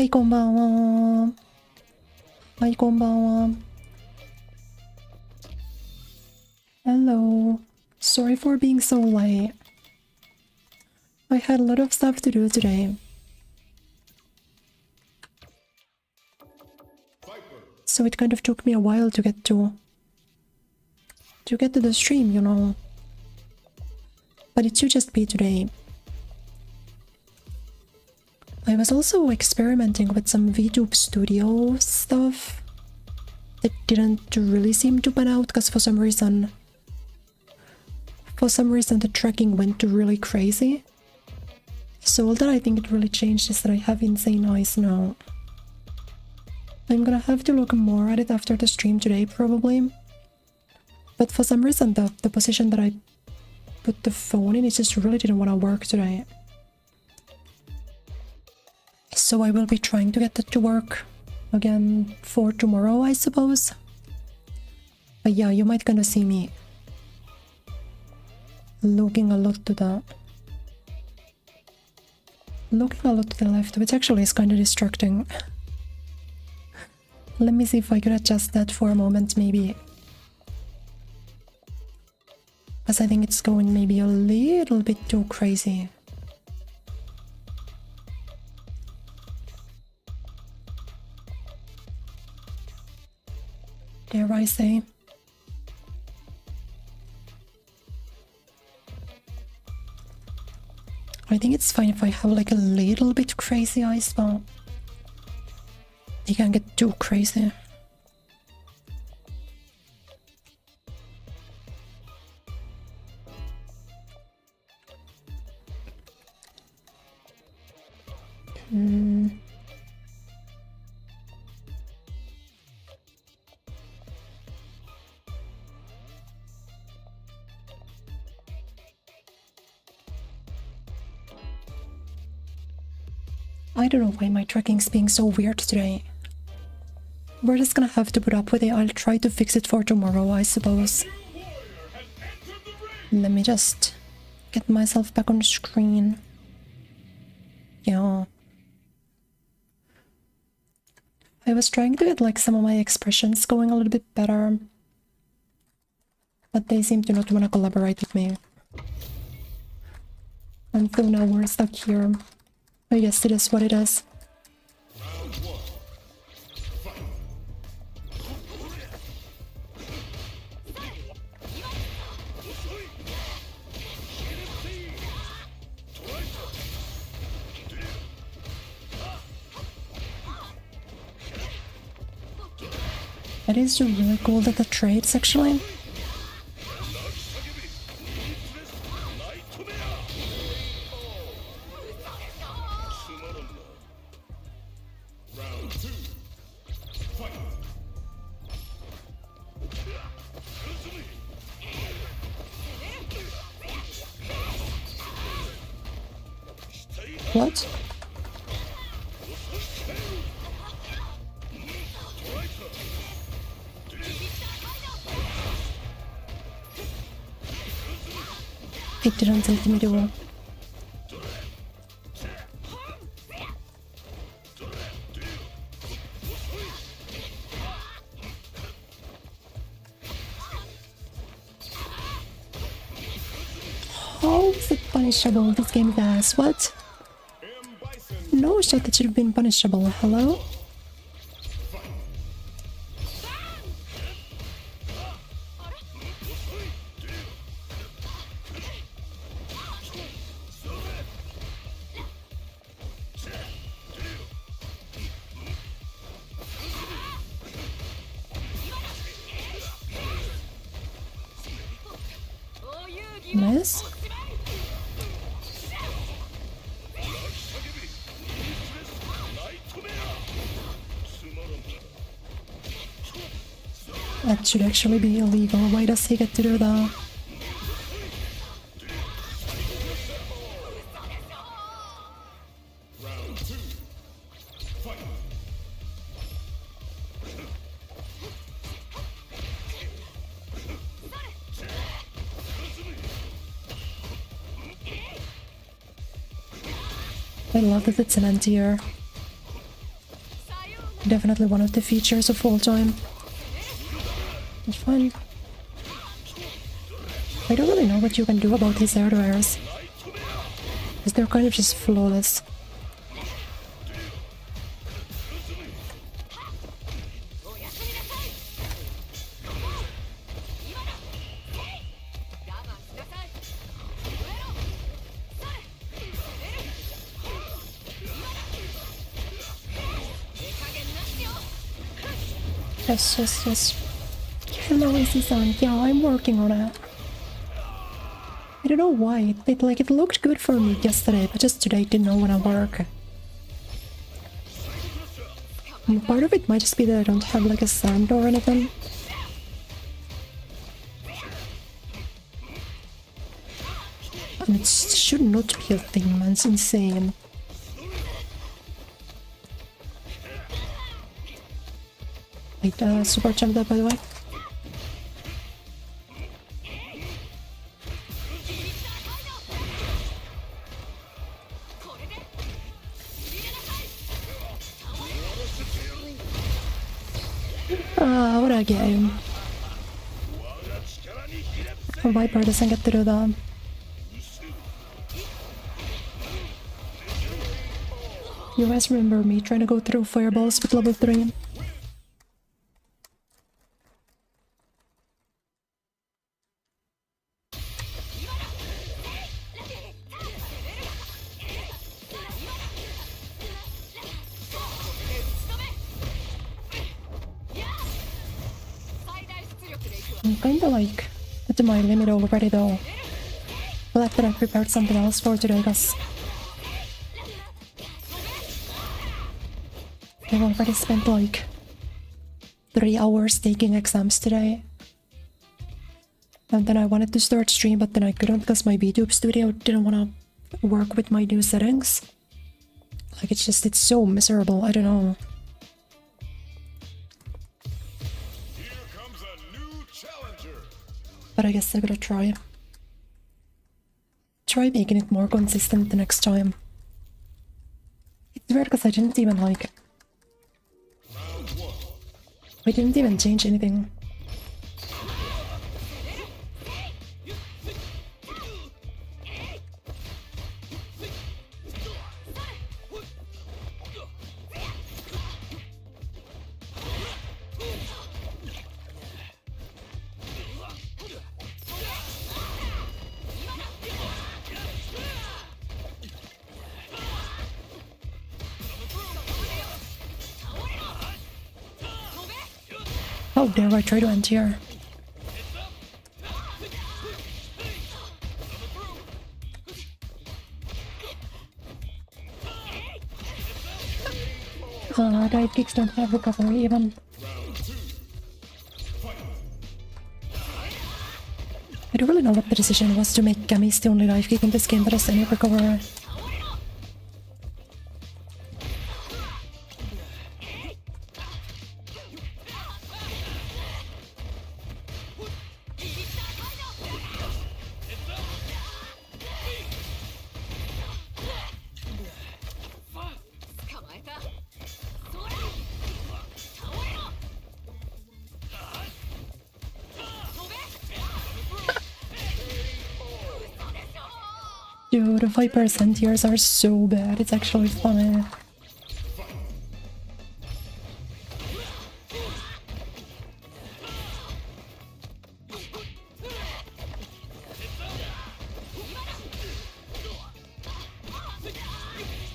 はい、こんばんは。はい、こんばんは。Hello. Sorry for being so late. I had a lot of stuff to do today. So it kind of took me a while to get to the stream, you know. But it should just be today. I was also experimenting with some VTube Studio stuff that didn't really seem to pan out because for some reason the tracking went really crazy. So all that I think it really changed is that I have insane eyes now. I'm gonna have to look more at it after the stream today probably. But for some reason the position that I put the phone in, it just really didn't want to work today. So I will be trying to get that to work again for tomorrow, I suppose. But yeah, you might gonna see me looking a lot to the left, which actually is kind of distracting. Let me see if I could adjust that for a moment, maybe. Because I think it's going maybe a little bit too crazy. Dare I say. I think it's fine if I have like a little bit crazy eyes, but they can't get too crazy. I don't know why my tracking's being so weird today. We're just gonna have to put up with it. I'll try to fix it for tomorrow, I suppose. Let me just get myself back on the screen. Yeah. I was trying to get like some of my expressions going a little bit better, but they seem to not want to collaborate with me. Until now we're stuck here. I guess it is what it is. It is really cool that the trades actually. What? It didn't take me to well. How is it punishable? This game is ass. What? No shot that should have been punishable. Hello? Nice. That should actually be illegal. Why does he get to do that? I love that it's an anti-air. definitely one of the features of all time. It's fine. I don't really know what you can do about these air dryers, because they're kind of just flawless. Yes. Hello, Izzy-san. Yeah, I'm working on it. I don't know why. It looked good for me yesterday, but just today it did not want to work. And part of it might just be that I don't have like a sand or anything. And it should not be a thing, man. It's insane. Wait, super jump that, by the way. What a game. Viper doesn't get to do that. You guys remember me trying to go through fireballs with level 3? I'm kinda like at my limit already though. Glad that I prepared something else for today, guys. I've already spent like 3 hours taking exams today. And then I wanted to start stream, but then I couldn't because my VTube studio didn't want to work with my new settings. Like it's so miserable, I don't know. But I guess I gotta try. Try making it more consistent the next time. It's weird because I didn't even change anything. How dare I try to end here? Dive kicks don't have recovery even. I don't really know what the decision was to make Cammy's the only dive kick in this game that has any recovery. Dude, the Vipers and tears are so bad, it's actually funny.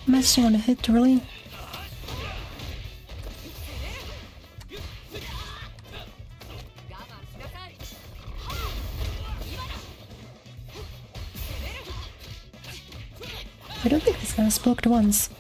Messing on a hit, really? I don't think this guy has blocked once.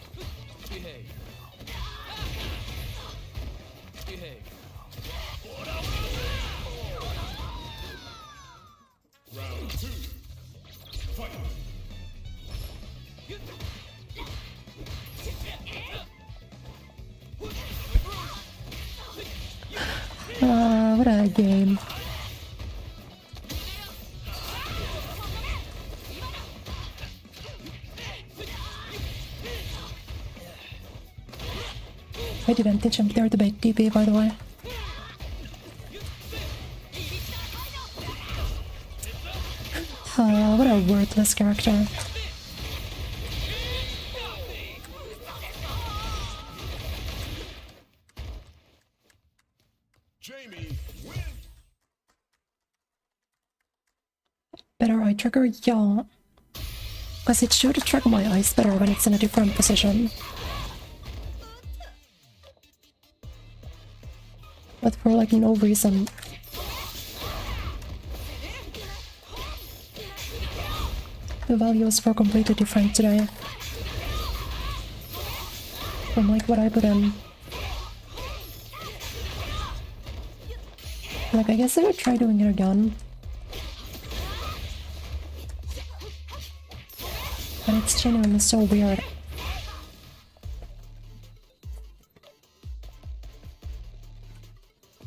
What a game. I didn't the jump there to bait TP, by the way. What a worthless character. Better eye trigger? Yeah. Because it should track my eyes better when it's in a different position. But for like no reason. The values were completely different today. From like what I put in. Like, I guess I would try doing it again. But it's genuinely so weird.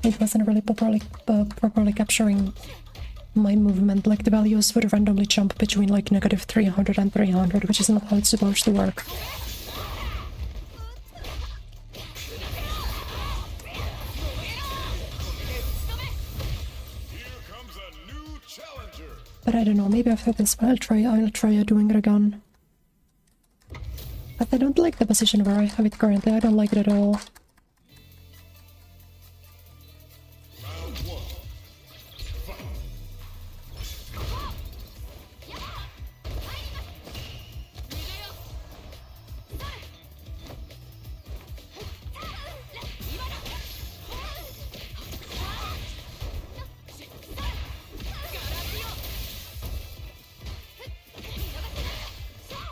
It wasn't really properly capturing my movement, like the values would randomly jump between like -300 and 300, which is not how it's supposed to work. But I don't know, maybe after this one I'll try doing it again. But I don't like the position where I have it currently, I don't like it at all.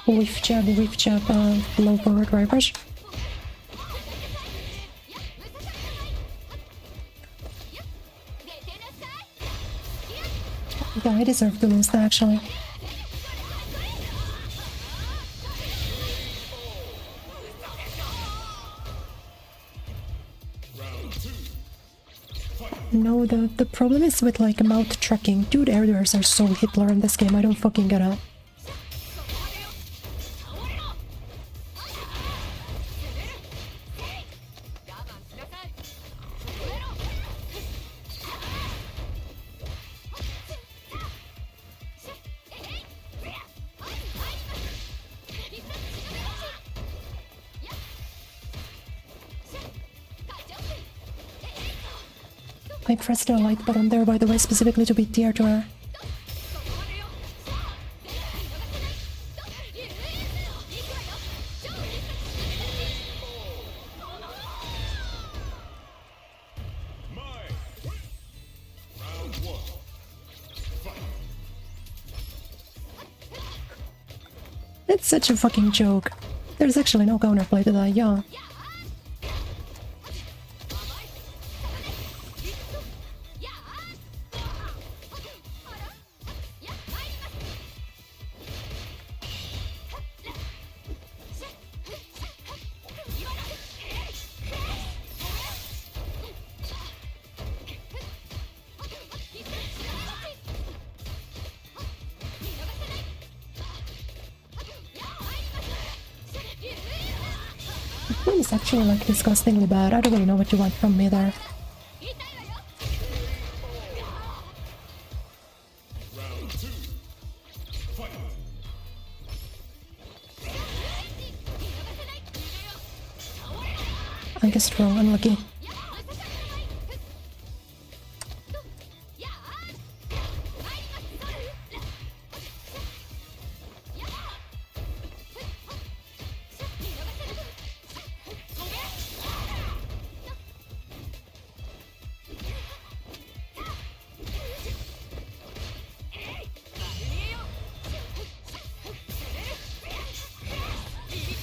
Whiff jab, low forward right push. Yeah, I deserve to lose that actually. No, the problem is with like mouth tracking. Dude, air doors are so Hitler in this game, I don't fucking get it. I pressed the light button there, by the way, specifically to beat the air to air. It's such a fucking joke. There's actually no counterplay to that, yeah. It's actually like disgustingly bad. I don't really know what you want from me there. I guess wrong, unlucky.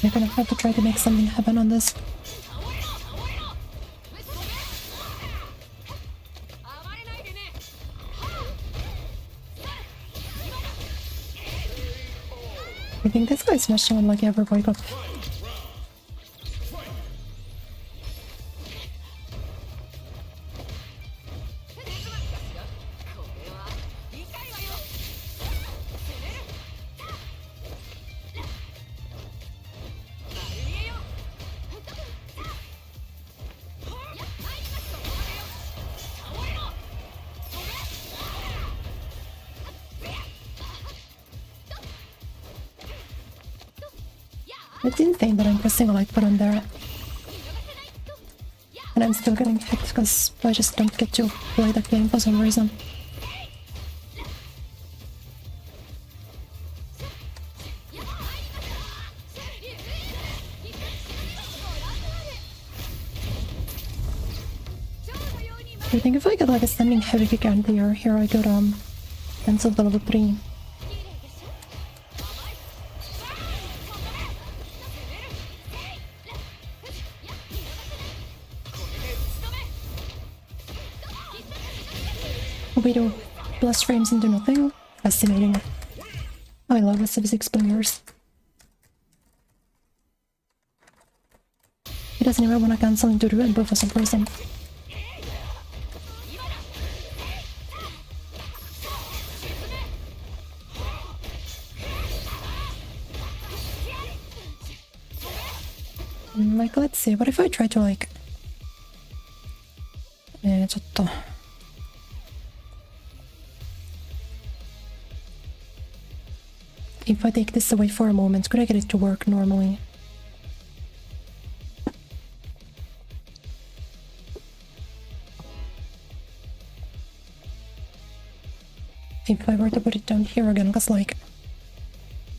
You're gonna have to try to make something happen on this. I think this guy's not showing like every boycott. It's insane that I'm pressing a light button there. And I'm still getting hit because I just don't get to play that game for some reason. I think if I get like a standing heavy kick and here I could cancel the level 3. We do blast frames into nothing. Fascinating. I love the Civ players. He doesn't even want to cancel into the red buff for some reason. Like, let's see, what if I try to like... If I take this away for a moment, could I get it to work normally? If I were to put it down here again, cause like...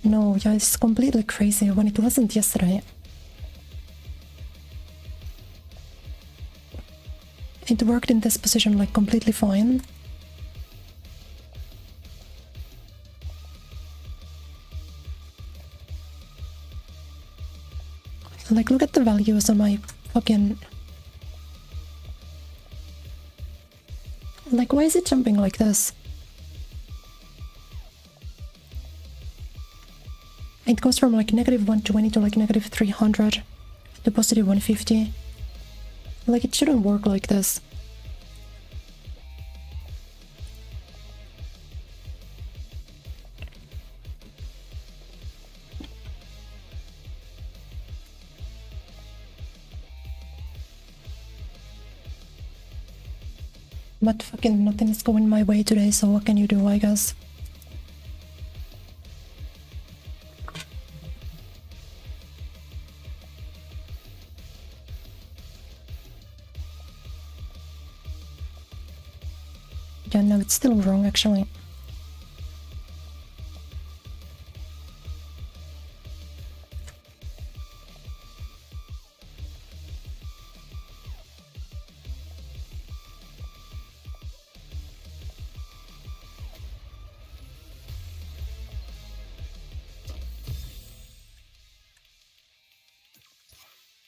No, yeah, it's completely crazy when it wasn't yesterday. It worked in this position like completely fine. Like, look at the values on my fucking... Like, why is it jumping like this? It goes from like -120 to like -300 to +150. Like, it shouldn't work like this. But fucking nothing is going my way today, so what can you do, I guess? Yeah, no, it's still wrong, actually.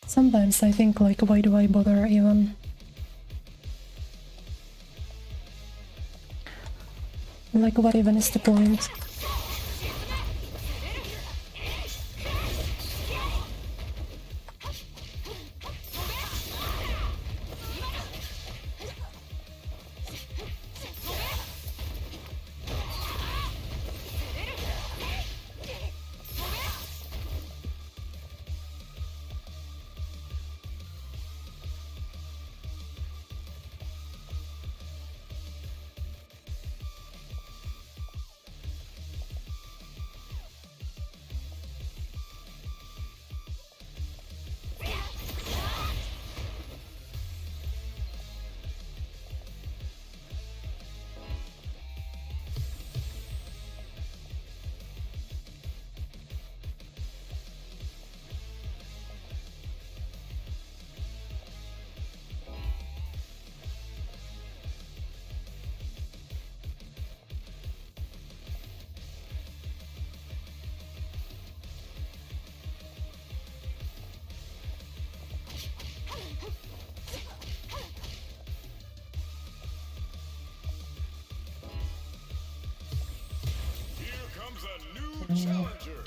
Sometimes I think, like, why do I bother even? Like, what even is the point? Challenger.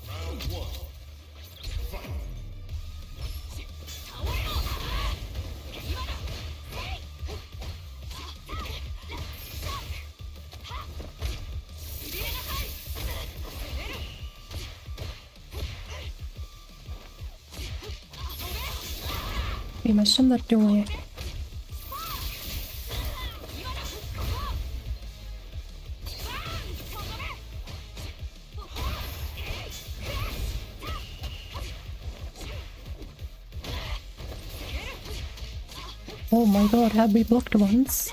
Round 1. Fight. We must end up doing it. Oh my god, have we blocked once?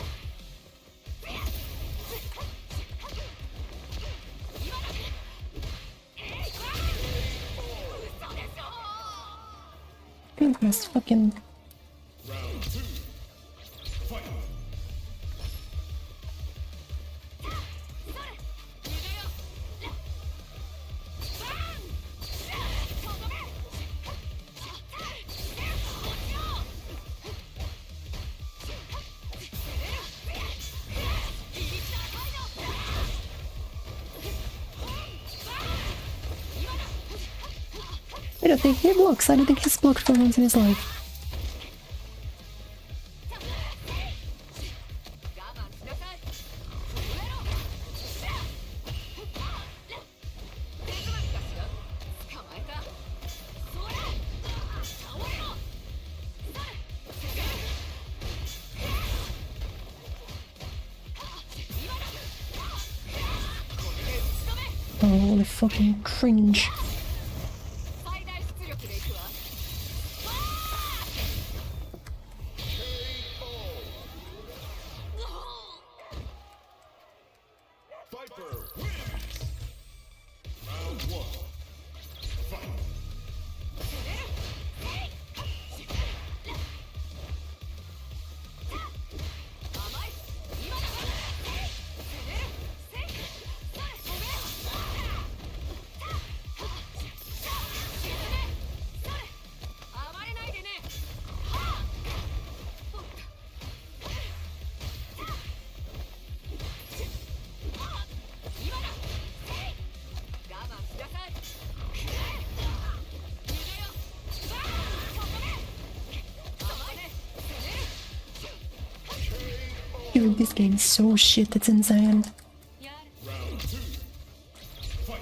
Goodness fucking... Round 2. Fight. I don't think he blocks. I don't think he's blocked for once in his life. Oh, holy fucking cringe. Viper wins. Round 1. Fight. Dude, this game's so shit, it's insane. Round 2. Fight.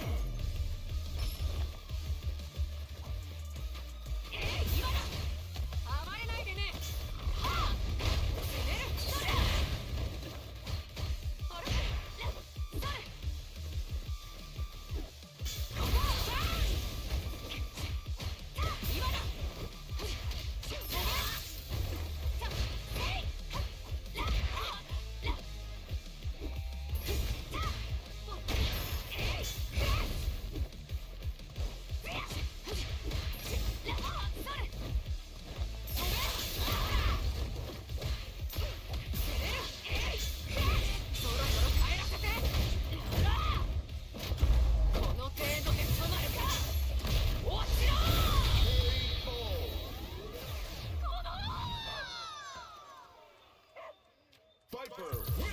Viper wins.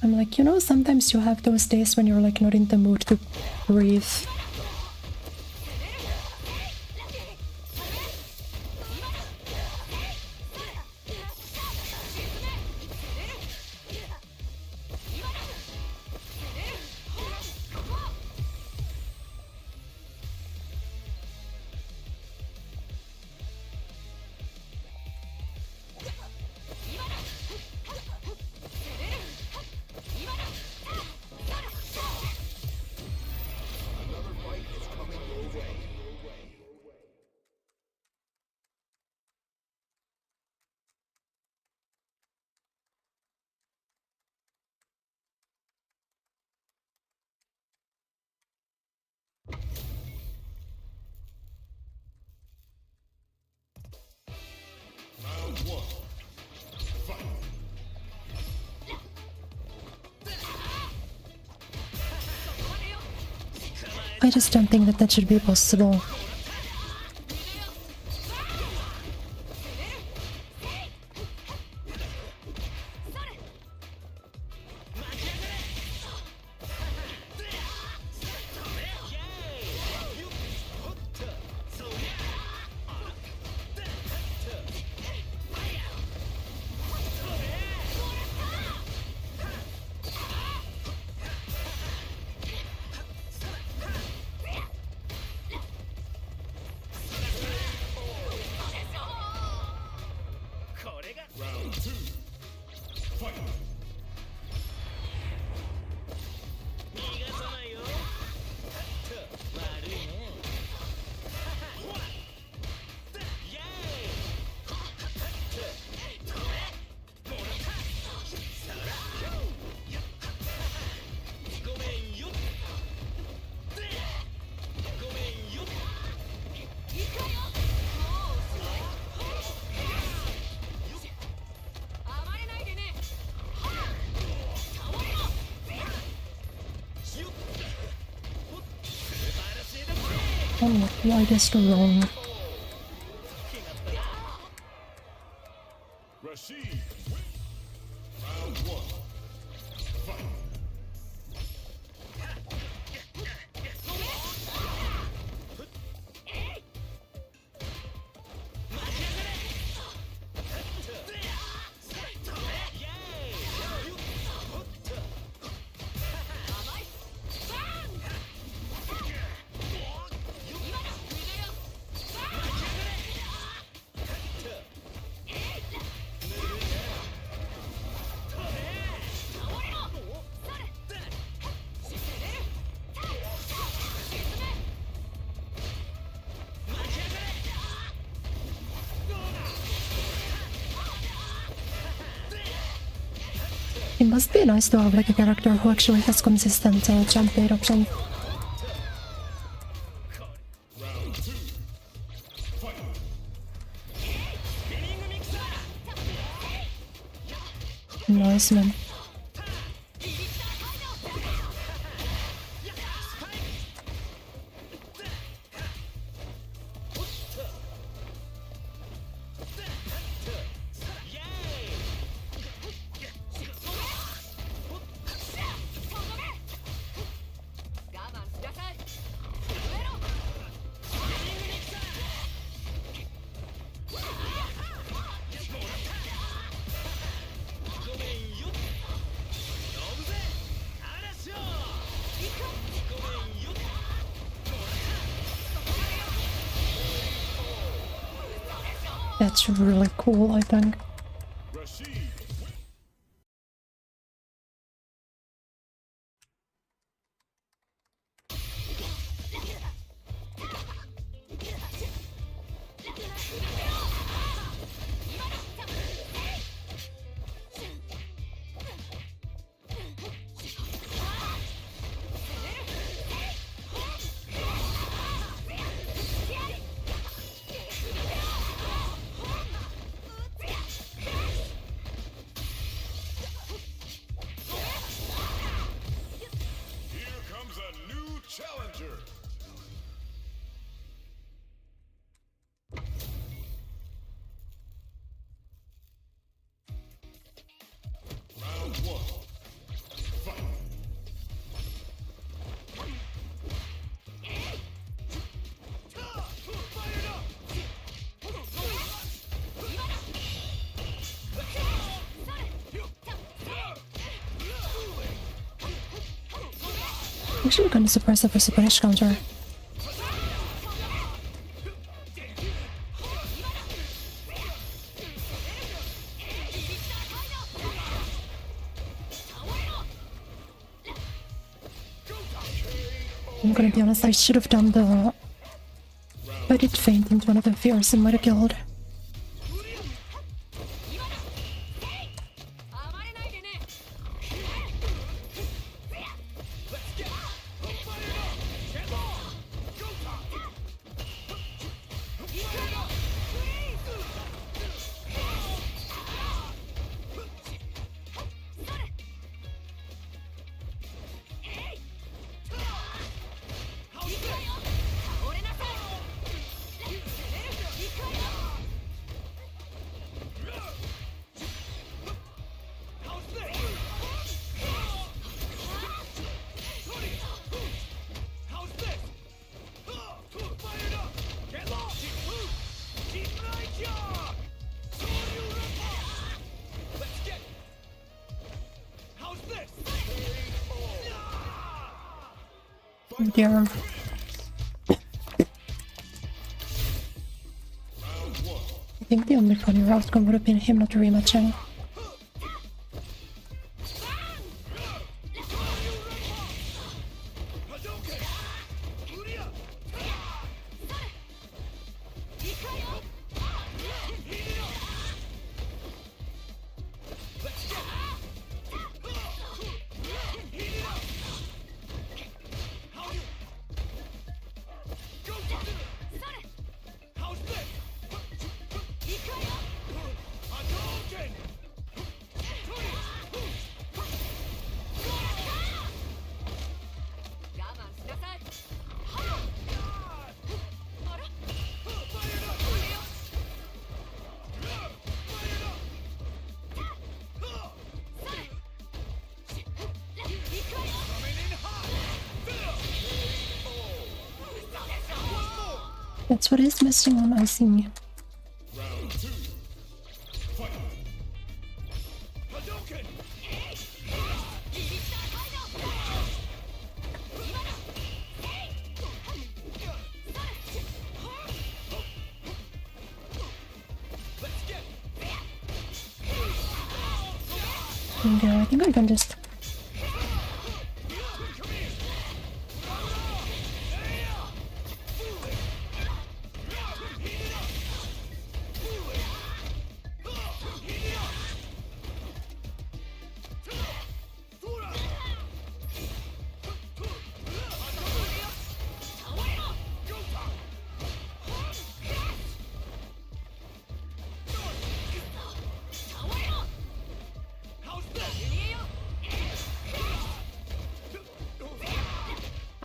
I'm like, you know, sometimes you have those days when you're like not in the mood to breathe. Round 1. Fight. I just don't think that that should be possible. Round 2. Fight. I'm not why this wrong. Rashid. Round one. Fight. It must be nice to have like a character who actually has consistent jump bait option. Round two. Fight. Nice, man. That's really cool, I think. Rashid. Here comes a new challenger. Round one. Fight. Actually kind of surprised that there's a punish counter. I'm gonna be honest, I should have done the... If I did faint into one of the fears, it might have killed. Yeah. I think the only funny outcome would have been him not rematching. That's what is missing on IC. Round 2. Fight. Hadouken! And I think I can just...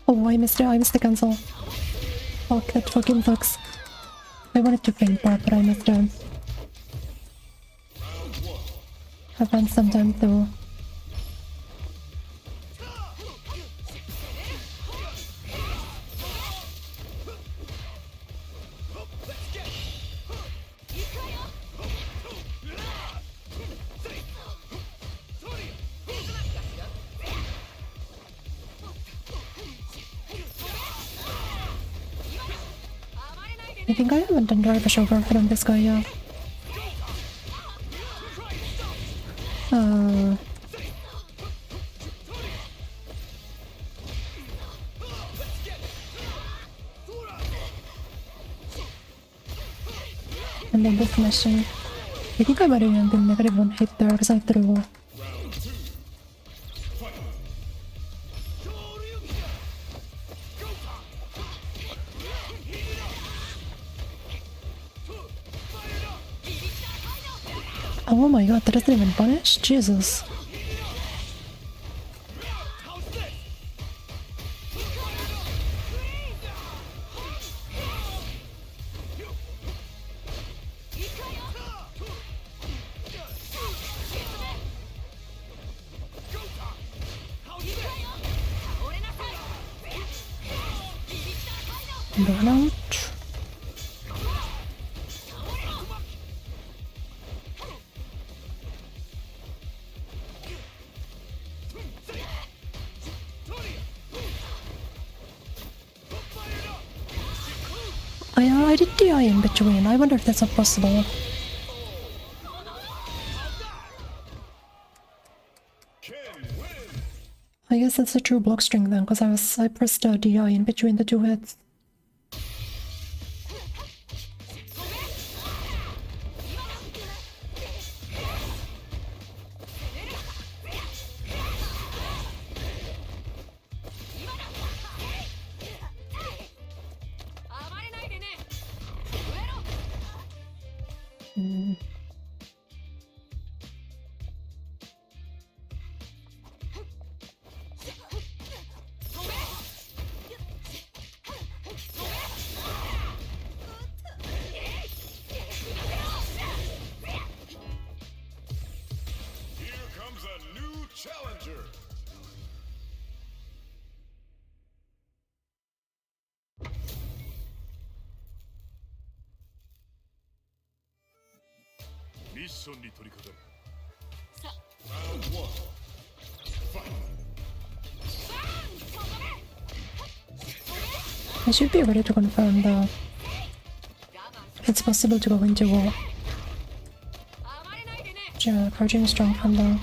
Oh, I missed it. I missed the cancel. Fuck, that fucking sucks. I wanted to feint that, but I missed it. I've had some time though. I think I haven't done garbage overhead on this guy yet. And then this machine. I think I might have even been negative one hit there because I threw. Oh my god, that doesn't even punish? Jesus. Burnout. I did DI in between. I wonder if that's not possible. I guess that's a true block string then, because I pressed DI in between the two hits. Challenger. Missionに取り掛かる。Round 1. Fight. I should be ready to confirm though. It's possible to go into war. Yeah, crouching strong from though.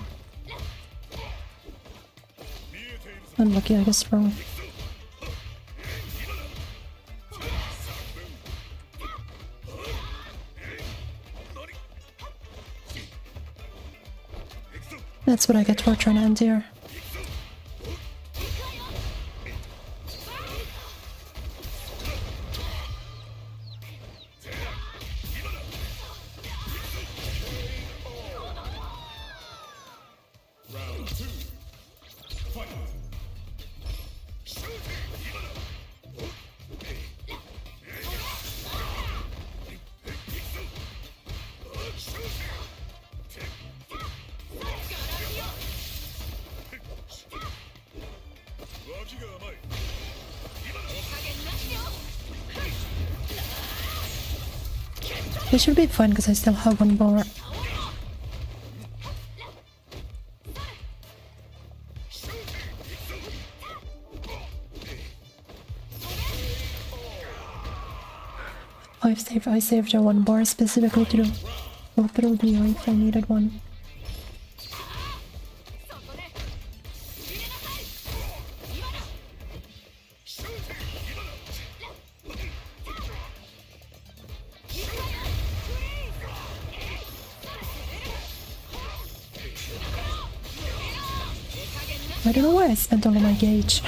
Unlucky, I guess, wrong. That's what I get for trying to end here. Round 2. Fight. We should be fine because I still have one bar. I saved a one bar specifically to go through the eye if I needed one. I don't know why I spent all of my gauge.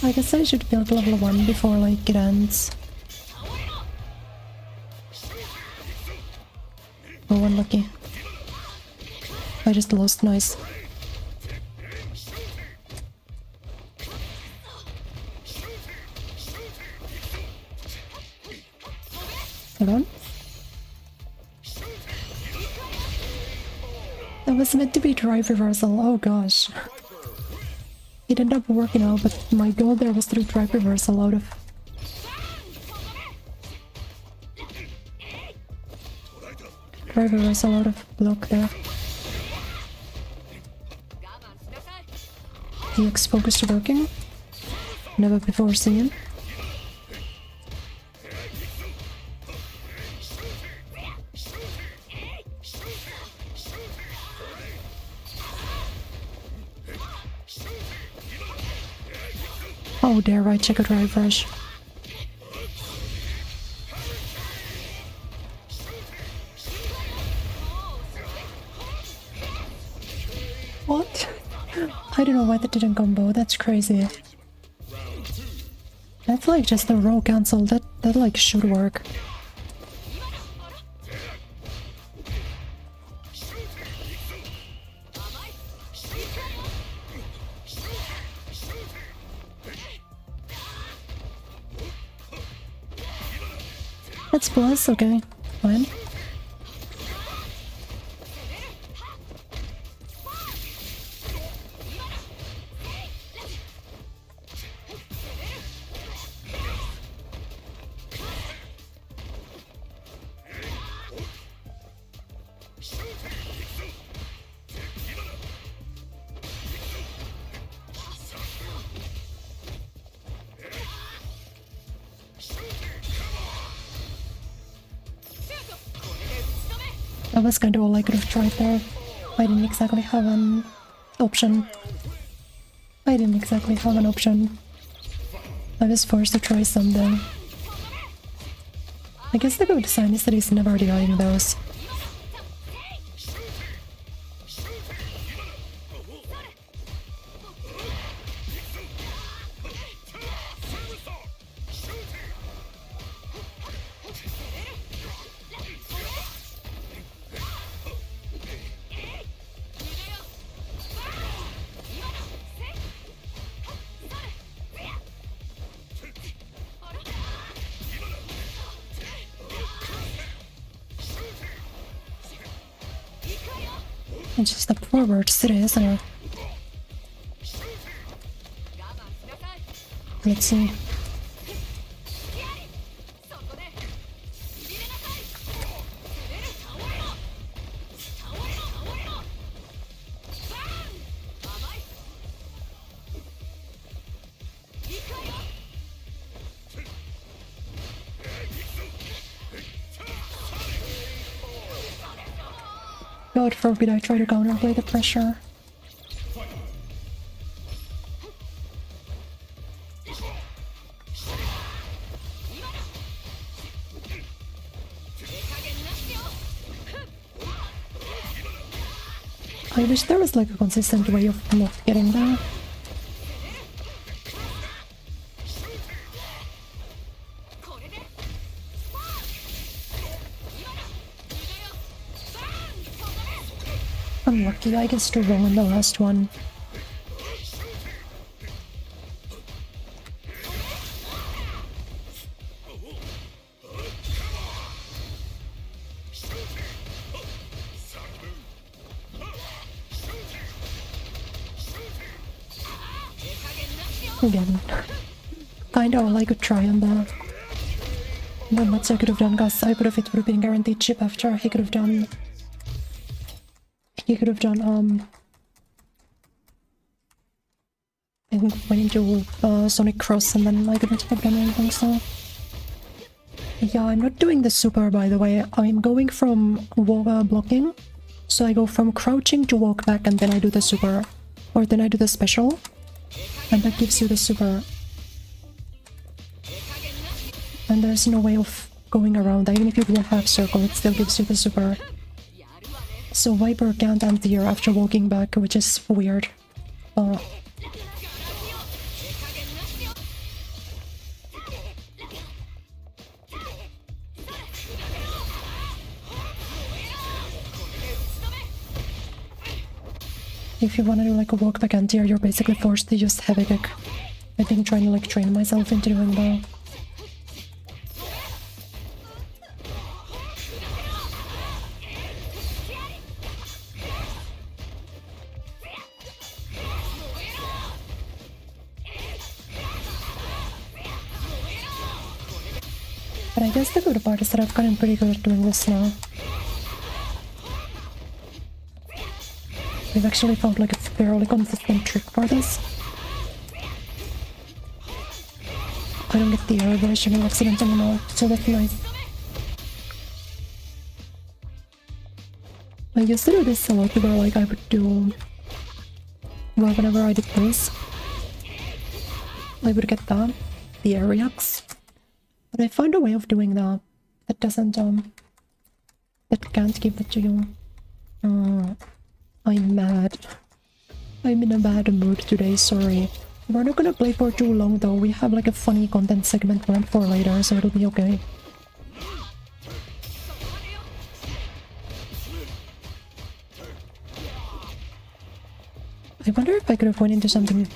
I guess I should build level 1 before like it ends. Oh, unlucky. I just lost, nice. Hold on. That was meant to be drive reversal, oh gosh. It ended up working out, but my goal there was to do drive reversal out of... Drive reversal out of block there. EX focus working. Never before seen. Oh, dare I check a drive rush. What? I don't know why that didn't combo, that's crazy. That's like just a row cancel, that like should work. That's plus, okay, fine. That was kind of all I could have tried there. I didn't exactly have an option. I was forced to try something. I guess the good sign is that he's never dying those. And just step forward today, isn't it? Let's see. God forbid I try to counterplay the pressure. I wish there was like a consistent way of not getting there. Unlucky, I guess to roll in the last one. Again, kinda all I could try on that. Not much I could have done, guys. I could have, it would have been guaranteed chip after. He could have done, I think went into Sonic Cross and then I couldn't have done anything, so... Yeah, I'm not doing the super, by the way. I'm going from blocking. So I go from crouching to walk back and then I do the super. Or then I do the special. And that gives you the super. And there's no way of going around that. Even if you do a half circle, it still gives you the super. So Viper can't anti-air after walking back, which is weird. If you wanna do like a walk back anti-air, you're basically forced to use heavy kick. I've been trying to like train myself into doing that. But I guess the good part is that I've gotten pretty good at doing this now. We've actually found like a fairly consistent trick for this. I don't get the error version of accident anymore, so that's nice. I used to do this a lot where like I would do... Well, whenever I did this, I would get that, the air reacts. But I found a way of doing that that doesn't, that can't give it to you. I'm mad. I'm in a bad mood today, sorry. We're not gonna play for too long though, we have like a funny content segment planned for later, so it'll be okay. I wonder if I could have went into something...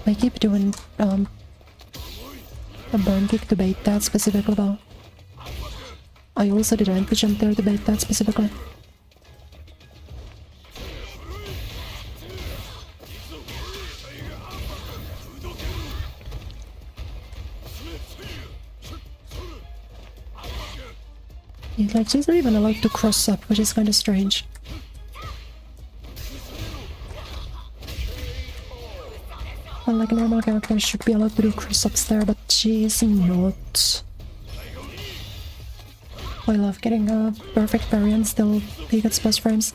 I keep doing, a burn kick to bait that specifically though. I also did an jump there to bait that specifically. It like she's not even allowed to cross up, which is kind of strange. Well, like normal characters should be allowed to do cross ups there, but she's not. I love getting a perfect parry and still he gets plus frames.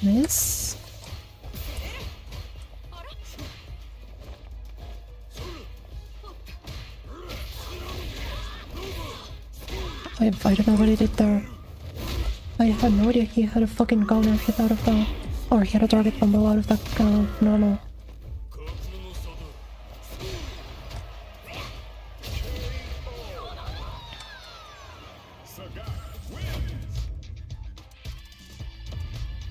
Nice. I don't know what he did there. I had no idea he had a fucking counter hit out of that. Or he had a target combo out of that normal.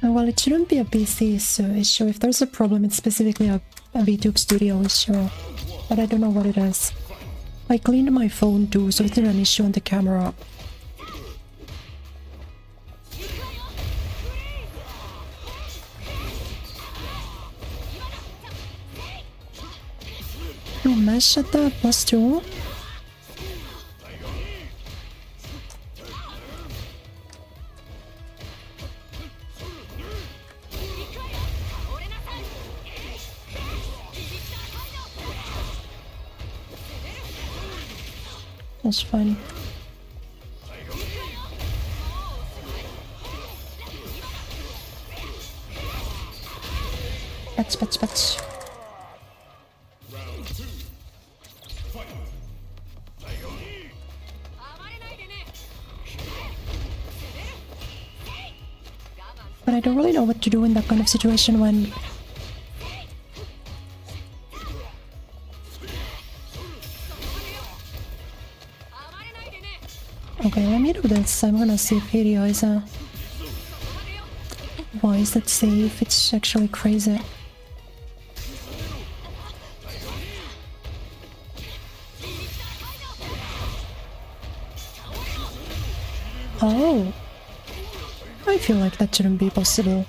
Well, it shouldn't be a PC issue. If there's a problem, it's specifically a VTube Studio issue. But I don't know what it is. I cleaned my phone too, so it's not an issue on the camera. Oh, mash at the +2? That's fine. Patch. But I don't really know what to do in that kind of situation when... Okay, let me do this. I'm gonna see if Hiria is a... Why is that safe? It's actually crazy. Oh! I feel like that shouldn't be possible.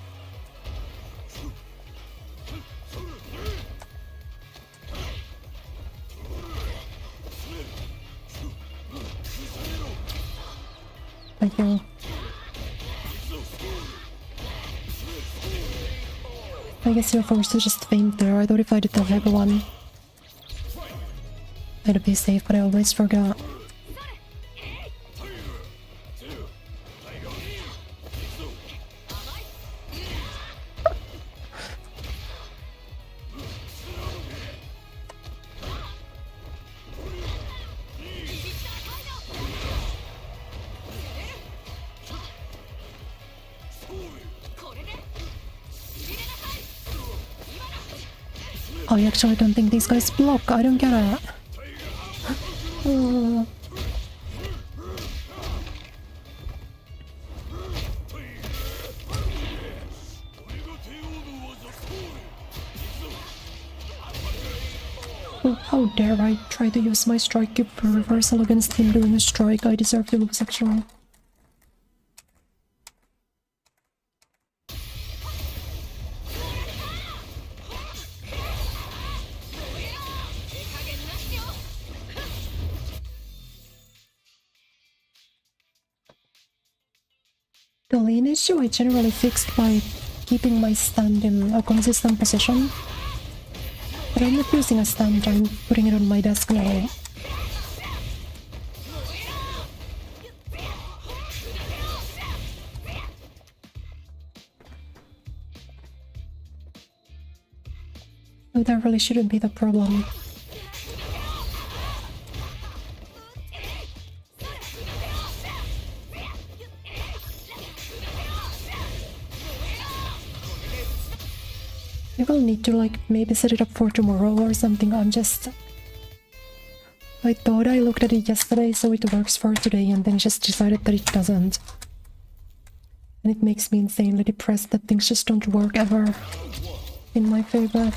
Thank you. I guess you're forced to just faint there. I thought if I did the heavy one, I'd be safe, but I always forgot. I actually don't think these guys block. I don't get it. Oh, how dare I try to use my strike cube for reversal against him doing a strike. I deserve to lose actually. The lane issue I generally fixed by keeping my stand in a consistent position. But I'm not using a stand, I'm putting it on my desk now. So that really shouldn't be the problem. I will need to like maybe set it up for tomorrow or something. I thought I looked at it yesterday so it works for today and then just decided that it doesn't. And it makes me insanely depressed that things just don't work ever in my favor.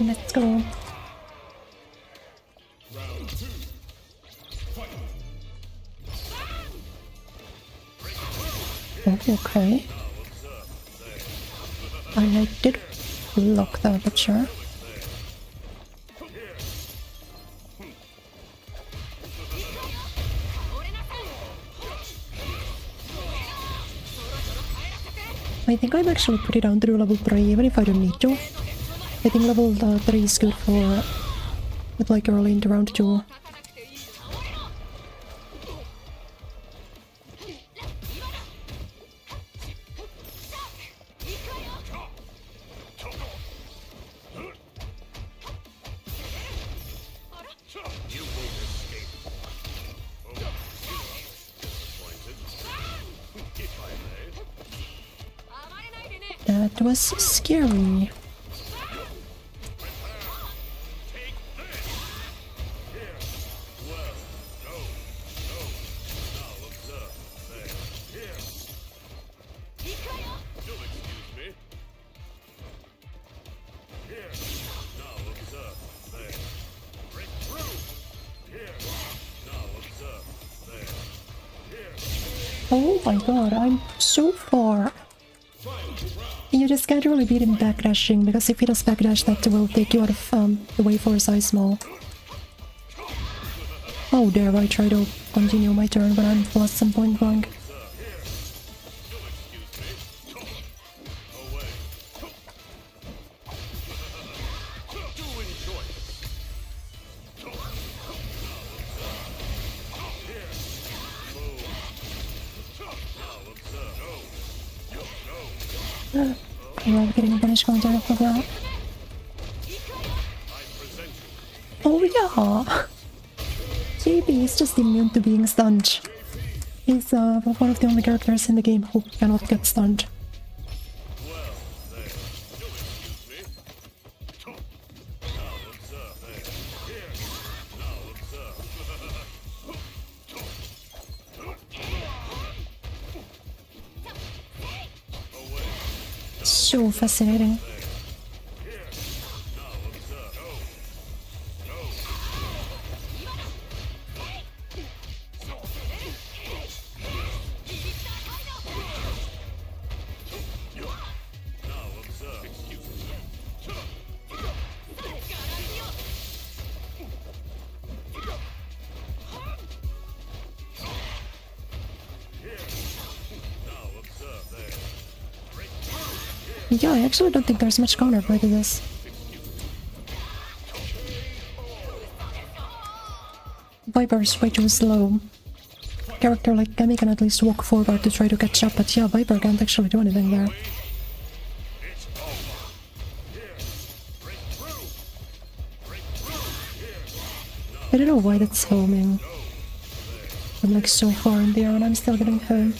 Let's go. Oh, okay. I did block that, but sure. I think I'm actually pretty down to do level 3 even if I don't need to. I think level 3 is good for with like early into round 2. That was scary. Oh my god, I'm so far. You just can't really beat him backdashing, because if he does backdash, that will take you out of the way for Seismo. How dare I try to continue my turn when I'm lost some point blank? I love getting a punish counter off of that. Oh yeah! JB is just immune to being stunned. He's one of the only characters in the game who cannot get stunned. So fascinating. Yeah, I actually don't think there's much counterplay to this. Viper's way too slow. A character like Kemi can at least walk forward to try to catch up, but yeah, Viper can't actually do anything there. I don't know why that's homing. I'm like so far in the air and I'm still getting home.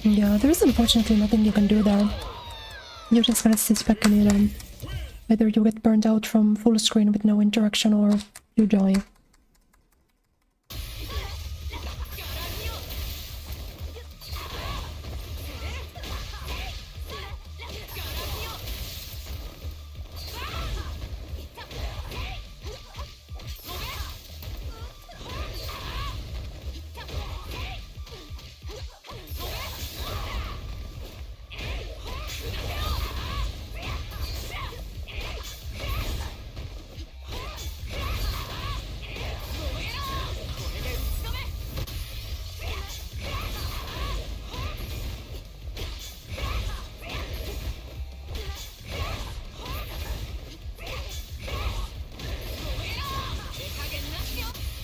Yeah, there's unfortunately nothing you can do there. You're just gonna sit back and either you get burned out from full screen with no interaction or you die.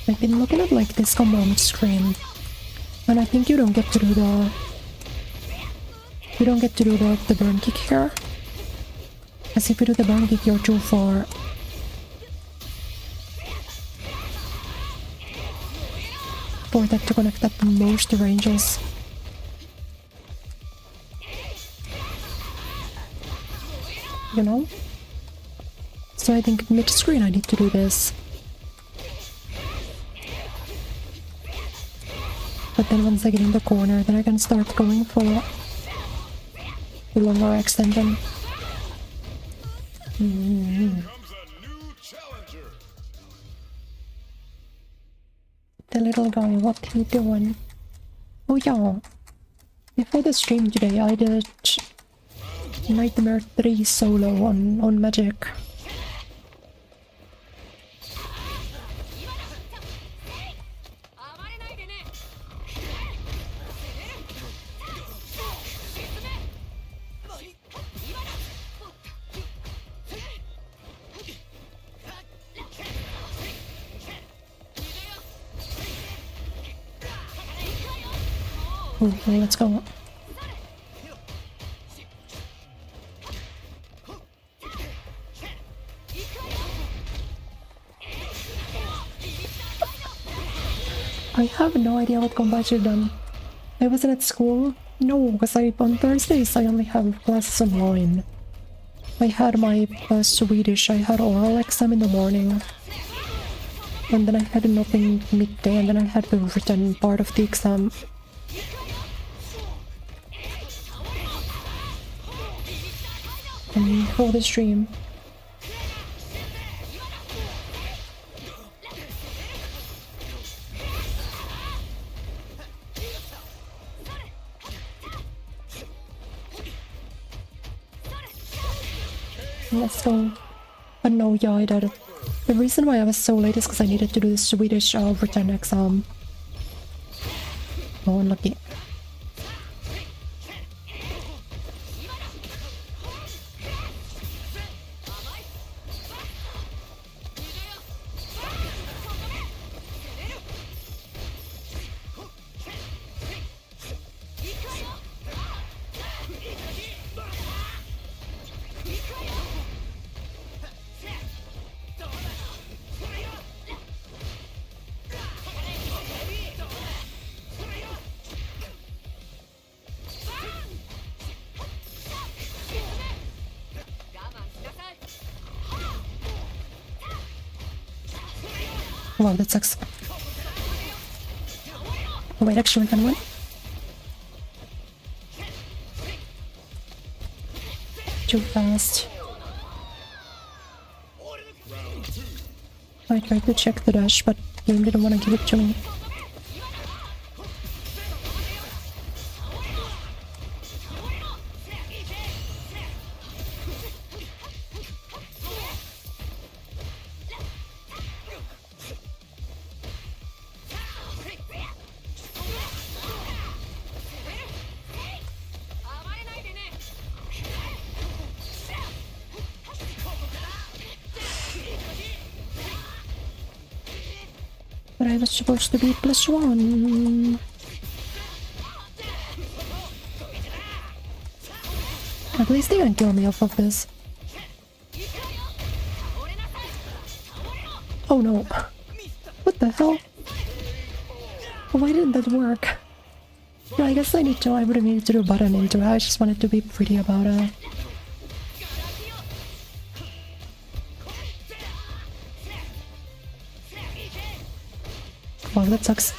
I've been looking at like this combo on the screen, and I think you don't get to do the burn kick here. As if you do the burn kick, you're too far. For that to connect at most ranges. You know? So I think mid-screen I need to do this. But then once I get in the corner, then I can start going for the longer extension. The little guy, what he doing? Oh yeah, before the stream today I did Nightmare 3 solo on Magic. Okay, let's go. I have no idea what combos you've done. I wasn't at school. No, because on Thursdays I only have classes online. I had my Swedish, I had oral exam in the morning. And then I had nothing midday, and then I had the written part of the exam. for the stream. Let's go. But no, yeah, I did. The reason why I was so late is because I needed to do the Swedish written exam. Oh, unlucky. Wow, that sucks. Oh wait, actually, can win? Too fast. I tried to check the dash, but game didn't want to give it to me. But I was supposed to be +1. At least they can kill me off of this. Oh no. What the hell? Why didn't that work? Yeah, I guess I would have needed to do button into it. I just wanted to be pretty about it. Wow, that sucks.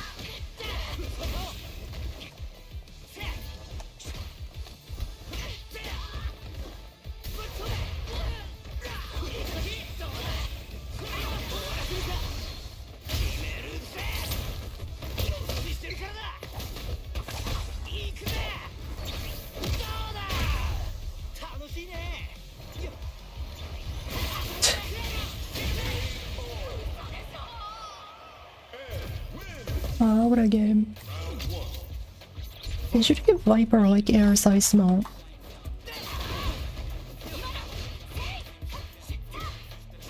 What a game. They should give Viper like air size now.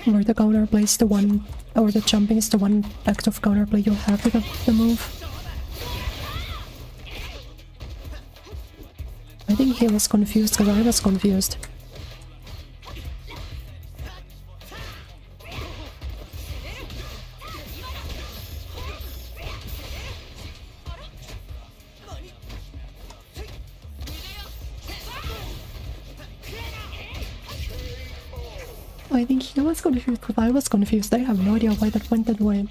Where the counter plays the one, or the jumping is the one active counterplay you have with the move. I think he was confused because I was confused. I think he was confused because I was confused. I have no idea why that went that way.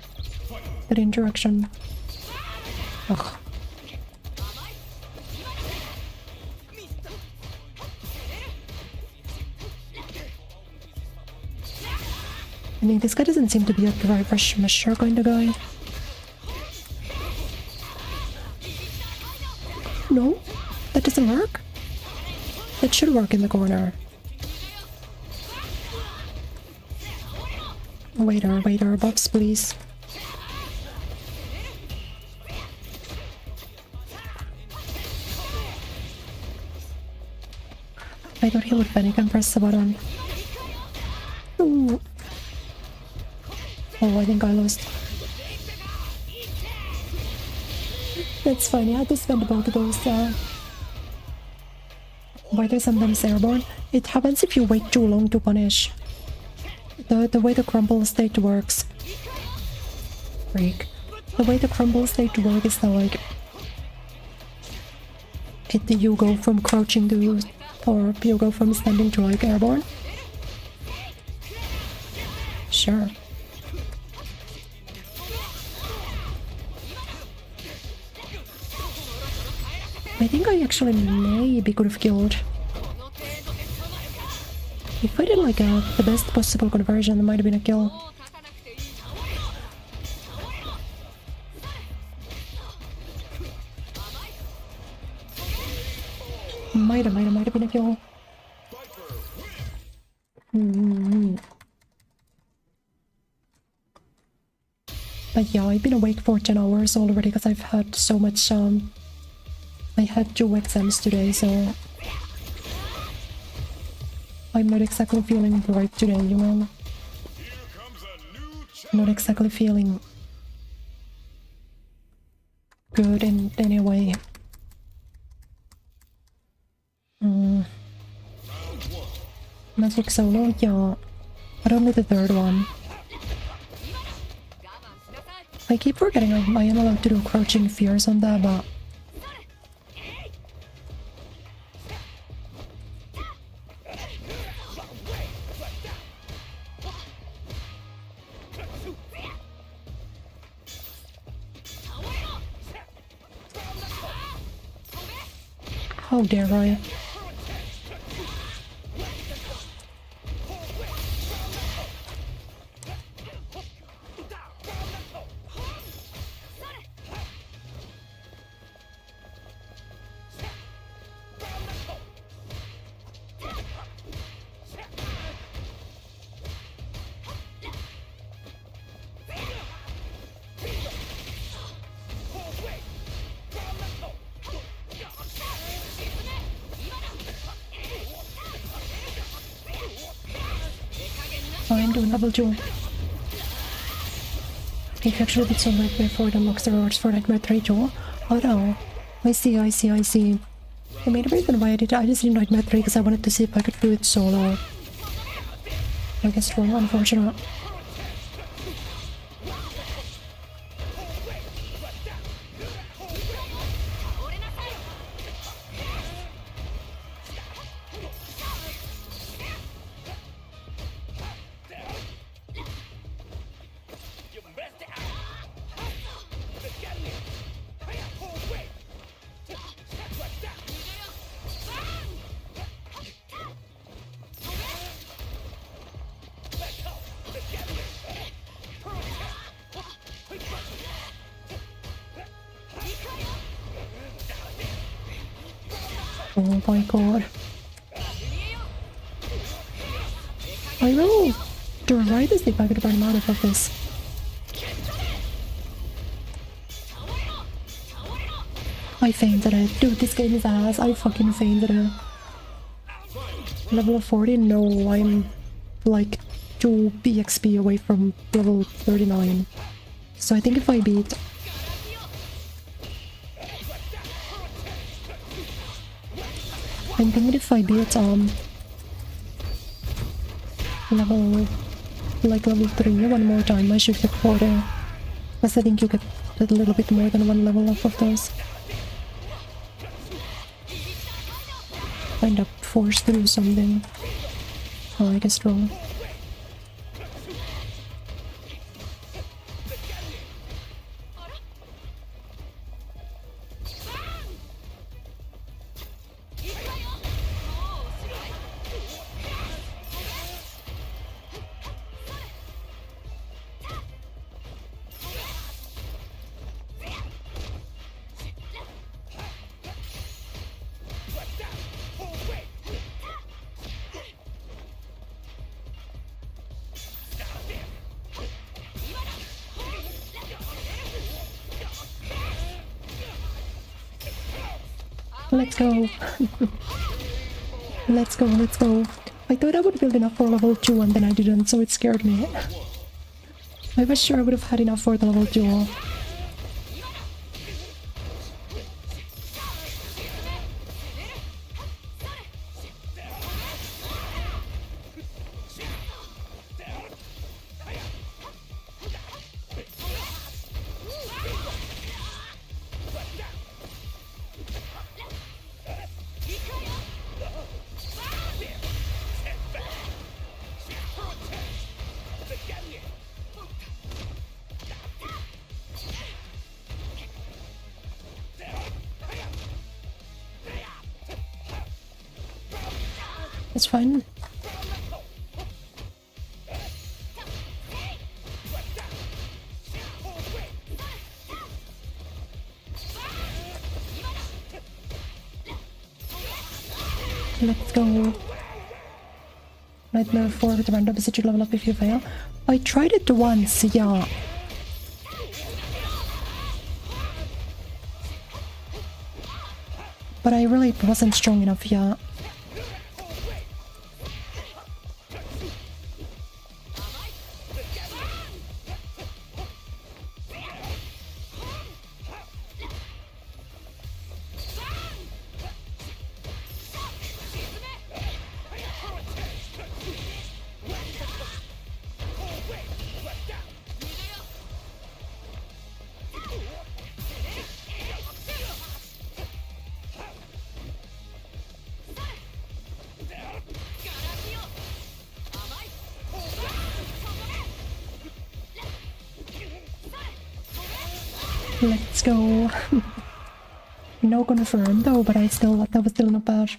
That interaction. Ugh. I mean, this guy doesn't seem to be a dry brush measure kind of guy. No? That doesn't work? That should work in the corner. Waiter, buffs, please. I thought he would panic and press the button. Ooh. Oh, I think I lost. That's fine, I had to spend both of those. Why they're sometimes airborne? It happens if you wait too long to punish. The way the crumble state works. Freak. The way the crumble state works is that like you go from crouching to, or you go from standing to like airborne. Sure. I think I actually maybe could have killed. If I did like the best possible conversion, it might have been a kill. Might have been a kill. But yeah, I've been awake for 10 hours already because I've had so much, I had 2 exams today, so I'm not exactly feeling bright today, you know? Not exactly feeling good in any way. Magic solo, yeah. But only the 3rd one. I keep forgetting I am allowed to do crouching fears on that, but how dare I? I'm doing level 2. If you actually did some Nightmare 4, it unlocks the rewards for Nightmare 3 too. Oh no. I see. The main reason why I just did Nightmare 3 because I wanted to see if I could do it solo. I guess wrong, unfortunate. Oh my god. I will try to see if I could run out of this. I fainted it. Dude, this game is ass. I fucking fainted it. Level 40? No, I'm like 2 BXP away from level 39. So I think if I beat... I'm thinking if I beat level 3 one more time, I should get 40. Because I think you get a little bit more than 1 level off of those. End up forced to do something. Oh, I guess wrong. Let's go. Let's go. I thought I would build enough for level 2 and then I didn't, so it scared me. I was sure I would have had enough for the level 2. It's fine. Let's go. Nightmare 4 with random visit, you level up if you fail. I tried it once, yeah. But I really wasn't strong enough, yeah. Let's go. No confirm though, but that was still not bad.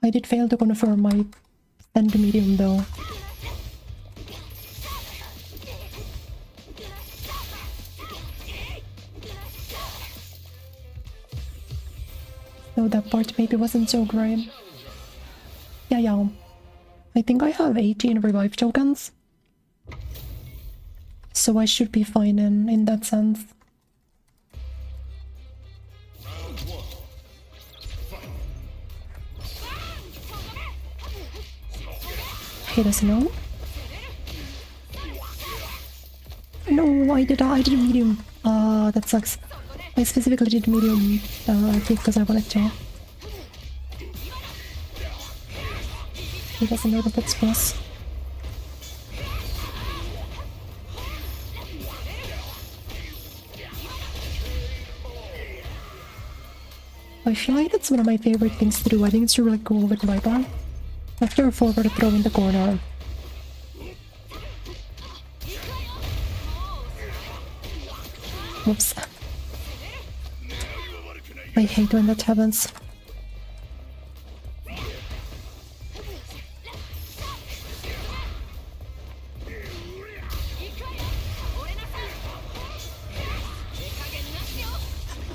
I did fail to confirm my stand medium though. So that part maybe wasn't so great. Yeah. I think I have 18 revive tokens. So I should be fine in that sense. He doesn't know. No, I did medium. That sucks. I specifically did medium because I wanted to. He doesn't know that that's plus. I feel like that's one of my favorite things to do. I think it's really cool with my bar. After a forward throw in the corner. Whoops. I hate when that happens.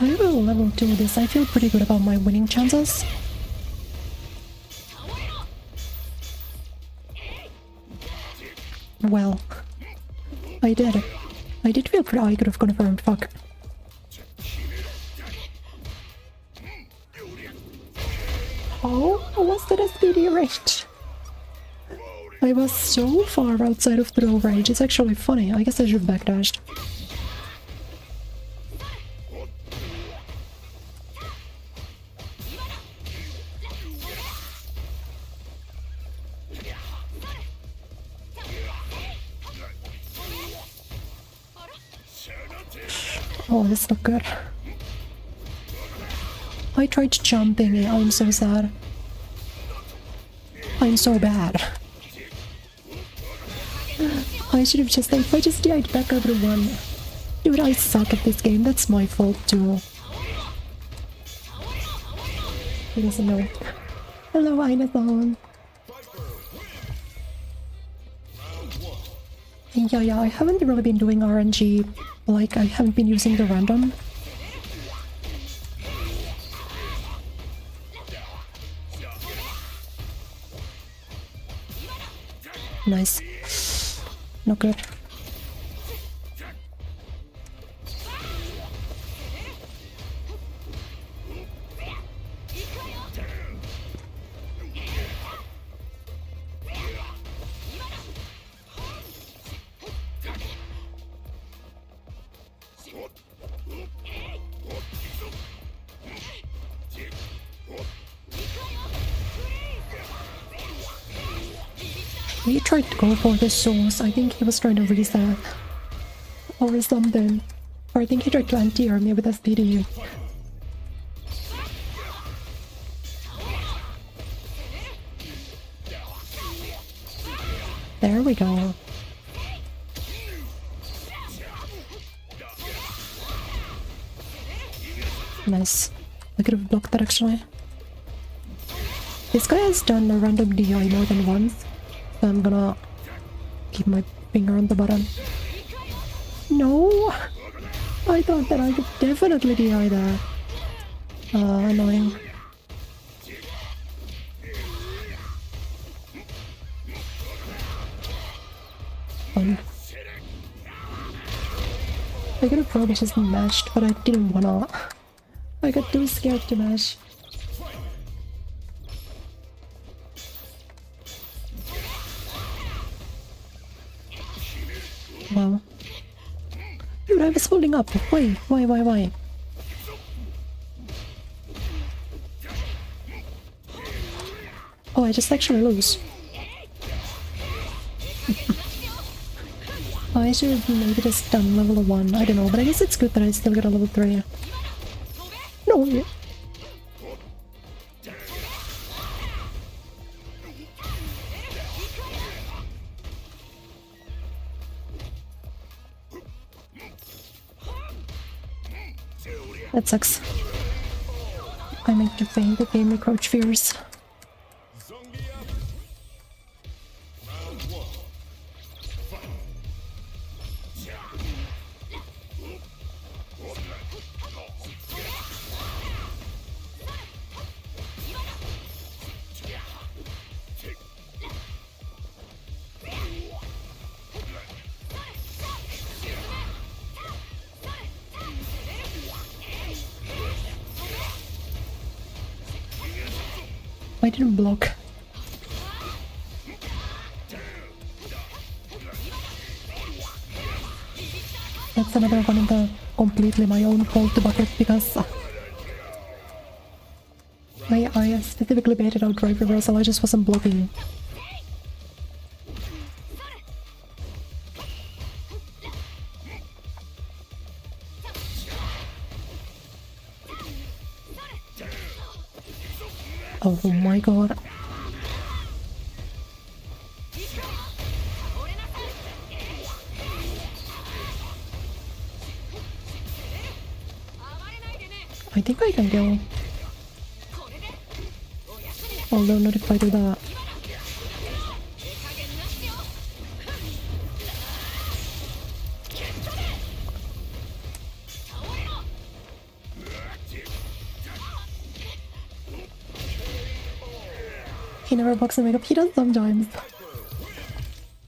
I will level 2 this. I feel pretty good about my winning chances. Well, I did. I did feel pretty. I could have confirmed. Fuck. How was that a speedy rate? I was so far outside of throw range. It's actually funny. I guess I should have backdashed. Oh, that's not good. I tried jumping it. I'm so sad. I'm so bad. I should have just, if I just died back over one. Dude, I suck at this game. That's my fault too. He doesn't know. Hello, Inathon. Yeah, I haven't really been doing RNG. Like, I haven't been using the random. Nice. Not good. He tried to go for the source. I think he was trying to reset or something. Or I think he tried to anti-air me with SPD. There we go. Nice. I could have blocked that actually. This guy has done a random DI more than once. So I'm gonna keep my finger on the button. No! I thought that I could definitely DI that. Annoying. fun. I could have probably just mashed, but I didn't wanna. I got too scared to mash. Wow. Dude, I was holding up. Why? Oh, I just actually lose. Oh, I should have maybe just done level 1. I don't know, but I guess it's good that I still got a level 3. No! That sucks. I meant to faint the game crouch fears. I didn't block. That's another one in the completely my own fault bucket because I specifically baited out drive reversal, I just wasn't blocking. Oh my god. I think I can go. Although not if I do that. He never blocks the makeup. He does sometimes.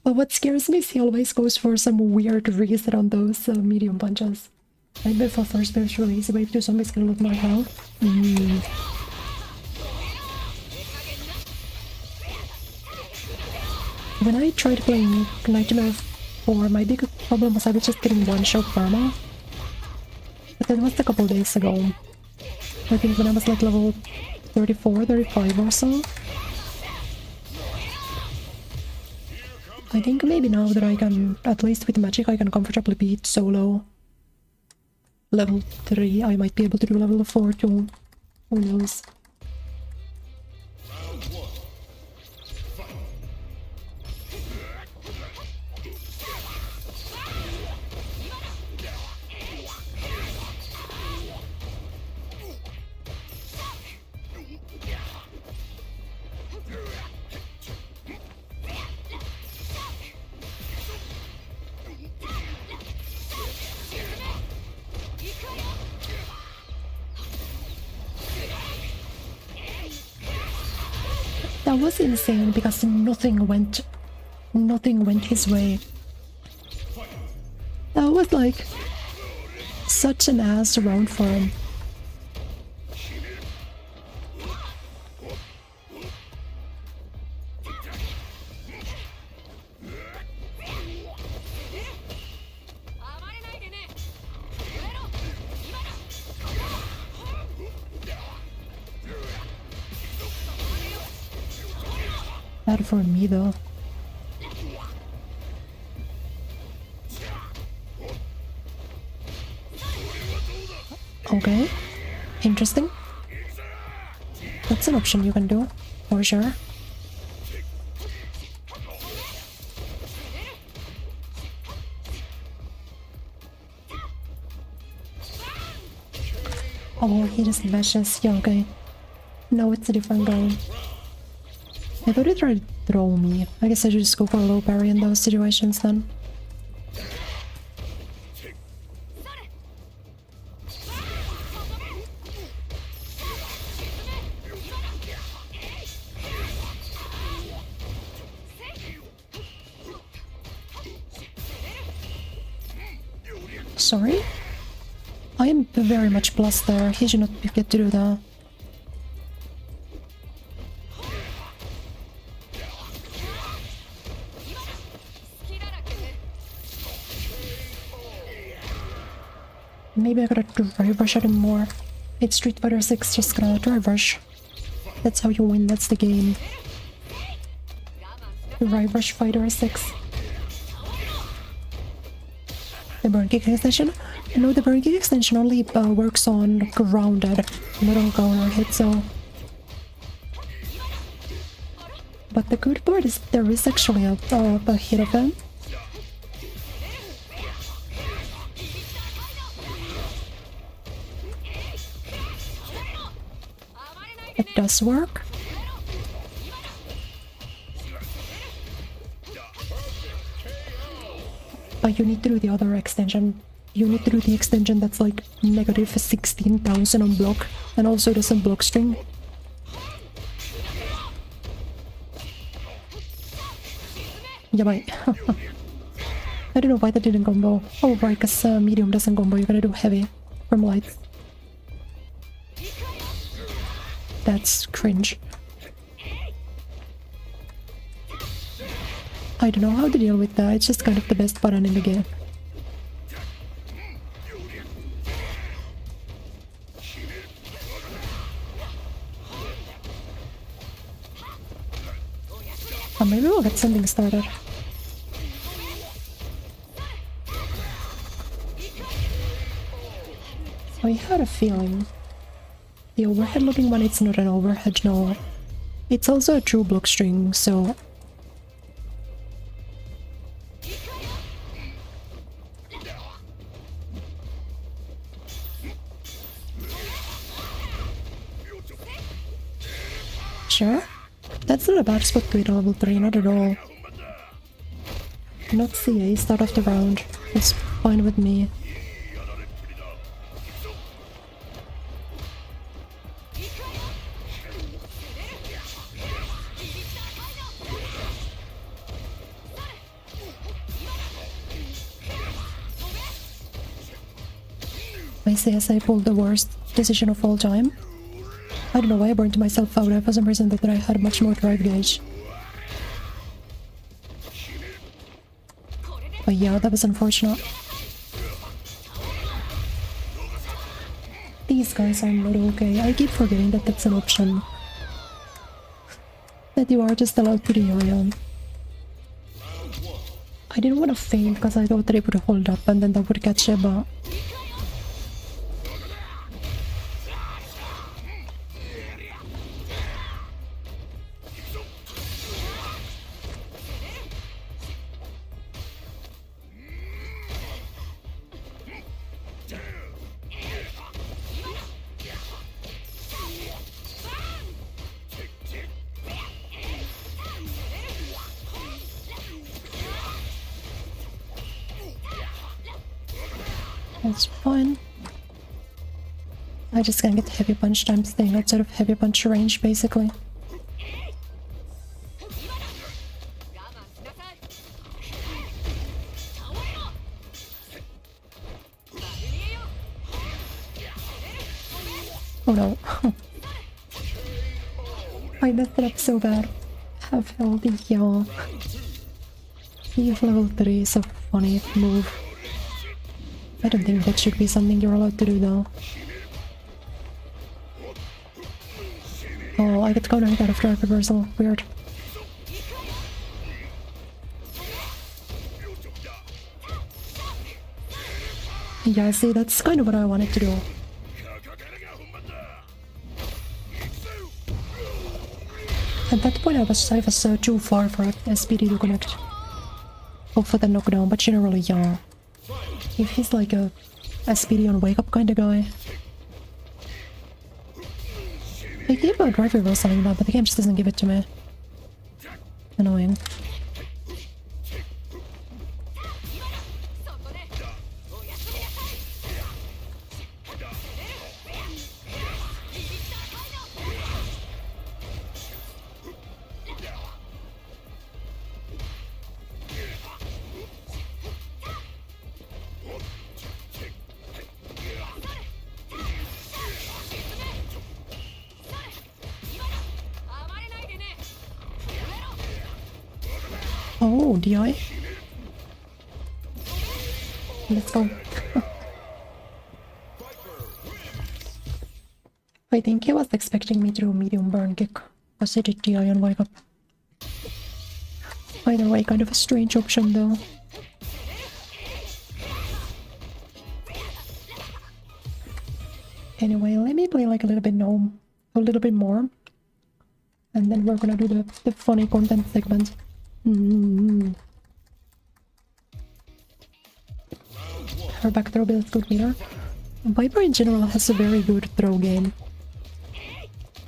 But what scares me is he always goes for some weird reset on those medium punches. Like before first wave, really easy wave 2 zombies can look my health. When I tried playing Nightmare 4, my big problem was I was just getting one-shot karma. But that was a couple days ago. I think when I was like level 34, 35 or so. I think maybe now that I can, at least with magic, I can comfortably beat solo. Level 3, I might be able to do level 4 too. Who knows? That was insane because nothing went his way. That was like such an ass round for him. Bad for me though. Okay, interesting. That's an option you can do, for sure. Oh, he just meshes. Yeah, okay. No, it's a different guy. I thought he tried to throw me. I guess I should just go for a low parry in those situations then. Sorry? I am very much plus there. He should not get to do that. Maybe I gotta drive rush at him more. It's Street Fighter 6, just gonna drive rush. That's how you win, that's the game. Drive rush Fighter 6. The burn kick extension? No, the burn kick extension only works on grounded, not on counter hit, so... But the good part is there is actually a hit of him. It does work. But you need to do the other extension. You need to do the extension that's like negative 16,000 on block and also doesn't block string. Yeah, bye. I don't know why that didn't combo. Oh, right, because medium doesn't combo. You gotta do heavy from light. That's cringe. I don't know how to deal with that. It's just kind of the best button in the game. Oh, maybe we'll get something started. I had a feeling. The overhead looking one, it's not an overhead, no. It's also a true block string, so... Sure. That's not a bad spot to hit a level 3, not at all. Not CA, start off the round. It's fine with me. I say as I pulled the worst decision of all time. I don't know why I burned myself out. For some reason that I had much more drive gauge. But yeah, that was unfortunate. These guys are not okay. I keep forgetting that that's an option. That you are just allowed to do Orion. I didn't want to feint because I thought that it would hold up and then that would catch it, but... That's fine. I just can't get heavy punch time staying outside of heavy punch range, basically. Oh no. I messed it up so bad. Half healthy, yeah. Eve level 3 is a funny move. I don't think that should be something you're allowed to do though. Oh, I get counter hit out of drive reversal. Weird. Yeah, see, that's kind of what I wanted to do. At that point I was too far for SPD to connect. Hope for the knockdown, but generally, yeah. If he's like a SPD on wake up kind of guy. I gave a drive reversal like that, but the game just doesn't give it to me. Annoying. Oh, DI? Let's go. I think he was expecting me to do a medium burn kick, because he did DI on wake up. Either way, kind of a strange option though. Anyway, let me play like a little bit more. And then we're gonna do the funny content segment. Her back throw build good meter. Viper in general has a very good throw game.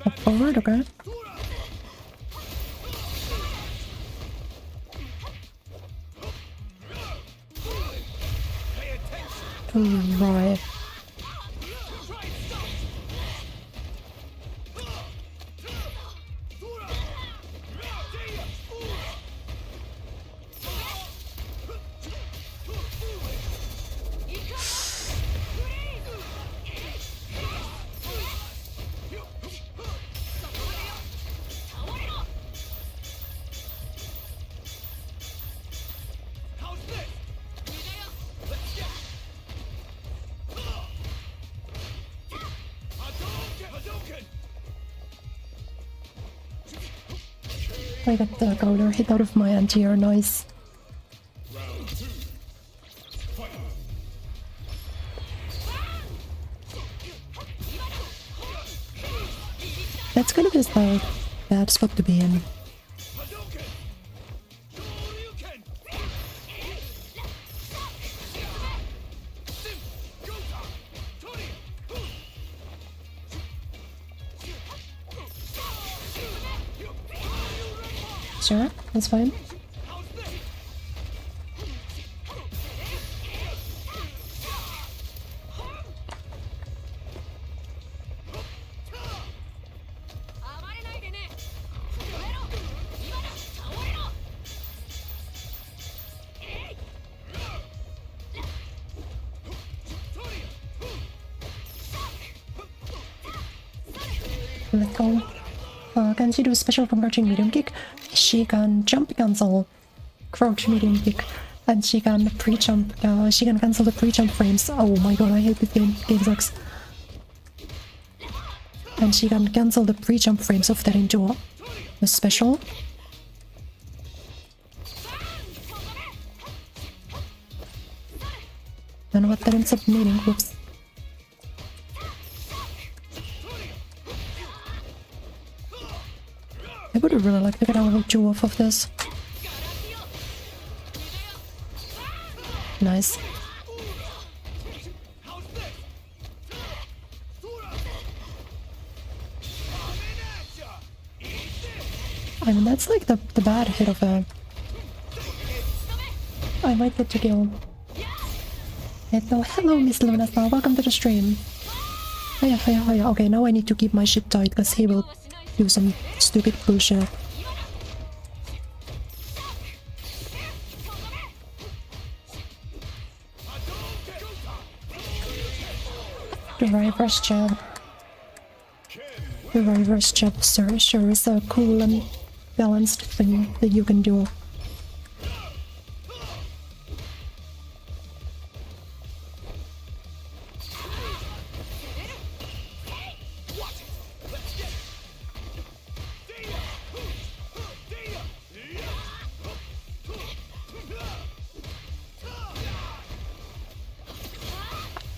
Up forward, okay. Right. I got the counter hit out of my anti-air, nice. That's kind of just a bad spot to be in. Sure, that's fine. Let's go. Can she do a special from crouching medium kick? She can jump cancel crouch medium kick, and she can pre-jump. She can cancel the pre-jump frames. Oh my god, I hate this game. Game sucks. And she can cancel the pre-jump frames of that into a special. And what that ends up meaning, whoops. I would really like to get a level 2 off of this. Nice. I mean, that's like the bad hit of a... I might get to kill. Hello, Miss Luna, welcome to the stream. Hiya, hiya, hiya. Okay, now I need to keep my shit tight, because he will do some stupid bullshit. The reverse jab. The reverse jab, sir, sure is a cool and balanced thing that you can do.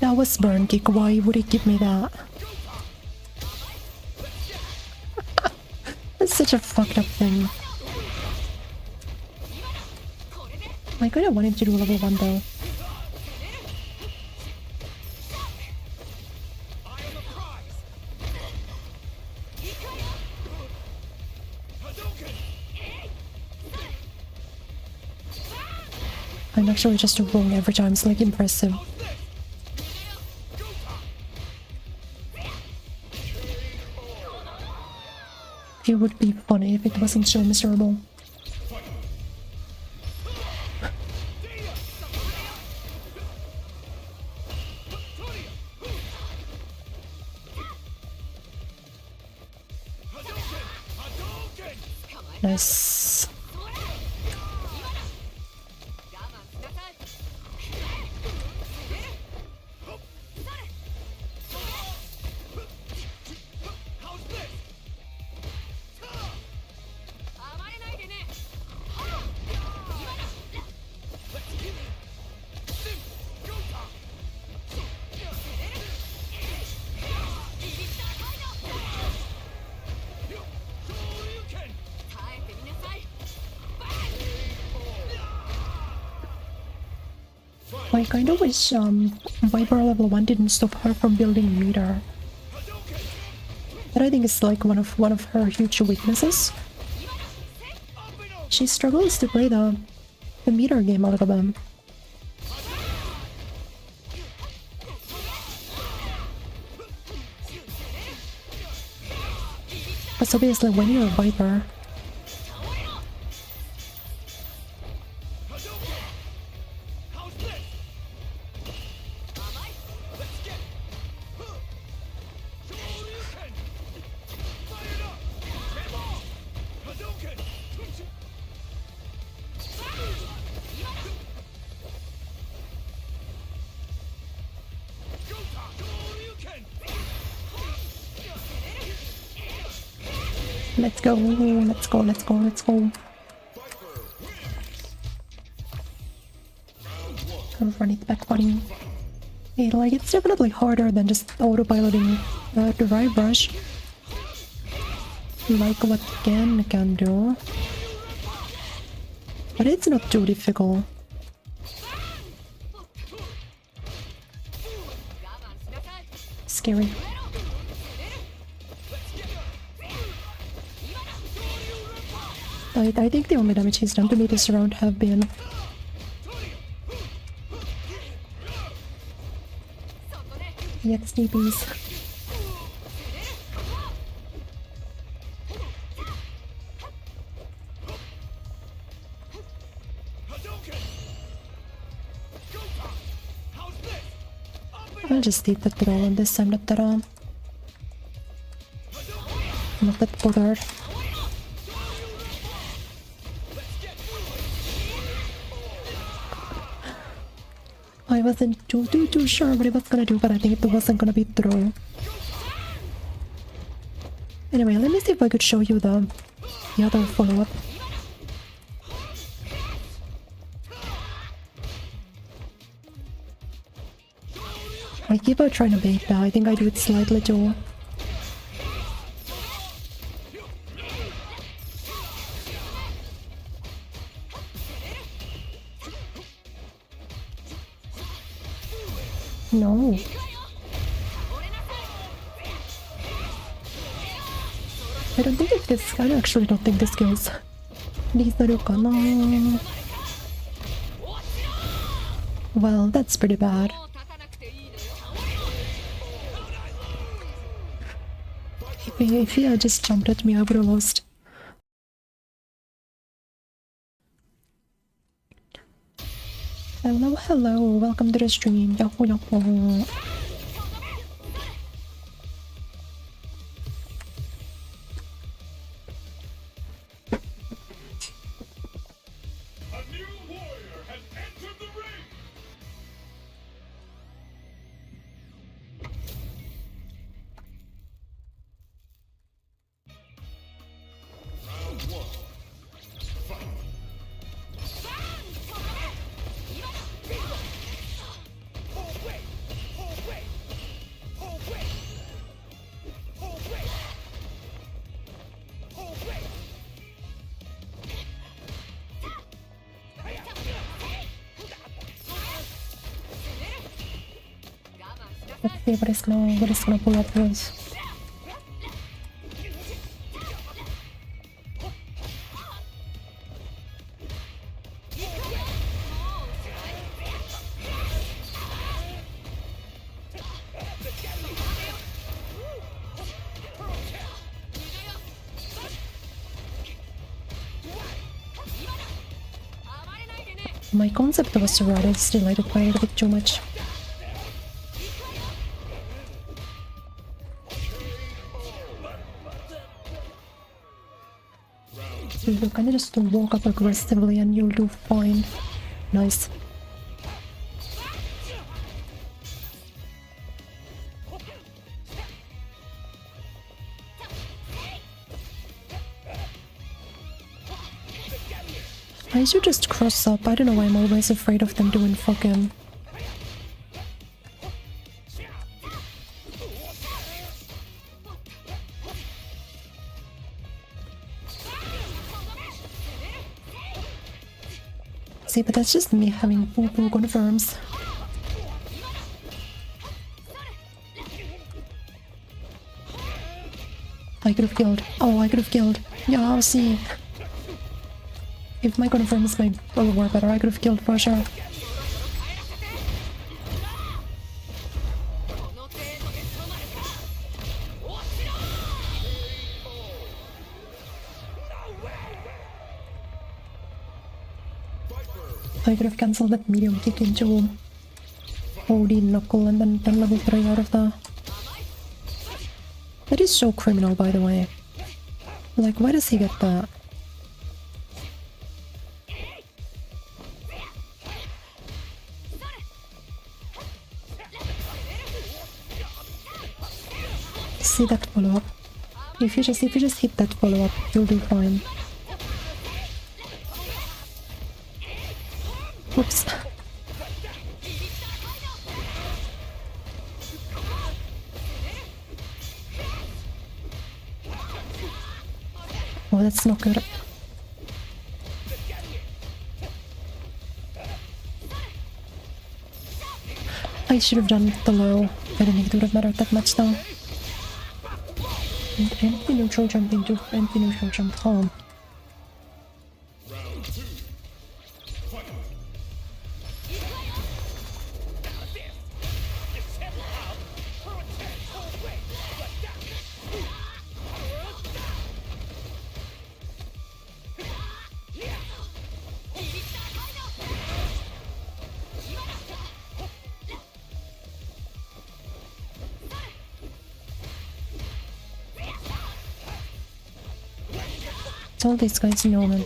That was burn kick, why would he give me that? That's such a fucked up thing. I kinda wanted to do level 1 though. I'm actually just wrong every time, it's like impressive. It would be funny if it wasn't so miserable. Nice. I kind of wish Viper level 1 didn't stop her from building meter. But I think it's like one of her huge weaknesses. She struggles to play the meter game a little bit. But obviously when you're a Viper, let's go, let's go, let's go, let's go. Run it back, buddy. Hey, like, it's definitely harder than just autopiloting the drive rush. Like what Ken can do. But it's not too difficult. Scary. I think the only damage he's done to me this round have been EXDPs. I'll just take the throw on this. I'm not that bothered. I wasn't too sure what it was gonna do, but I think it wasn't gonna be throw. Anyway, let me see if I could show you the other follow-up. I keep on trying to bait that. I think I do it slightly too. No. I don't think if this... I actually don't think this kills. Well, that's pretty bad. If he had just jumped at me, I would have lost. Hello, hello, welcome to the stream. Yahoo, yahoo. Let's see what is gonna pull up with. My concept was right, I just delayed it by a bit too much. You can just walk up aggressively and you'll do fine. Nice. I should just cross up. I don't know why I'm always afraid of them doing fucking... See, but that's just me having poo-poo confirms. I could have killed. Oh, I could have killed. Yeah, I'll see. If my confirms my were better, I could have killed for sure. I could have cancelled that medium kick into Odin Knuckle and then done level 3 out of that. That is so criminal, by the way. Like, why does he get that? See that follow-up. If you just hit that follow-up, you'll do fine. Whoops. Oh, that's not good. I should have done the low. I don't think it would have mattered that much though. And empty neutral jump into empty neutral jump home. All these guys know, man.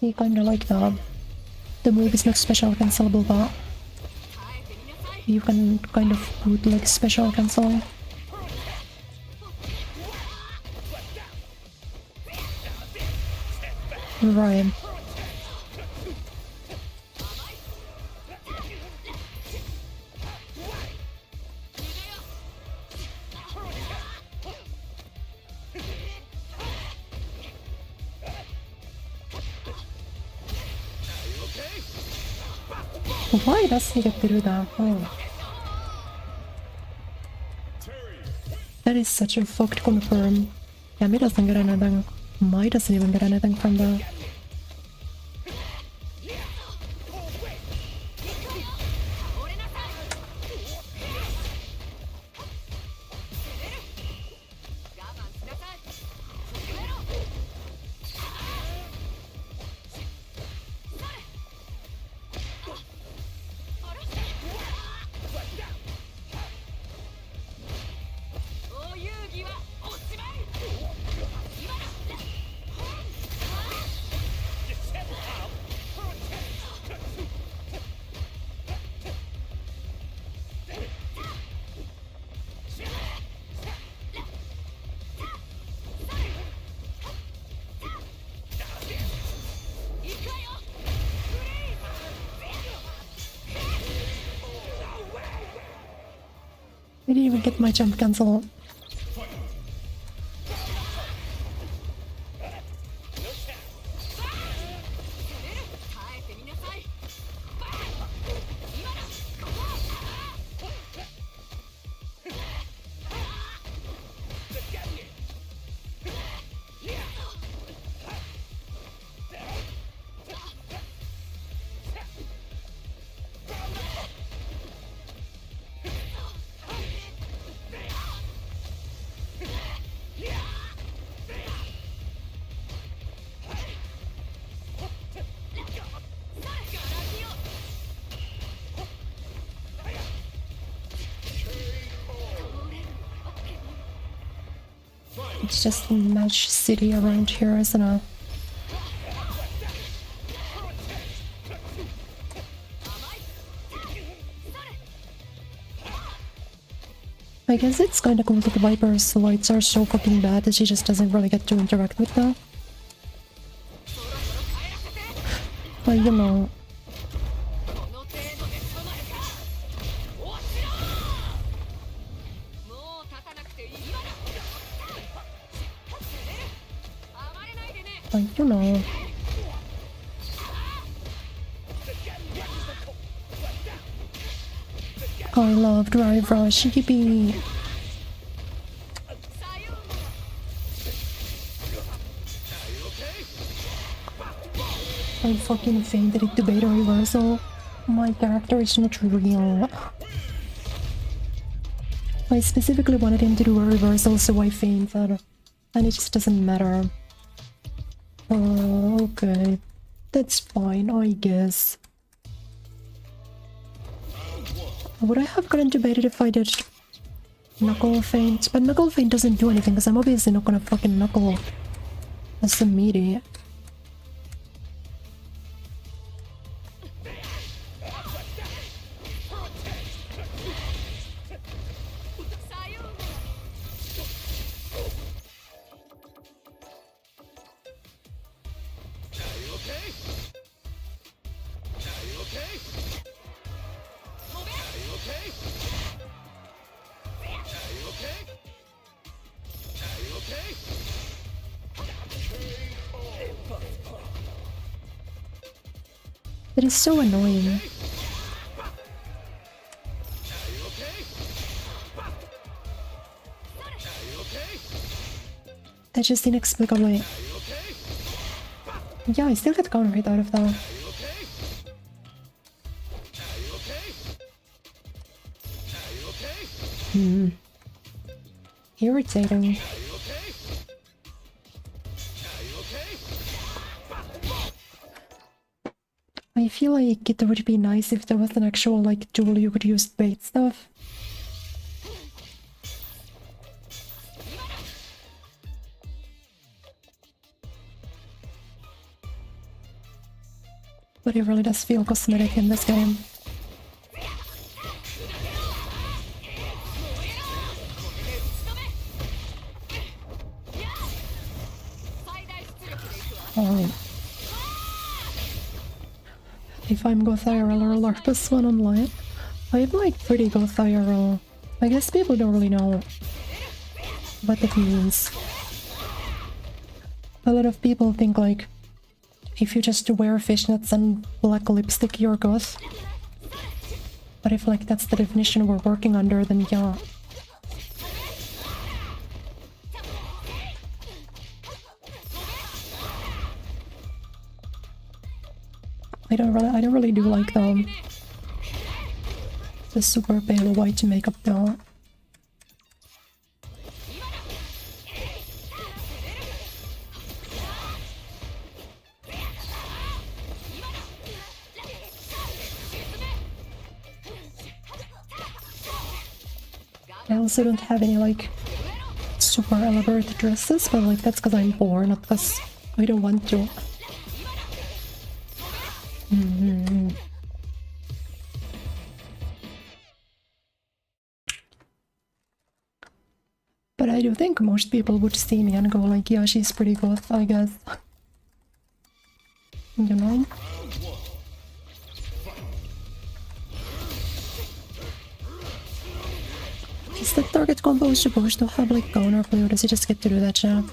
He kinda like that. The move is not special cancelable, but you can kind of put like special cancel. Right. Why does he get through that? Oh. That is such a fucked confirm. Yami doesn't get anything. Mai doesn't even get anything from that. I didn't even get my jump cancel. It's just match city around here, isn't it? I I guess it's kinda cool that the Viper's lights are so fucking bad that she just doesn't really get to interact with them. But you know... But you know... I love Drive Rush, yippee! I fucking fainted into beta reversal. My character is not real. I specifically wanted him to do a reversal, so I fainted. And it just doesn't matter. Okay. That's fine, I guess. Would I have gotten debated if I did Knuckle Feint? But Knuckle Feint doesn't do anything because I'm obviously not gonna fucking knuckle as a meaty. It is so annoying. That just inexplicably... Yeah, I still get counter hit out of that. Irritating. I feel like it would be nice if there was an actual, like, tool you could use to bait stuff. But it really does feel cosmetic in this game. Oh. If I'm Goth IRL or LARPus one online, I'm like pretty Goth IRL. I guess people don't really know what that means. A lot of people think like, if you just wear fishnets and black lipstick, you're Goth. But if like that's the definition we're working under, then yeah. I don't really do like the super pale white makeup though. I also don't have any like super elaborate dresses, but like that's because I'm poor, not because I don't want to. But I do think most people would see me and go like, yeah, she's pretty Goth, I guess. You know? Is the target combo supposed to have like counterplay, or does he just get to do that shit?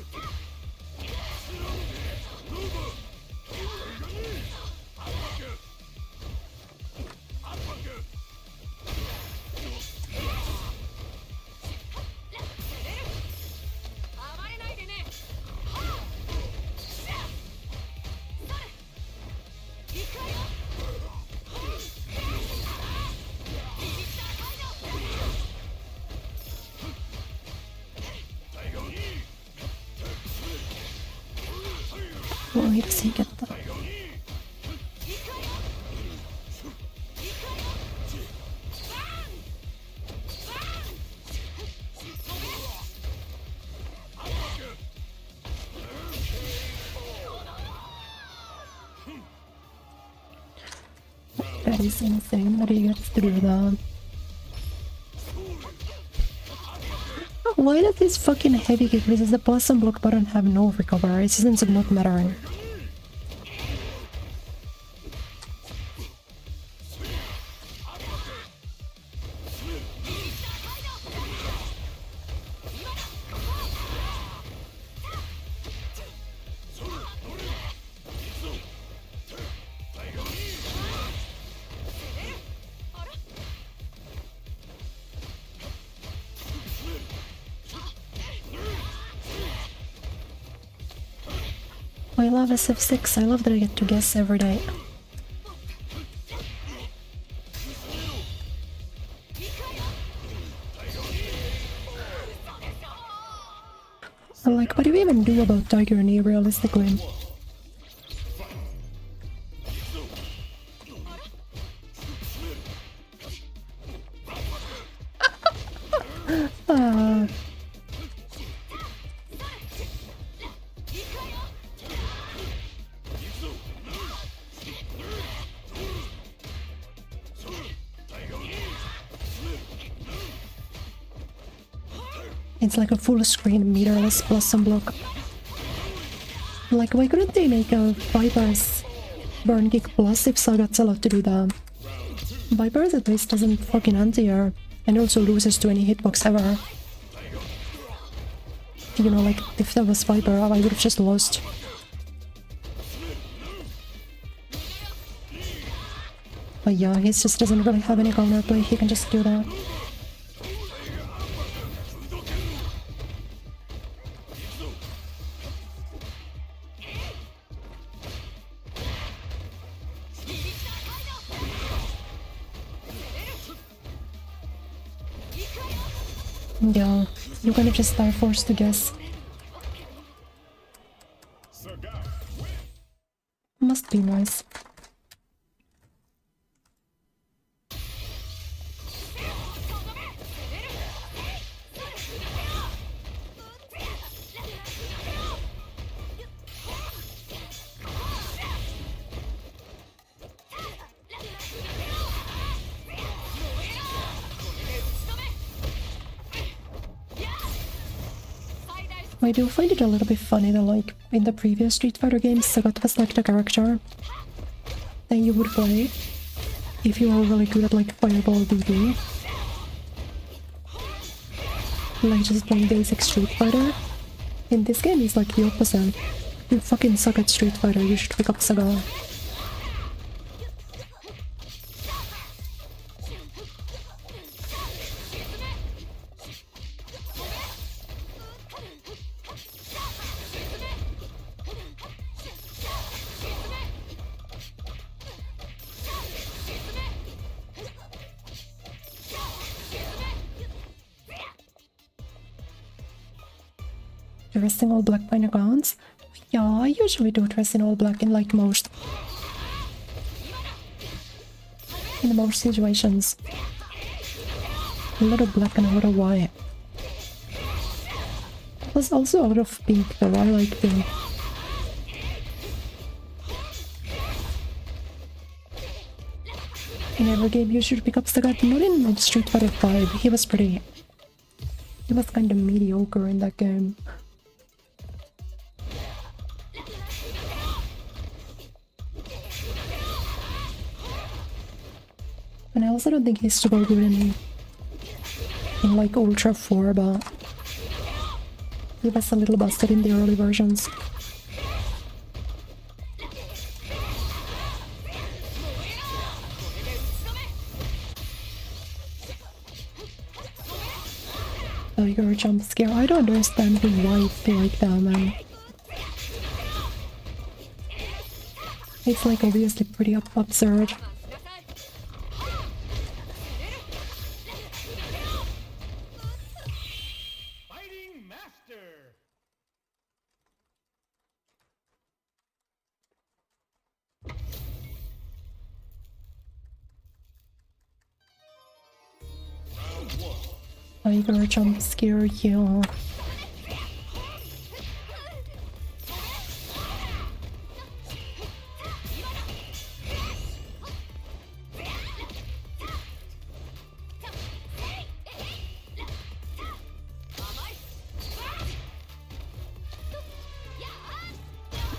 Why does he get that? That is insane that he gets to do that. Why does this fucking heavy kick versus the blossom block button have no recover? It doesn't not matter. I love SF6, I love that I get to guess every day. Like, what do you even do about Tiger Knee realistically? It's like a full screen meterless blossom block. Like, why couldn't they make a Viper's Burn Kick Plus if Sagat's allowed to do that? Viper's at least doesn't fucking anti-air and also loses to any hitbox ever. You know, like, if that was Viper, I would have just lost. But yeah, he just doesn't really have any counterplay, he can just do that. Yeah, you kind of just are forced to guess. Must be nice. I do find it a little bit funny that, like, in the previous Street Fighter games, Sagat was like the character that you would play if you were really good at, like, Fireball DD. Like, just playing basic Street Fighter. In this game, it's like the opposite. You fucking suck at Street Fighter, you should pick up Sagat. Dressing all black by accounts? Yeah, I usually do dress in all black in like most situations. A lot of black and a lot of white. There's also a lot of pink though, I like pink. In every game you should pick up Sagat, not in like Street Fighter 5, he was kinda mediocre in that game. And I also don't think he's super good in like Ultra 4, but he was a little busted in the early versions. Tiger jump scare. I don't understand why it's like that, man. It's like obviously pretty absurd. Tiger jump scare, yeah.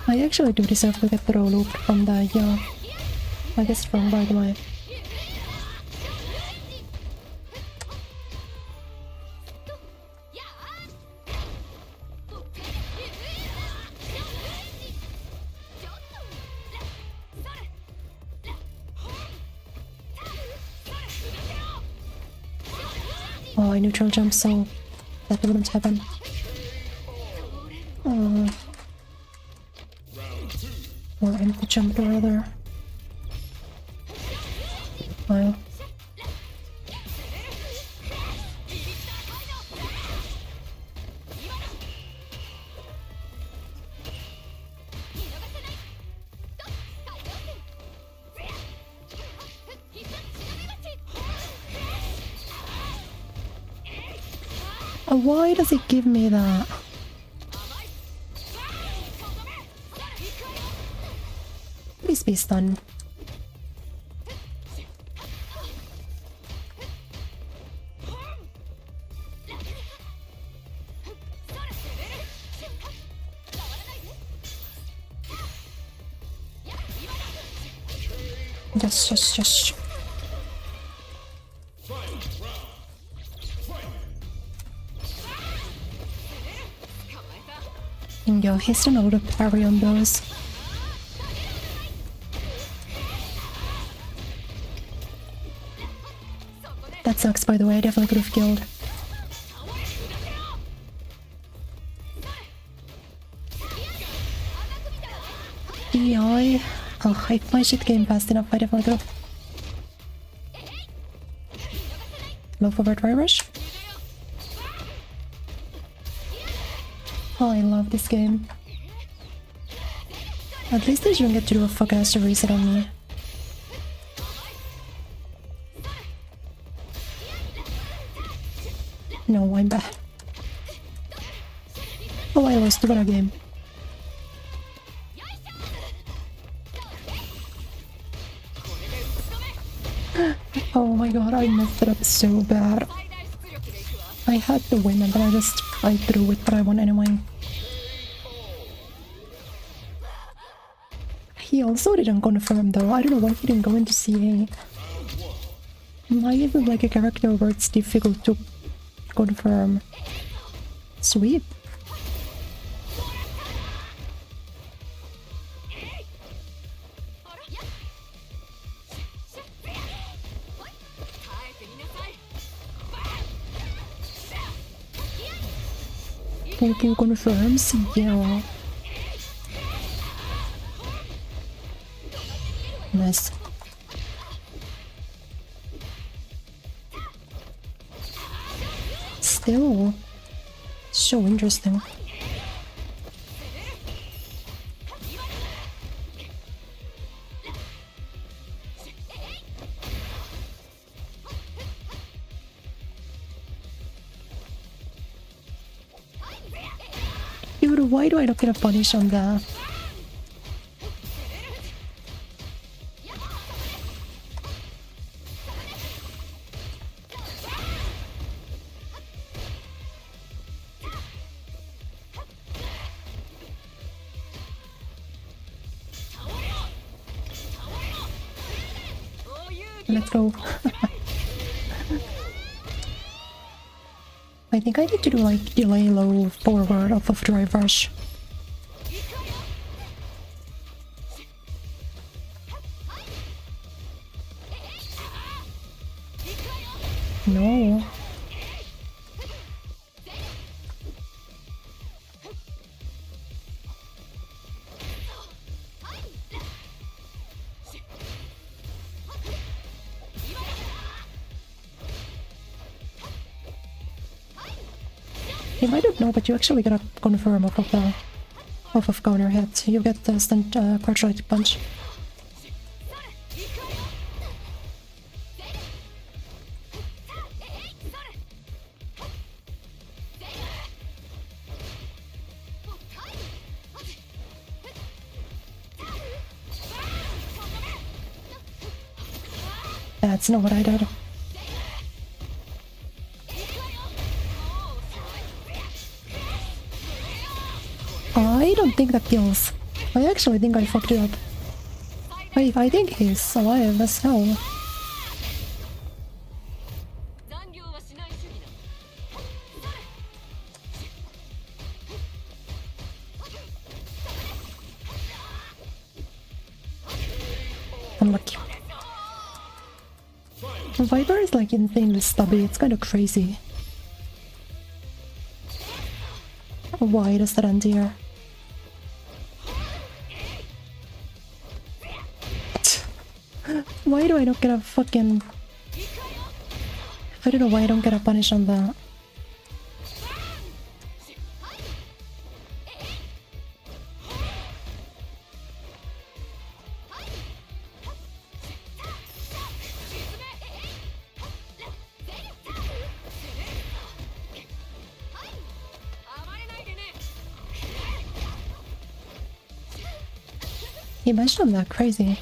I actually do deserve to get the roll loop from that, yeah. I guess it's wrong, by the way. Oh, I neutral jump, so that wouldn't happen. Or empty jump rather. Well. Why does it give me that? Please be stunned. Just. And yo, he's done a lot of parry on those. That sucks, by the way. I definitely could have killed. DI. Oh, if my shit came fast enough, I definitely could have. Low forward dry rush. Oh, I love this game. At least they didn't get to do a fuck-ass reset on me. No, I'm bad. Oh, I lost the better game. Oh my god, I messed it up so bad. I had to win and then I threw it, but I won anyway. He also didn't confirm though. I don't know why he didn't go into CA. Am I even like a character where it's difficult to confirm? Sweet. Goku confirms, yeah. Nice. Still, so interesting. Dude, why do I not get a punish on that? Let's go. I think I need to do like delay low forward off of drive rush. No. I don't know, but you actually gotta confirm off of counter hit. You get the stunt crouch right punch. That's not what I did. I don't think that kills. I actually think I fucked it up. I think he's alive as hell. Unlucky. Viper is like insanely stubby, it's kind of crazy. Why does that end here? Why do I not get a fucking... I don't know why I don't get a punish on that. Imagine I'm that crazy.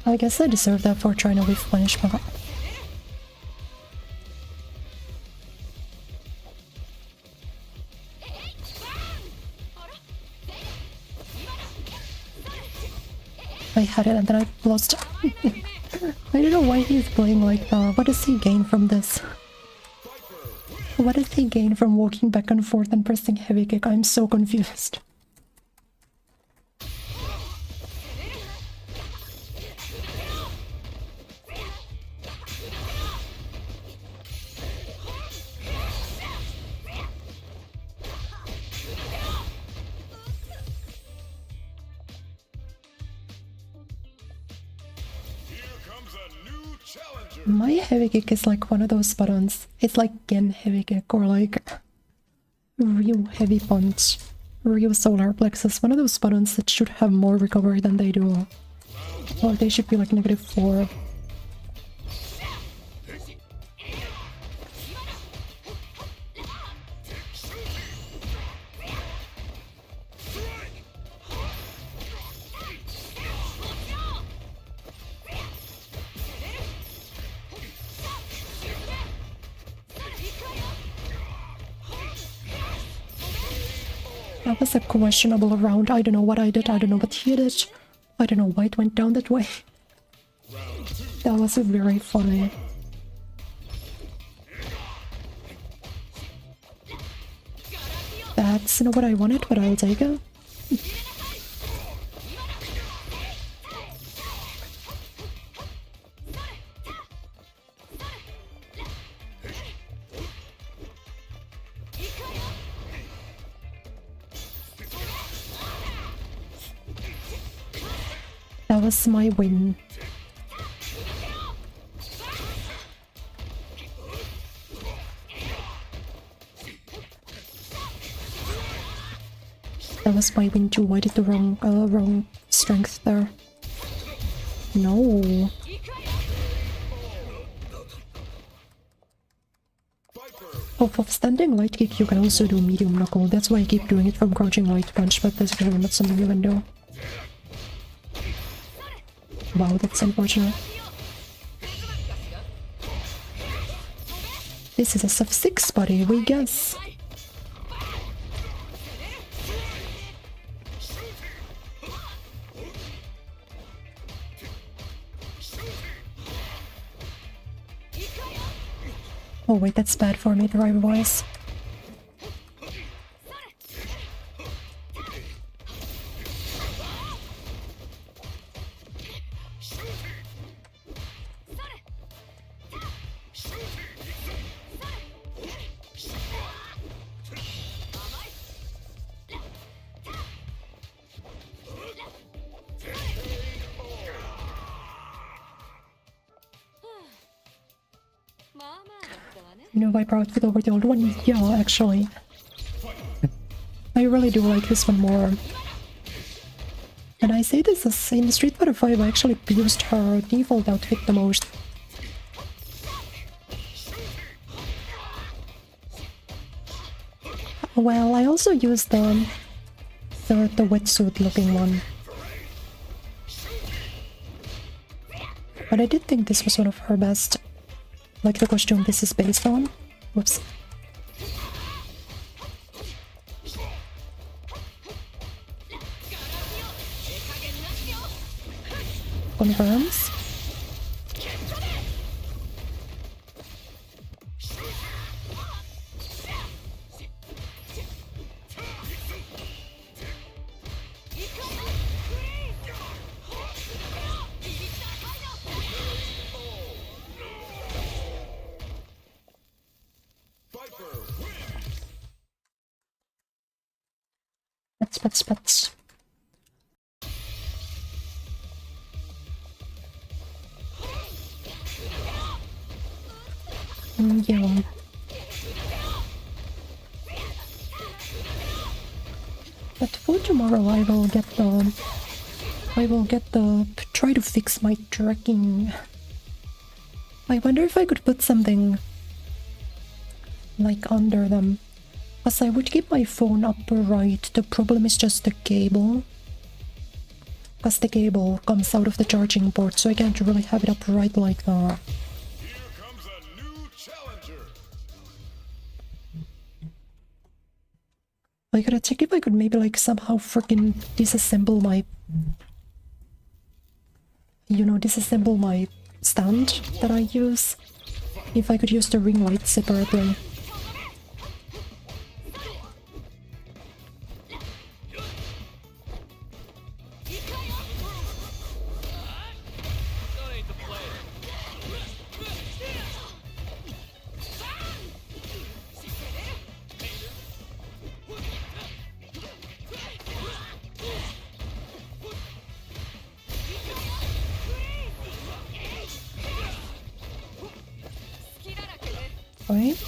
I guess I deserve that for trying to whiff punishment. I had it and then I lost. I don't know why he's playing like that. What does he gain from this? What does he gain from walking back and forth and pressing heavy kick? I'm so confused. My heavy kick is like one of those buttons. It's like Gen heavy kick or like real heavy punch, real solar plexus. One of those buttons that should have more recovery than they do. Or they should be like -4. That was a questionable round. I don't know what I did. I don't know what he did. I don't know why it went down that way. That was very funny. That's not what I wanted, but I'll take it. That was my win. That was my win too. I did the wrong strength there. No. Off of standing light kick, you can also do medium knuckle. That's why I keep doing it from crouching light punch, but that's really not something you can do. Wow, that's unfortunate. This is a sub 6 buddy, we guess. Oh wait, that's bad for me, driver-wise. New Viper outfit over the old one? Yeah, actually. I really do like this one more. And I say this as in Street Fighter 5 I actually used her default outfit the most. Well, I also used the wetsuit looking one. But I did think this was one of her best. Like the costume this is based on. Whoops. Confirms. Pets. Yeah. But for tomorrow I will get the try to fix my tracking. I wonder if I could put something like under them. Because I would keep my phone upright. The problem is just the cable. Because the cable comes out of the charging port, so I can't really have it upright like that. Here comes a new challenger. I gotta check if I could maybe like somehow freaking disassemble my... You know, disassemble my stand that I use. If I could use the ring light separately. Right?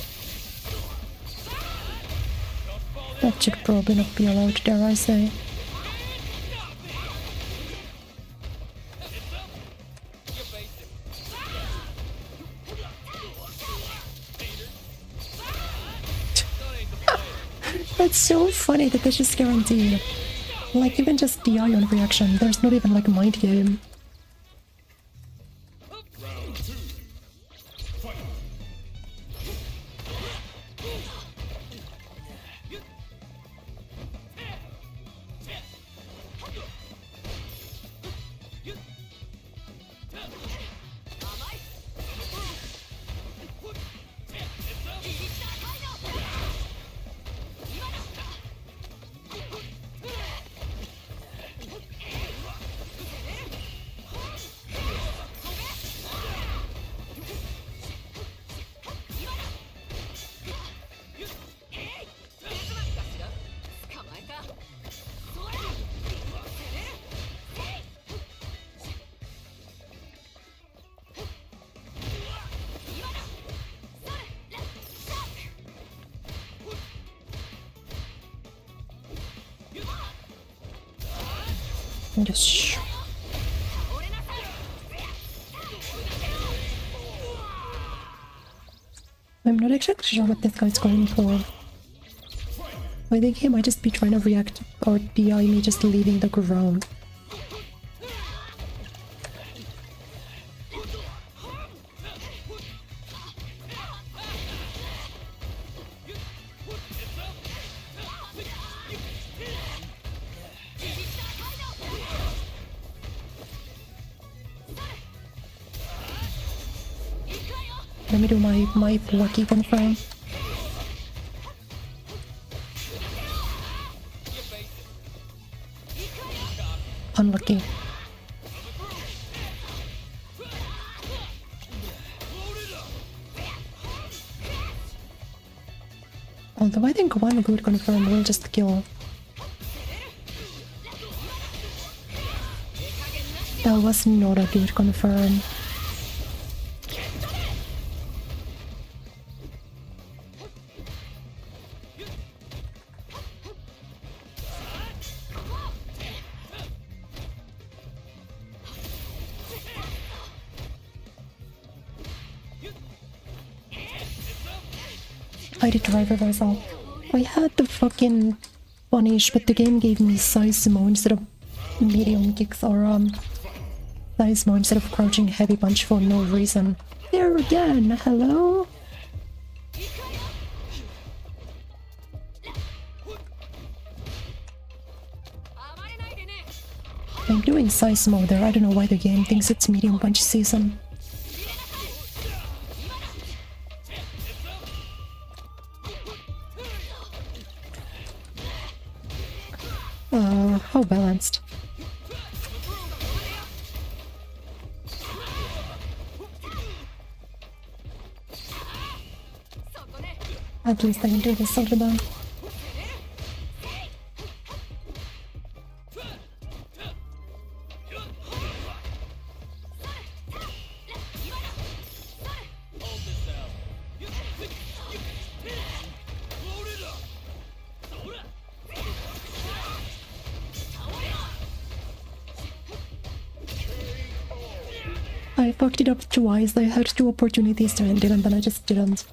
That should probably not be allowed, dare I say. That's so funny that this is guaranteed. Like, even just the ion reaction, there's not even like a mind game. Yes. I'm not exactly sure what this guy's going for. I think he might just be trying to react or DI me just leaving the ground. Let me do my lucky confirm. Unlucky. Although I think one good confirm will just kill. That was not a good confirm. I did drive reversal. I had the fucking punish, but the game gave me Seismo instead of medium kicks, or Seismo instead of crouching heavy punch for no reason. There again, hello? I'm doing Seismo there, I don't know why the game thinks it's medium punch season. How balanced. At least I can do this over them. I fucked it up twice. I had 2 opportunities to end it and then I just didn't.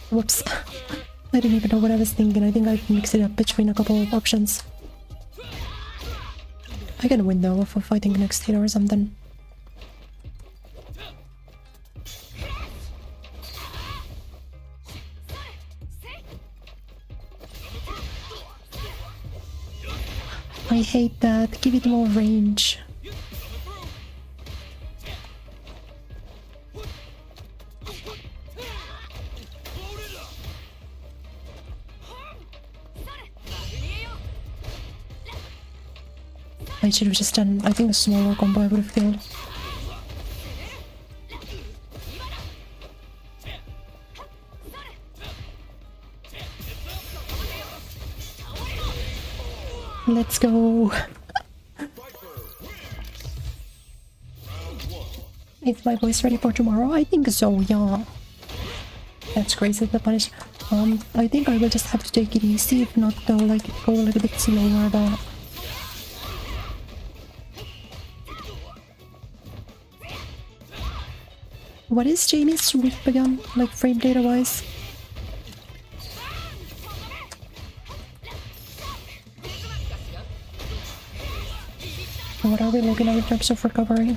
Whoops. I didn't even know what I was thinking. I think I mixed it up between a couple of options. I can win though for fighting next hit or something. I hate that. Give it more range. I should have just done, I think, a smaller combo. I would have killed. Let's go. Is my voice ready for tomorrow? I think so, yeah. That's crazy, the punish. I think I will just have to take it easy, if not though, like, go a little bit slower, but... What is Jamie's sweep again, like frame data wise? What are we looking at in terms of recovery?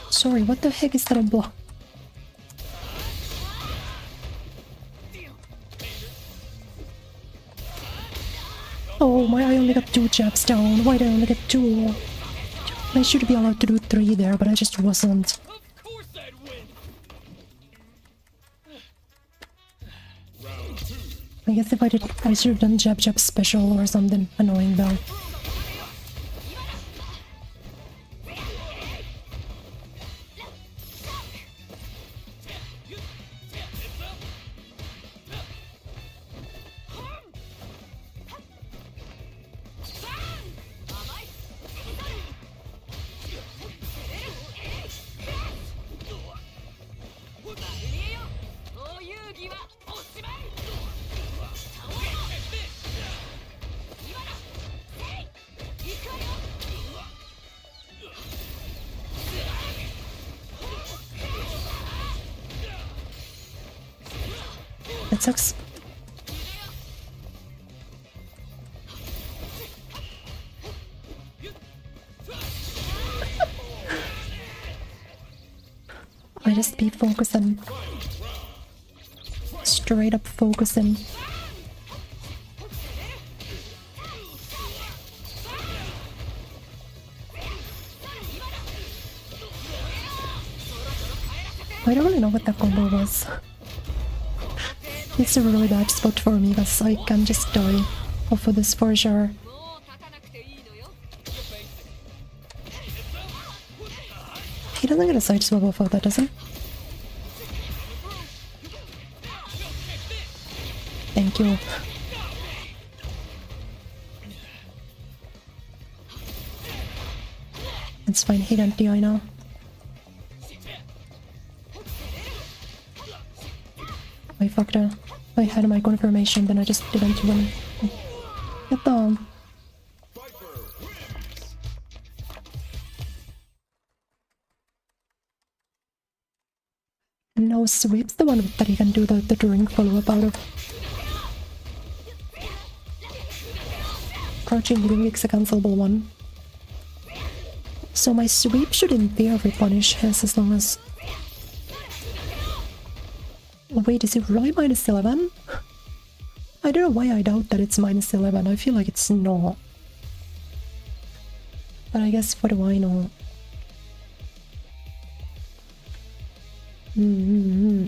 Sorry, what the heck is that on block? Oh my, I only got 2 jabs down. Why did I only get 2? I should be allowed to do 3 there, but I just wasn't. I guess if I did, I should have done jab special or something annoying though. That sucks. I just be focusing. Straight up focusing. I don't really know what that combo was. It's a really bad spot for me because I can just die off of this for sure. He doesn't get a side swap off of that, does he? Thank you. It's fine, he didn't DI now. I fucked up. I had my confirmation, then I just didn't win. Get down. No, sweep's the one that he can do the drink follow-up out of. Crouching Ludwig's a cancelable one. So my sweep should in theory punish his as long as... Wait, is it really minus 11? I don't know why I doubt that it's minus 11. I feel like it's not. But I guess what do I know? Mm-hmm.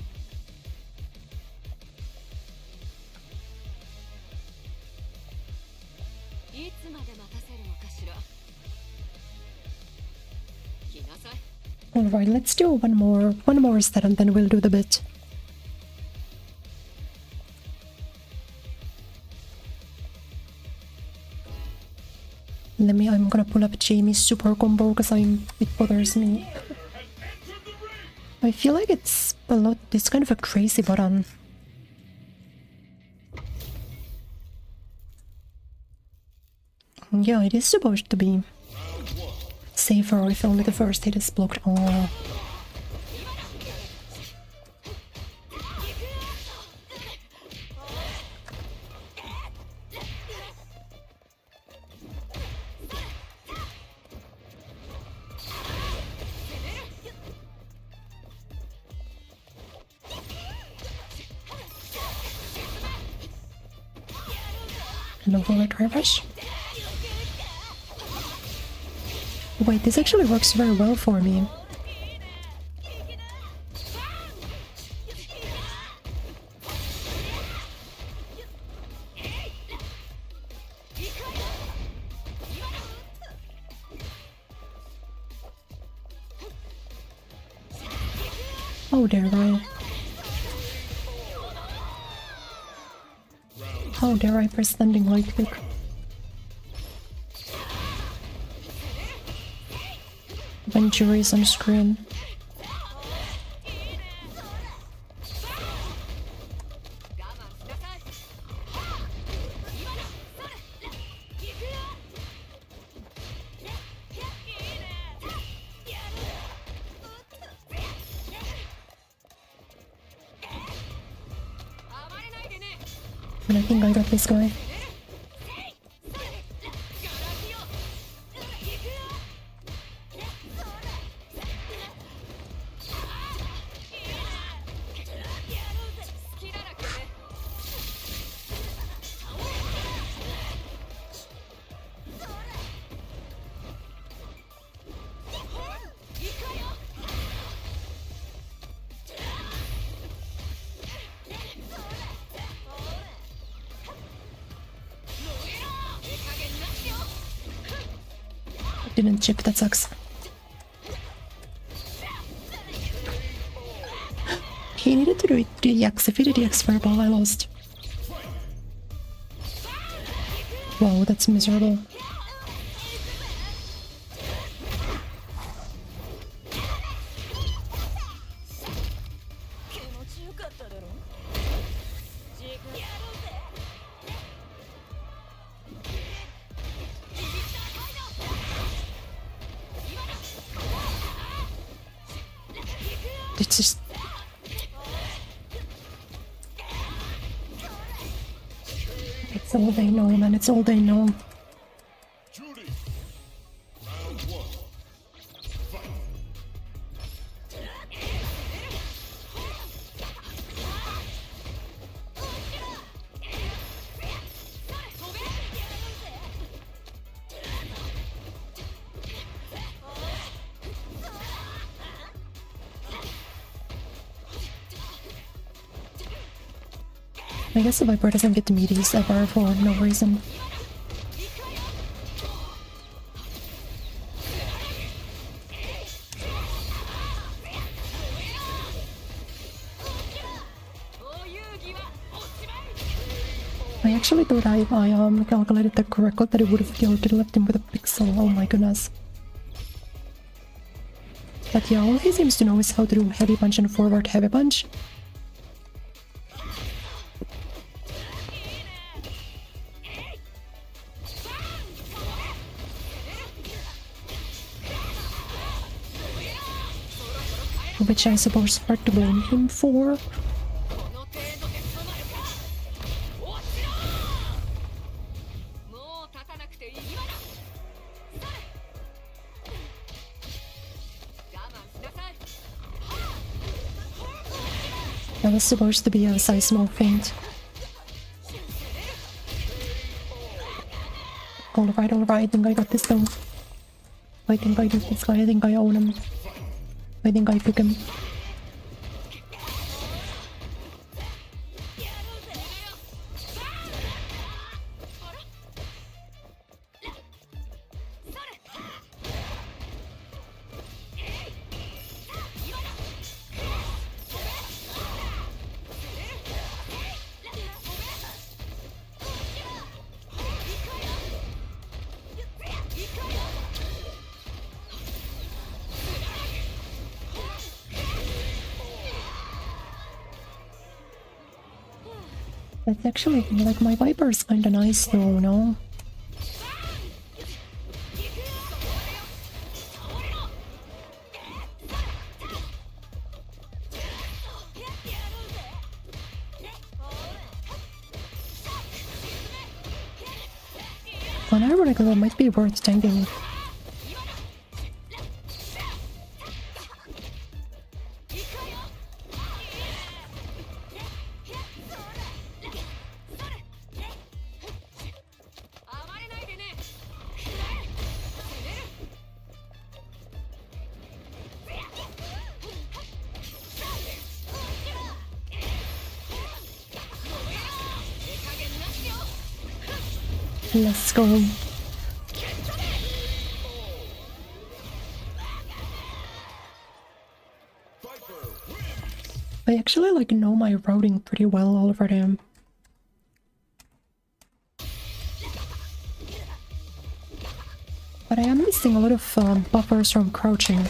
Alright, let's do one more set and then we'll do the bit. I'm gonna pull up Jamie's super combo because it bothers me. I feel like it's kind of a crazy button. Yeah, it is supposed to be safer if only the first hit is blocked. Oh. No bullet refresh. Wait, this actually works very well for me. Oh, dare I? How dare I press standing right click? When jury's on screen. And I think I got this guy. Didn't chip, that sucks. He needed to do it DX. If he did DX fireball, I lost. Wow, that's miserable. It's just... It's all they know, man. It's all they know. I guess the Viper doesn't get the meaties ever for no reason. actually thought I calculated that correctly, that it would have killed left him with a pixel. Oh my goodness. But yeah, all he seems to know is how to do heavy punch and forward heavy punch. Which I suppose is hard to blame him for. That was supposed to be a small feint. Alright, I think I got this though. I think I got this guy, I think I own him. I think I took him. That's actually, like, my Viper's kinda nice though, no? Unironically, it might be worth tanking. Let's go. I actually like know my routing pretty well already. But I am missing a lot of buffers from crouching.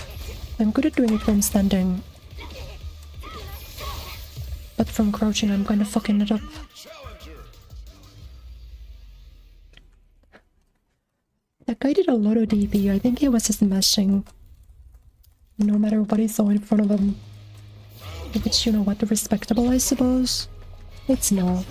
I'm good at doing it from standing. But from crouching I'm kind of fucking it up. That guy did a lot of DP. I think he was just meshing. No matter what he saw in front of him. Which, you know what, respectable I suppose? It's not.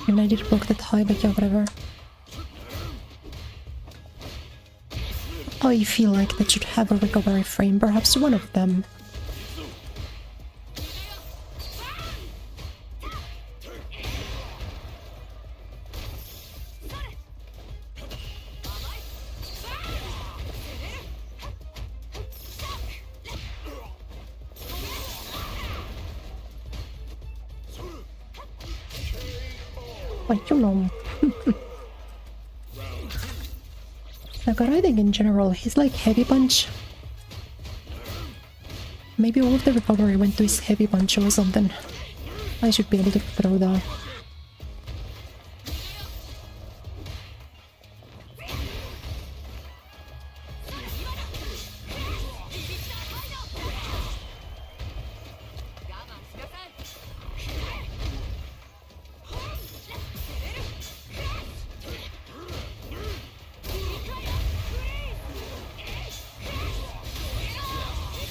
And I did block that high, but yeah, whatever. I feel like that should have a recovery frame, perhaps one of them. Like, you know. Like, I think in general, he's like heavy punch. Maybe all of the recovery went to his heavy punch or something. I should be able to throw that.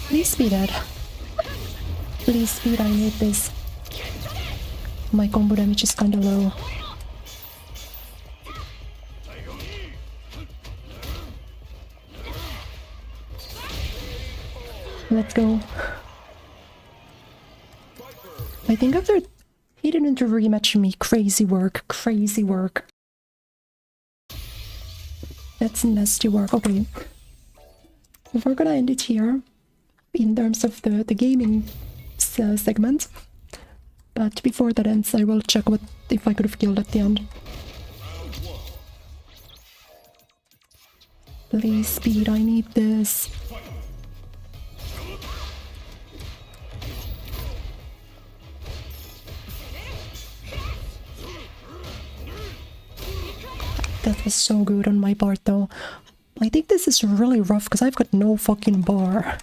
Please be dead. Please speed, I need this. My combo damage is kinda low. Let's go. I think after he didn't rematch me, crazy work, crazy work. That's nasty work. Okay. We're gonna end it here in terms of the gaming segment. But before that ends, I will check if I could have killed at the end. Please, speed, I need this. That was so good on my part though. I think this is really rough because I've got no fucking bar.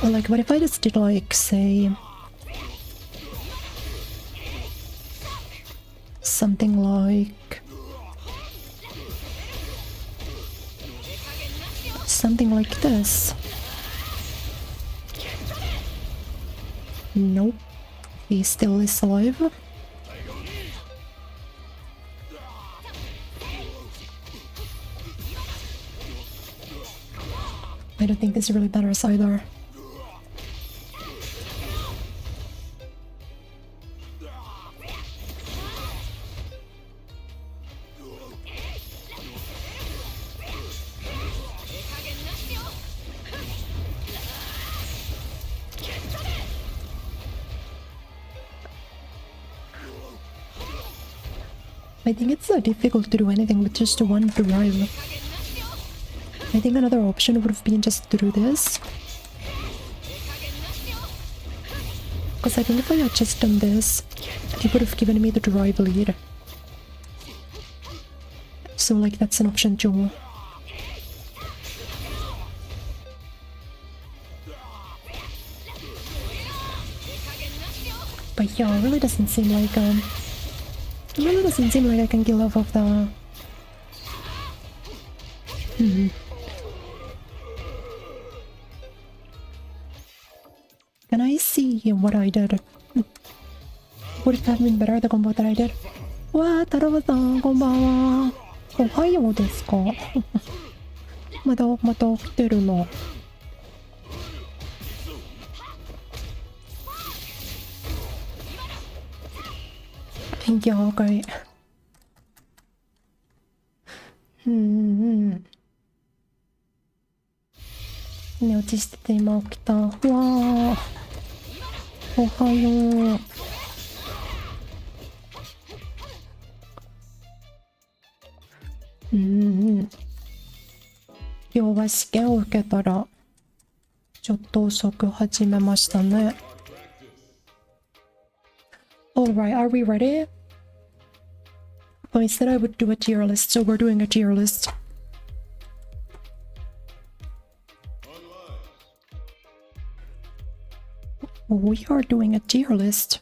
Like, what if I just did like, say... something like... something like this? Nope. He still is alive. I don't think this really matters either. I think it's so difficult to do anything with just one drive. I think another option would have been just to do this. Because I think if I had just done this, it would have given me the drive lead. So like that's an option too. But yeah, it really doesn't seem like it really doesn't seem like I can kill off of the... Can I see what I did? Would it have been better, the combo that I did? What? Taro-san, konbanwa. Ohayo desu ka? また起きてるの。Yeah, okay. 寝落ちしてて今起きた。わー。おはよう。今日は試験を受けたらちょっと遅く始めましたね。Alright, are we ready? I said I would do a tier list, so we're doing a tier list. We are doing a tier list.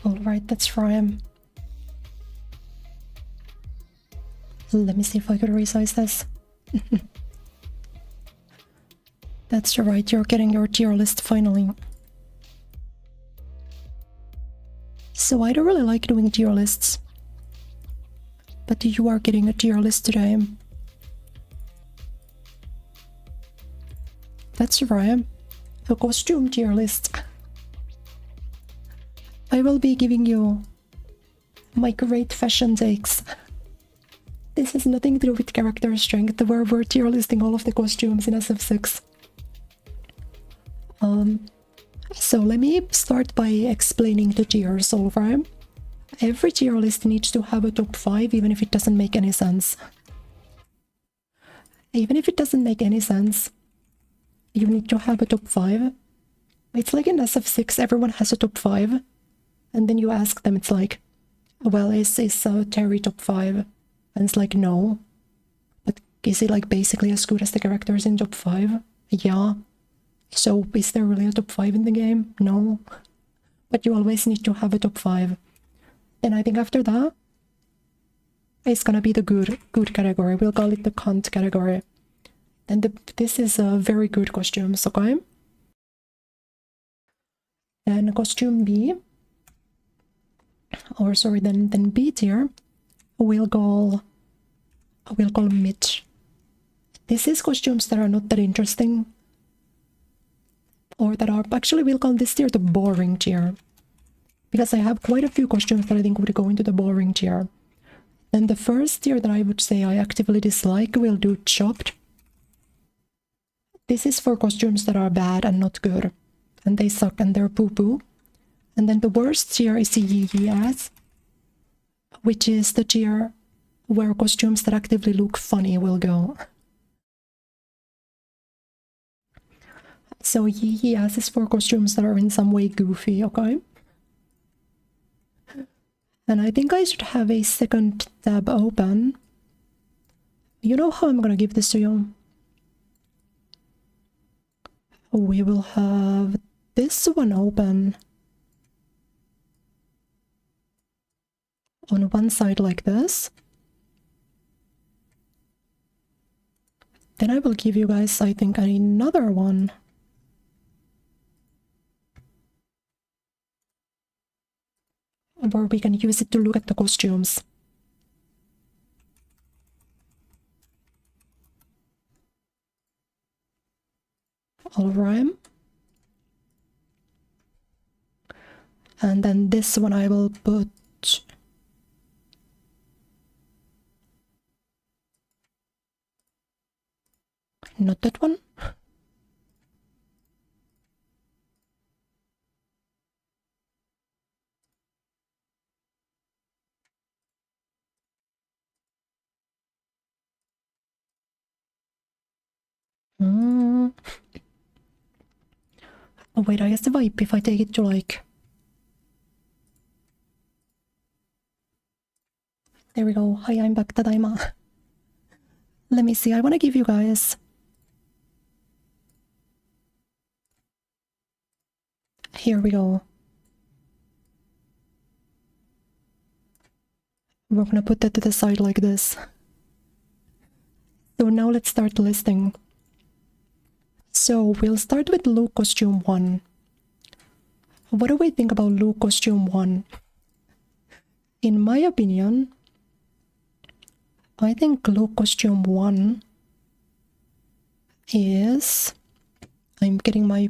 Alright, that's fine. Let me see if I could resize this. That's right, you're getting your tier list finally. So I don't really like doing tier lists. But you are getting a tier list today. That's right. A costume tier list. I will be giving you my great fashion takes. This has nothing to do with character strength, where we're tier listing all of the costumes in SF6. So let me start by explaining the tiers, alright? Every tier list needs to have a top 5, even if it doesn't make any sense. Even if it doesn't make any sense, you need to have a top 5. It's like in SF6, everyone has a top 5. And then you ask them, it's like, well, is Terry top 5? And it's like, no. But is he like basically as good as the characters in top 5? Yeah. So is there really a top 5 in the game? No. But you always need to have a top 5. And I think after that, it's gonna be the good category. We'll call it the cunt category. And this is a very good costumes, okay? And costume B, or sorry, then B tier, we'll go we'll call mid. This is costumes that are not that interesting. Or that are, actually we'll call this tier the boring tier. Because I have quite a few costumes that I think would go into the boring tier. Then the first tier that I would say I actively dislike, we'll do chopped. This is for costumes that are bad and not good. And they suck and they're poo-poo. And then the worst tier is Yee ass, which is the tier where costumes that actively look funny will go. So Yee ass is for costumes that are in some way goofy, okay? And I think I should have a second tab open. You know how I'm gonna give this to you? We will have this one open on one side like this. Then I will give you guys, I think, another one. Where we can use it to look at the costumes. Alright. And then this one I will put... Not that one. Oh wait, I guess the vibe if I take it to like... There we go. Hi, I'm back. Tadaima. Let me see. I want to give you guys... Here we go. We're gonna put that to the side like this. So now let's start listing. So we'll start with Luke costume 1. What do we think about Luke costume 1? In my opinion, I think Luke costume 1 is... I'm getting my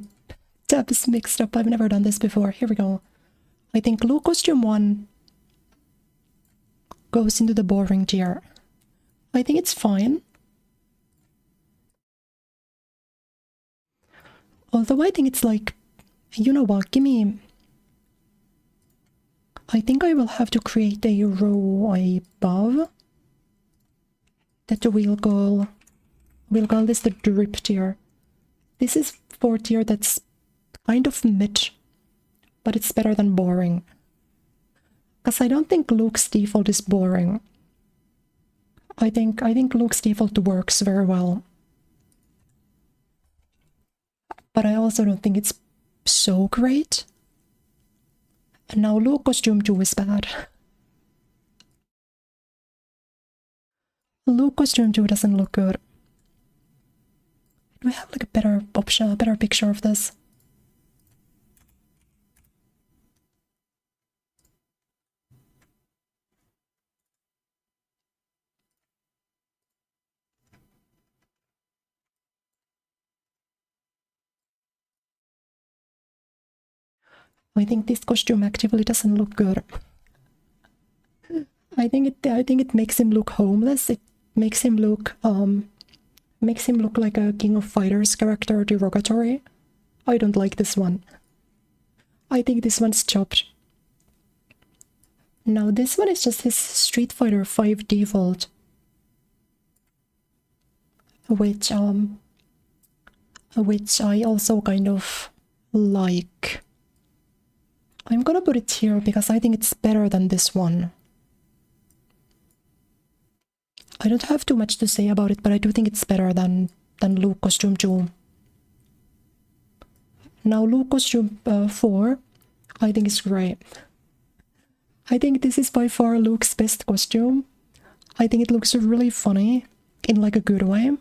tabs mixed up. I've never done this before. Here we go. I think Luke costume 1 goes into the boring tier. I think it's fine. Although I think it's like, you know what, give me... I think I will have to create a row above that we'll call this the drip tier. This is for tier that's kind of mid, but it's better than boring. Because I don't think Luke's default is boring. I think Luke's default works very well. But I also don't think it's so great. And now Luke costume 2 is bad. Luke costume 2 doesn't look good. Do we have like a better option, a better picture of this? I think this costume actively doesn't look good. I think it makes him look homeless. It makes him look like a King of Fighters character, derogatory. I don't like this one. I think this one's chopped. Now this one is just his Street Fighter 5 default, which I also kind of like. I'm gonna put it here because I think it's better than this one. I don't have too much to say about it, but I do think it's better than Luke costume 2. Now Luke costume 4, I think is great. I think this is by far Luke's best costume. I think it looks really funny in like a good way.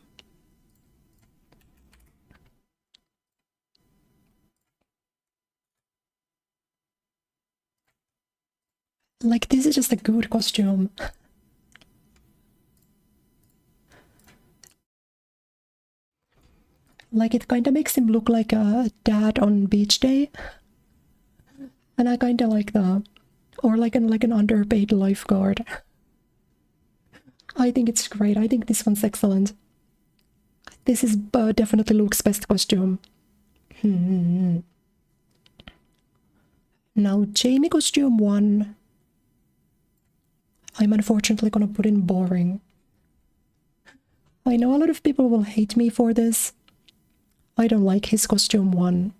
Like, this is just a good costume. Like, it kind of makes him look like a dad on beach day. And I kind of like that. Or like an underpaid lifeguard. I think it's great. I think this one's excellent. This is definitely Luke's best costume. Now, Jamie costume 1. I'm unfortunately gonna put in boring. I know a lot of people will hate me for this. I don't like his costume 1.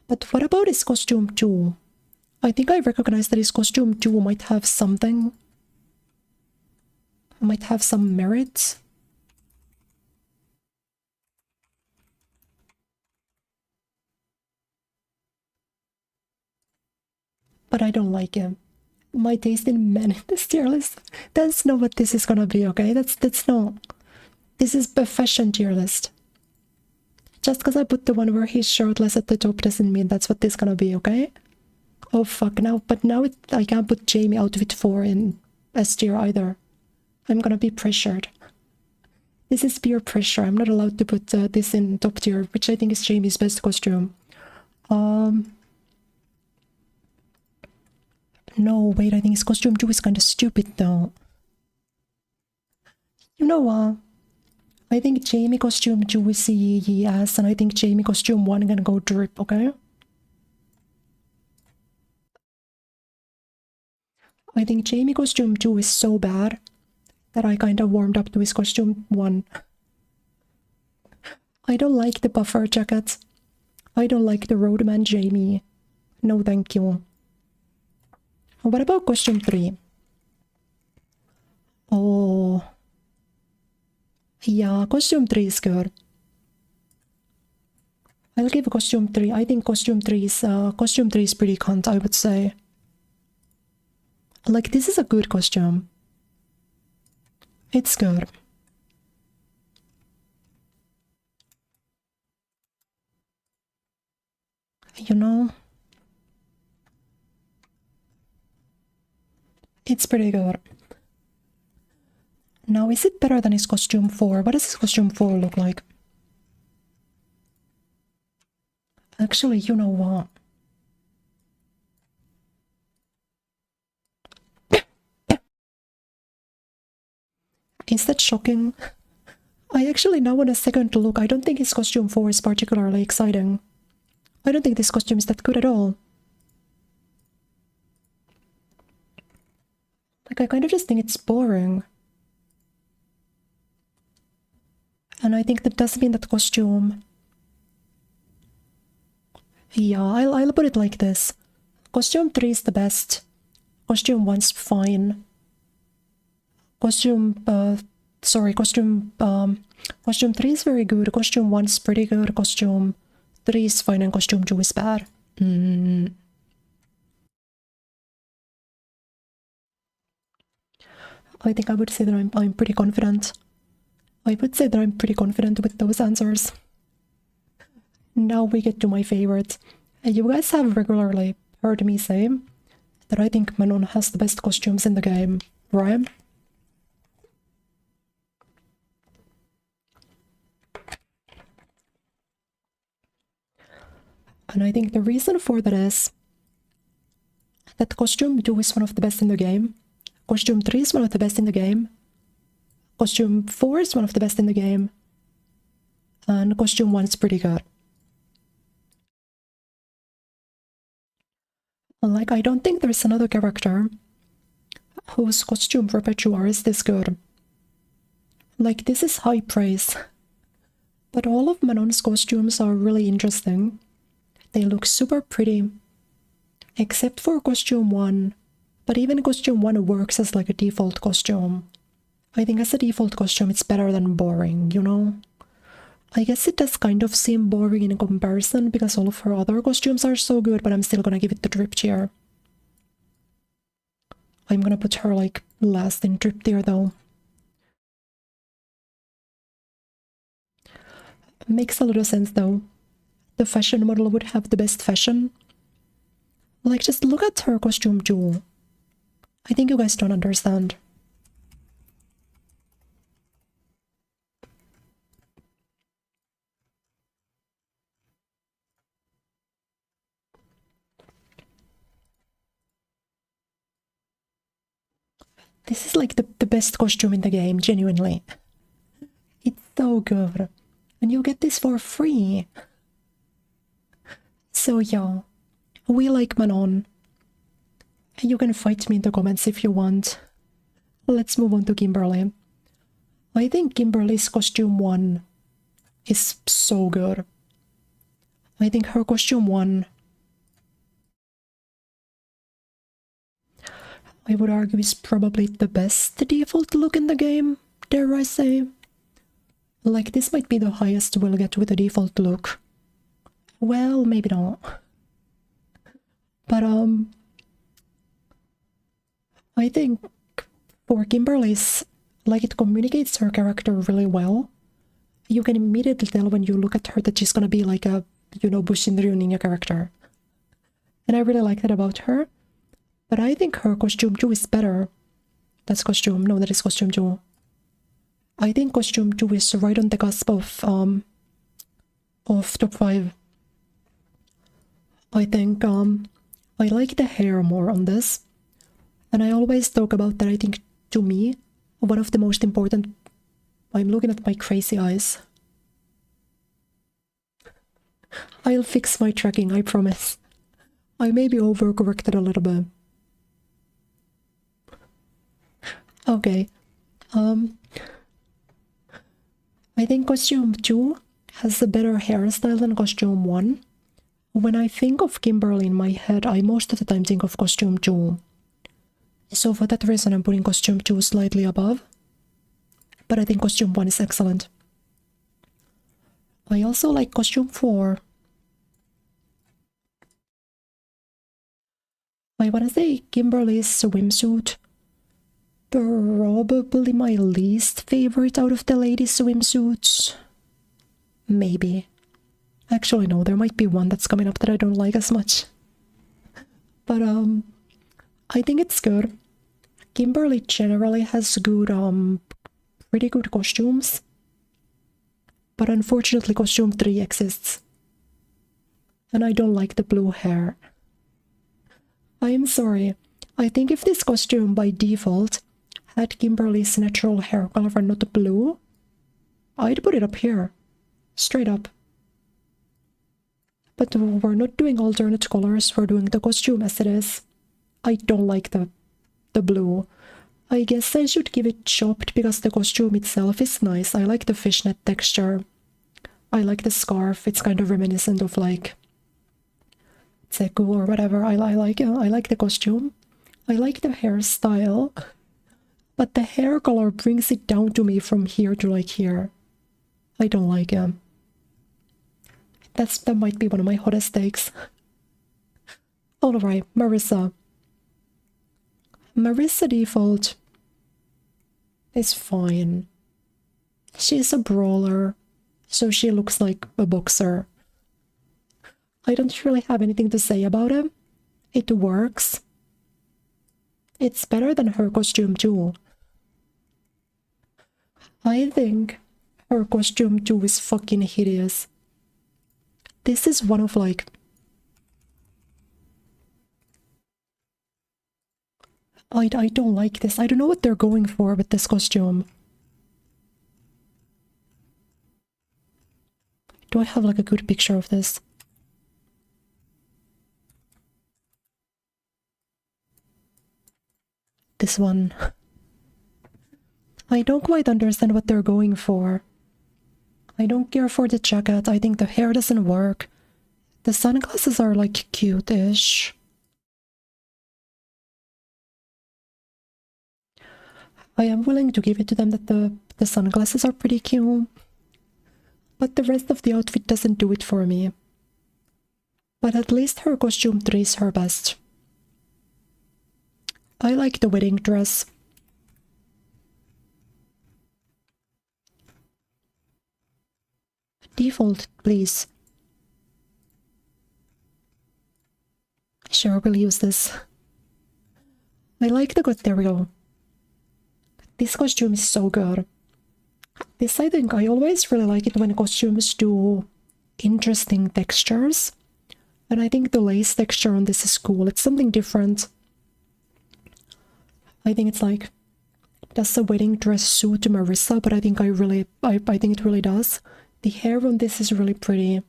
But what about his costume 2? I think I recognize that his costume 2 might have something. Might have some merit. But I don't like him. My taste in men in this tier list. That's not what this is gonna be, okay? That's not. This is the fashion tier list. Just because I put the one where he's shirtless at the top doesn't mean that's what this is gonna be, okay? Oh fuck, now, but now I can't put Jamie outfit 4 in S tier either. I'm gonna be pressured. This is peer pressure. I'm not allowed to put this in top tier, which I think is Jamie's best costume. No, wait, I think his costume 2 is kind of stupid though. You know what? I think Jamie costume 2 is yes, and I think Jamie costume 1 gonna go drip, okay? I think Jamie costume 2 is so bad that I kind of warmed up to his costume 1. I don't like the buffer jacket. I don't like the Roadman Jamie. No thank you. What about costume 3? Oh. Yeah, costume 3 is good. I'll give costume 3. I think costume 3 is pretty cunt, I would say. Like, this is a good costume. It's good. You know? It's pretty good. Now, is it better than his costume 4? What does his costume 4 look like? Actually, you know what? Is that shocking? I actually now want a second look. I don't think his costume 4 is particularly exciting. I don't think this costume is that good at all. Like, I kind of just think it's boring. And I think that does mean that costume... Yeah, I'll put it like this. Costume 3 is the best. Costume 1's fine. Costume 3 is very good. Costume 1's pretty good. Costume 3 is fine and costume 2 is bad. I think I would say that I'm pretty confident. I would say that I'm pretty confident with those answers. Now we get to my favorite. You guys have regularly heard me say that I think Manon has the best costumes in the game, right? And I think the reason for that is that costume 2 is one of the best in the game. Costume 3 is one of the best in the game. Costume 4 is one of the best in the game. And costume 1 is pretty good. Like, I don't think there's another character whose costume repertoire is this good. Like, this is high praise. But all of Manon's costumes are really interesting. They look super pretty. Except for costume 1. But even costume 1 works as like a default costume. I think as a default costume it's better than boring, you know? I guess it does kind of seem boring in comparison because all of her other costumes are so good, but I'm still gonna give it the drip tier. I'm gonna put her like last in drip tier though. Makes a lot of sense though. The fashion model would have the best fashion. Like, just look at her costume too. I think you guys don't understand. This is like the best costume in the game, genuinely. It's so good. And you get this for free. So yeah, we like Manon. You can fight me in the comments if you want. Let's move on to Kimberly. I think Kimberly's costume 1 is so good. I think her costume 1, I would argue, is probably the best default look in the game, dare I say. Like, this might be the highest we'll get with a default look. Well, maybe not. But, I think for Kimberly's, like, it communicates her character really well. You can immediately tell when you look at her that she's gonna be like a, you know, Bushinryu ninja character. And I really like that about her. But I think her costume 2 is better. That's costume. No, that is costume 2. I think costume 2 is right on the cusp of top 5. I think I like the hair more on this. And I always talk about that. I think, to me, one of the most important... I'm looking at my crazy eyes. I'll fix my tracking, I promise. I maybe overcorrected a little bit. Okay. I think costume 2 has a better hairstyle than costume 1. When I think of Kimberly in my head, I most of the time think of costume 2. So for that reason, I'm putting costume 2 slightly above. But I think costume 1 is excellent. I also like costume 4. I wanna say Kimberly's swimsuit, probably my least favorite out of the ladies' swimsuits. Maybe. Actually, no, there might be one that's coming up that I don't like as much. But, I think it's good. Kimberly generally has good, pretty good costumes. But unfortunately, costume 3 exists. And I don't like the blue hair. I am sorry. I think if this costume by default had Kimberly's natural hair color and not blue, I'd put it up here. Straight up. But we're not doing alternate colors, we're doing the costume as it is. I don't like the blue. I guess I should give it chopped because the costume itself is nice. I like the fishnet texture. I like the scarf. It's kind of reminiscent of like Tseku or whatever. I like the costume. I like the hairstyle. But the hair color brings it down to me from here to like here. I don't like it. That might be one of my hottest takes. Alright, Marissa. Marissa default is fine. She's a brawler, so she looks like a boxer. I don't really have anything to say about it. It works. It's better than her costume too. I think her costume too is fucking hideous. This is one of like... I don't like this. I don't know what they're going for with this costume. Do I have like a good picture of this? This one. I don't quite understand what they're going for. I don't care for the jacket. I think the hair doesn't work. The sunglasses are like cute-ish. I am willing to give it to them that the sunglasses are pretty cute. But the rest of the outfit doesn't do it for me. But at least her costume 3 is her best. I like the wedding dress. Default, please. Sure, we'll use this. I like the material. This costume is so good. This, I think, I always really like it when costumes do interesting textures. And I think the lace texture on this is cool. It's something different. I think it's like does a wedding dress suit to Marissa, but I think I think it really does. The hair on this is really pretty.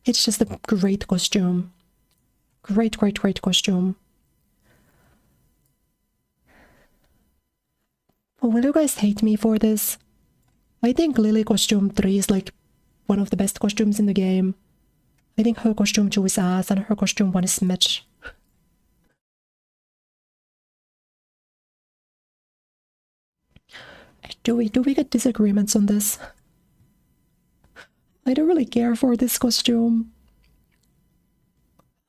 It's just a great costume. Great costume. Will you guys hate me for this? I think Lily costume 3 is like one of the best costumes in the game. I think her costume 2 is ass and her costume 1 is Mitch. Do we get disagreements on this? I don't really care for this costume.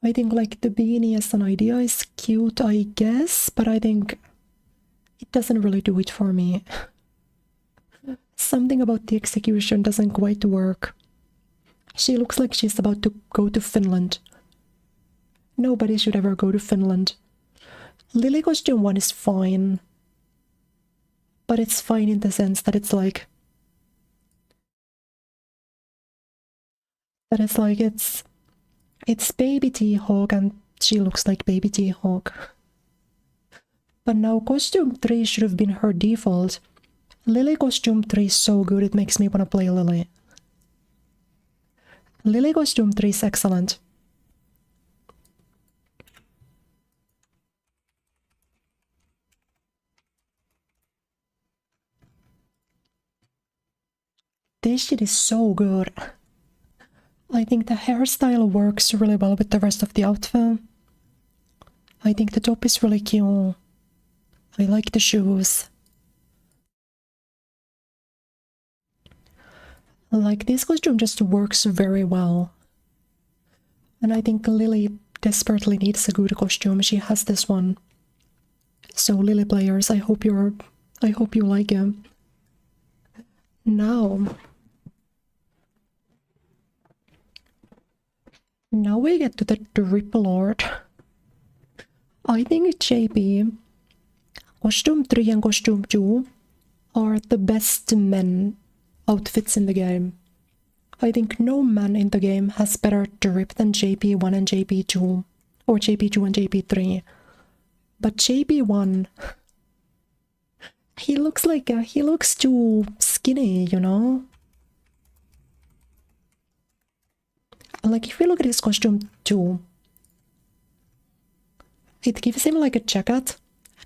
I think like the beanie as an idea is cute, I guess, but I think it doesn't really do it for me. Something about the execution doesn't quite work. She looks like she's about to go to Finland. Nobody should ever go to Finland. Lily costume 1 is fine. But it's fine in the sense that it's like... It's baby T-Hawk and she looks like baby T-Hawk. But now costume 3 should have been her default. Lily costume 3 is so good it makes me want to play Lily. Lily costume 3 is excellent. This shit is so good. I think the hairstyle works really well with the rest of the outfit. I think the top is really cute. I like the shoes. Like, this costume just works very well. And I think Lily desperately needs a good costume. She has this one. So Lily players, I hope you like it. Now we get to the Drip Lord. I think JP, costume 3 and costume 2 are the best men outfits in the game. I think no man in the game has better drip than JP1 and JP2, or JP2 and JP3. But JP1, he looks too skinny, you know? Like, if you look at his costume 2, it gives him like a jacket,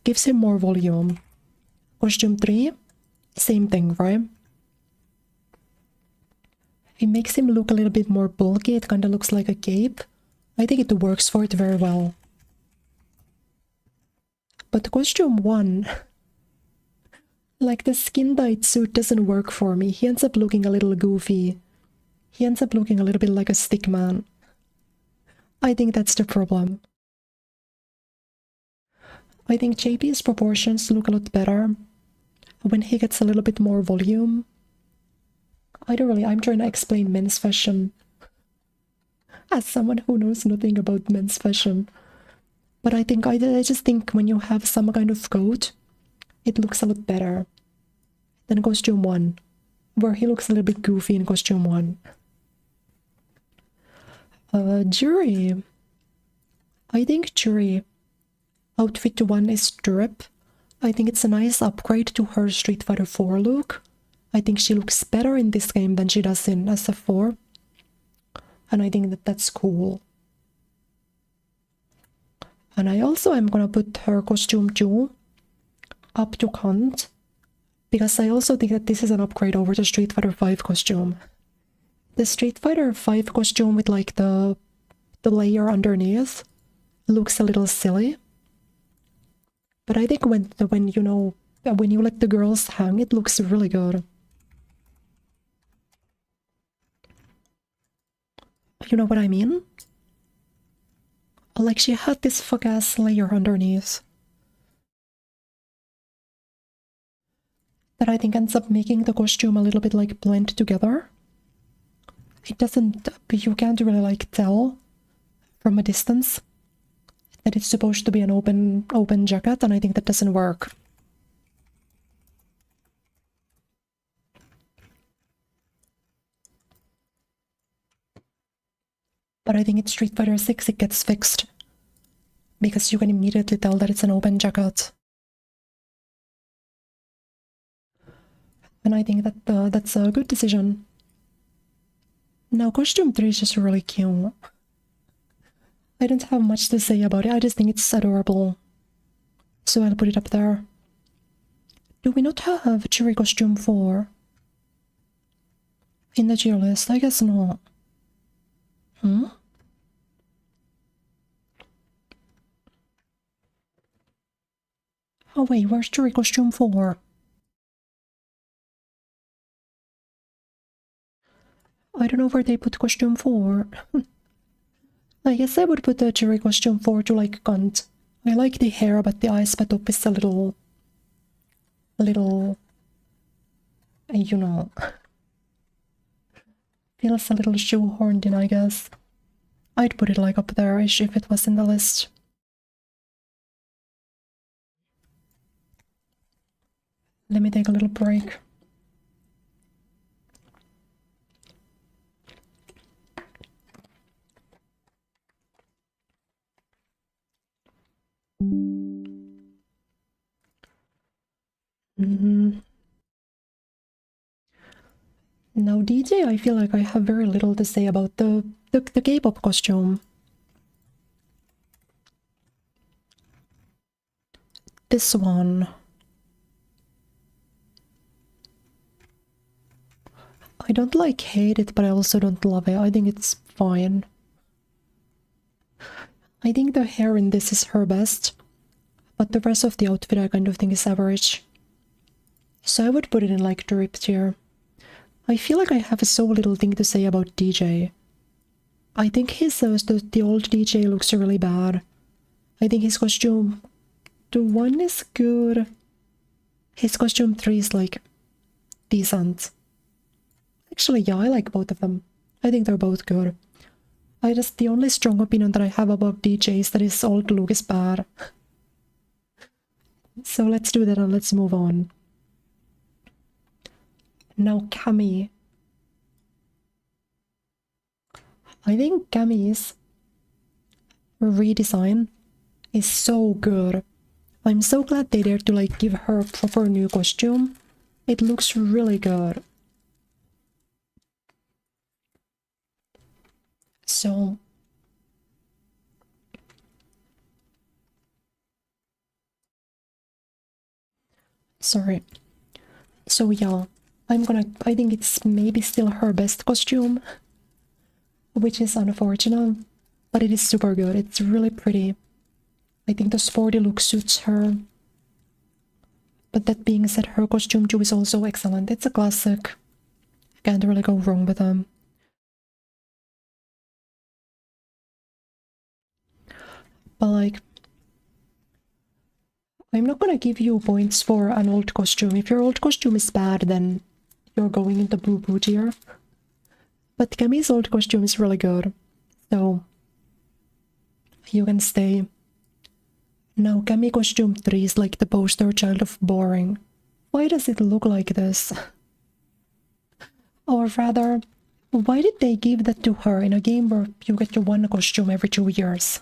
gives him more volume. Costume 3, same thing, right? It makes him look a little bit more bulky, it kind of looks like a cape. I think it works for it very well. But costume 1, like the skin-tight suit doesn't work for me. He ends up looking a little goofy. He ends up looking a little bit like a stick man. I think that's the problem. I think JP's proportions look a lot better when he gets a little bit more volume. I'm trying to explain men's fashion as someone who knows nothing about men's fashion. But I just think when you have some kind of coat, it looks a lot better than costume 1, where he looks a little bit goofy in costume 1. Jury. I think Jury outfit 1 is Drip. I think it's a nice upgrade to her Street Fighter 4 look. I think she looks better in this game than she does in SF4. And I think that's cool. And I also am gonna put her costume 2 up to Kant, because I also think that this is an upgrade over the Street Fighter 5 costume. The Street Fighter 5 costume with like the layer underneath looks a little silly. But I think when you let the girls hang, it looks really good. You know what I mean? Like, she had this fuck-ass layer underneath that I think ends up making the costume a little bit like blend together. It doesn't, you can't really like tell from a distance that it's supposed to be an open jacket, and I think that doesn't work. But I think in Street Fighter 6 it gets fixed, because you can immediately tell that it's an open jacket. And I think that that's a good decision. Now, costume 3 is just really cute. I don't have much to say about it, I just think it's adorable. So I'll put it up there. Do we not have Cherry costume 4 in the tier list? I guess not. Oh wait, where's Cherry costume 4? I don't know where they put costume 4. I guess I would put the Cherry costume 4 to like Cunt. I like the hair, but the eyes top is a little, you know, feels a little shoehorned in, I guess. I'd put it like up there-ish if it was in the list. Let me take a little break. Now DJ, I feel like I have very little to say about the K-pop costume. This one. I don't like hate it, but I also don't love it. I think it's fine. I think the hair in this is her best, but the rest of the outfit I kind of think is average. So I would put it in like drip tier. I feel like I have so little thing to say about DJ. I think the old DJ looks really bad. I think his costume 1 is good. His costume 3 is like decent. Actually, yeah, I like both of them. I think they're both good. The only strong opinion that I have about DJ is that his old look is bad. So let's do that and let's move on. Now Cammy. I think Cammy's redesign is so good. I'm so glad they dared to like give her a proper new costume. It looks really good. So sorry. So yeah, I think it's maybe still her best costume, which is unfortunate, but it is super good. It's really pretty. I think the sporty look suits her. But that being said, her costume 2 is also excellent. It's a classic. Can't really go wrong with them. But like, I'm not gonna give you points for an old costume. If your old costume is bad, then you're going into boo-boo tier. But Cammy's old costume is really good, so you can stay. Now Cammy costume 3 is like the poster child of boring. Why does it look like this? Or rather, why did they give that to her in a game where you get your one costume every 2 years?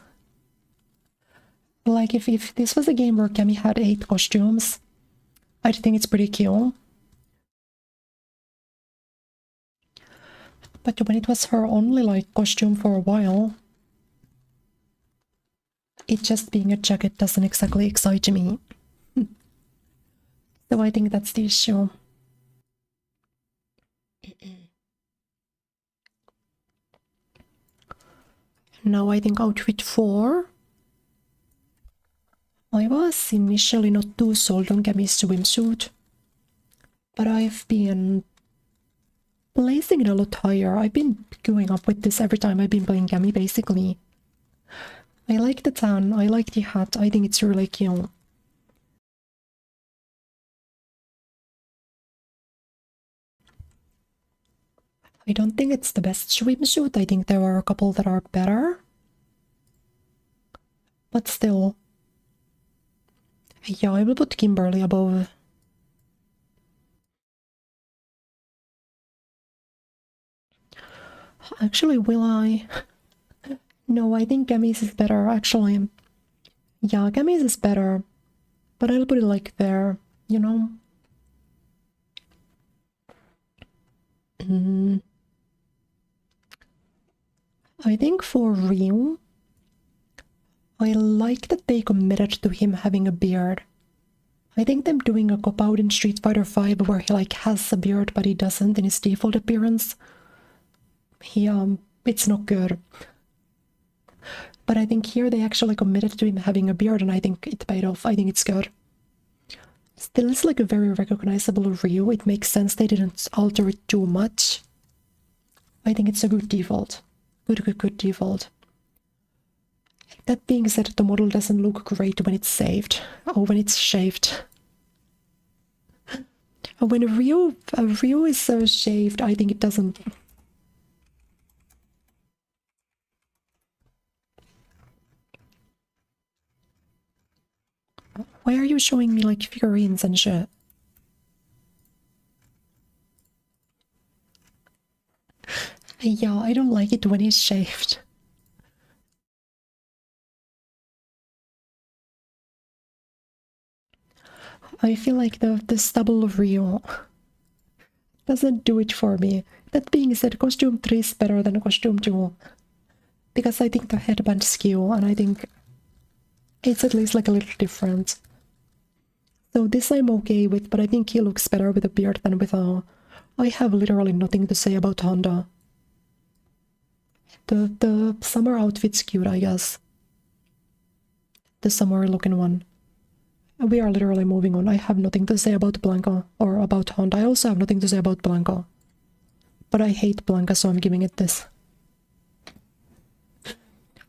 Like, if this was a game where Cammy had 8 costumes, I'd think it's pretty cute. But when it was her only, like, costume for a while, it just being a jacket doesn't exactly excite me. So I think that's the issue. Now I think outfit 4. I was initially not too sold on Cammy's swimsuit, but I've been placing it a lot higher. I've been going up with this every time I've been playing Cammy, basically. I like the tan, I like the hat, I think it's really cute. I don't think it's the best swimsuit, I think there are a couple that are better. But still. Yeah, I will put Kimberly above. Actually, will I? No, I think Cammy's is better, actually. Yeah, Cammy's is better. But I'll put it like there, you know? I think for Ryu, I like that they committed to him having a beard. I think them doing a cop-out in Street Fighter V where he like has a beard but he doesn't in his default appearance. It's not good. But I think here they actually committed to him having a beard and I think it paid off. I think it's good. Still, it's like a very recognizable Ryu. It makes sense they didn't alter it too much. I think it's a good default. Good default. That being said, the model doesn't look great when it's saved. Or when it's shaved. When a Ryu is so shaved, I think it doesn't... Why are you showing me like figurines and shit? Yeah, I don't like it when he's shaved. I feel like the stubble of Ryu doesn't do it for me. That being said, costume 3 is better than costume 2. Because I think the headband skew and I think it's at least like a little different. So this I'm okay with, but I think he looks better with a beard than without. I have literally nothing to say about Honda. The summer outfit's cute, I guess. The summer looking one. We are literally moving on. I have nothing to say about Blanca or about Honda. I also have nothing to say about Blanca. But I hate Blanca, so I'm giving it this.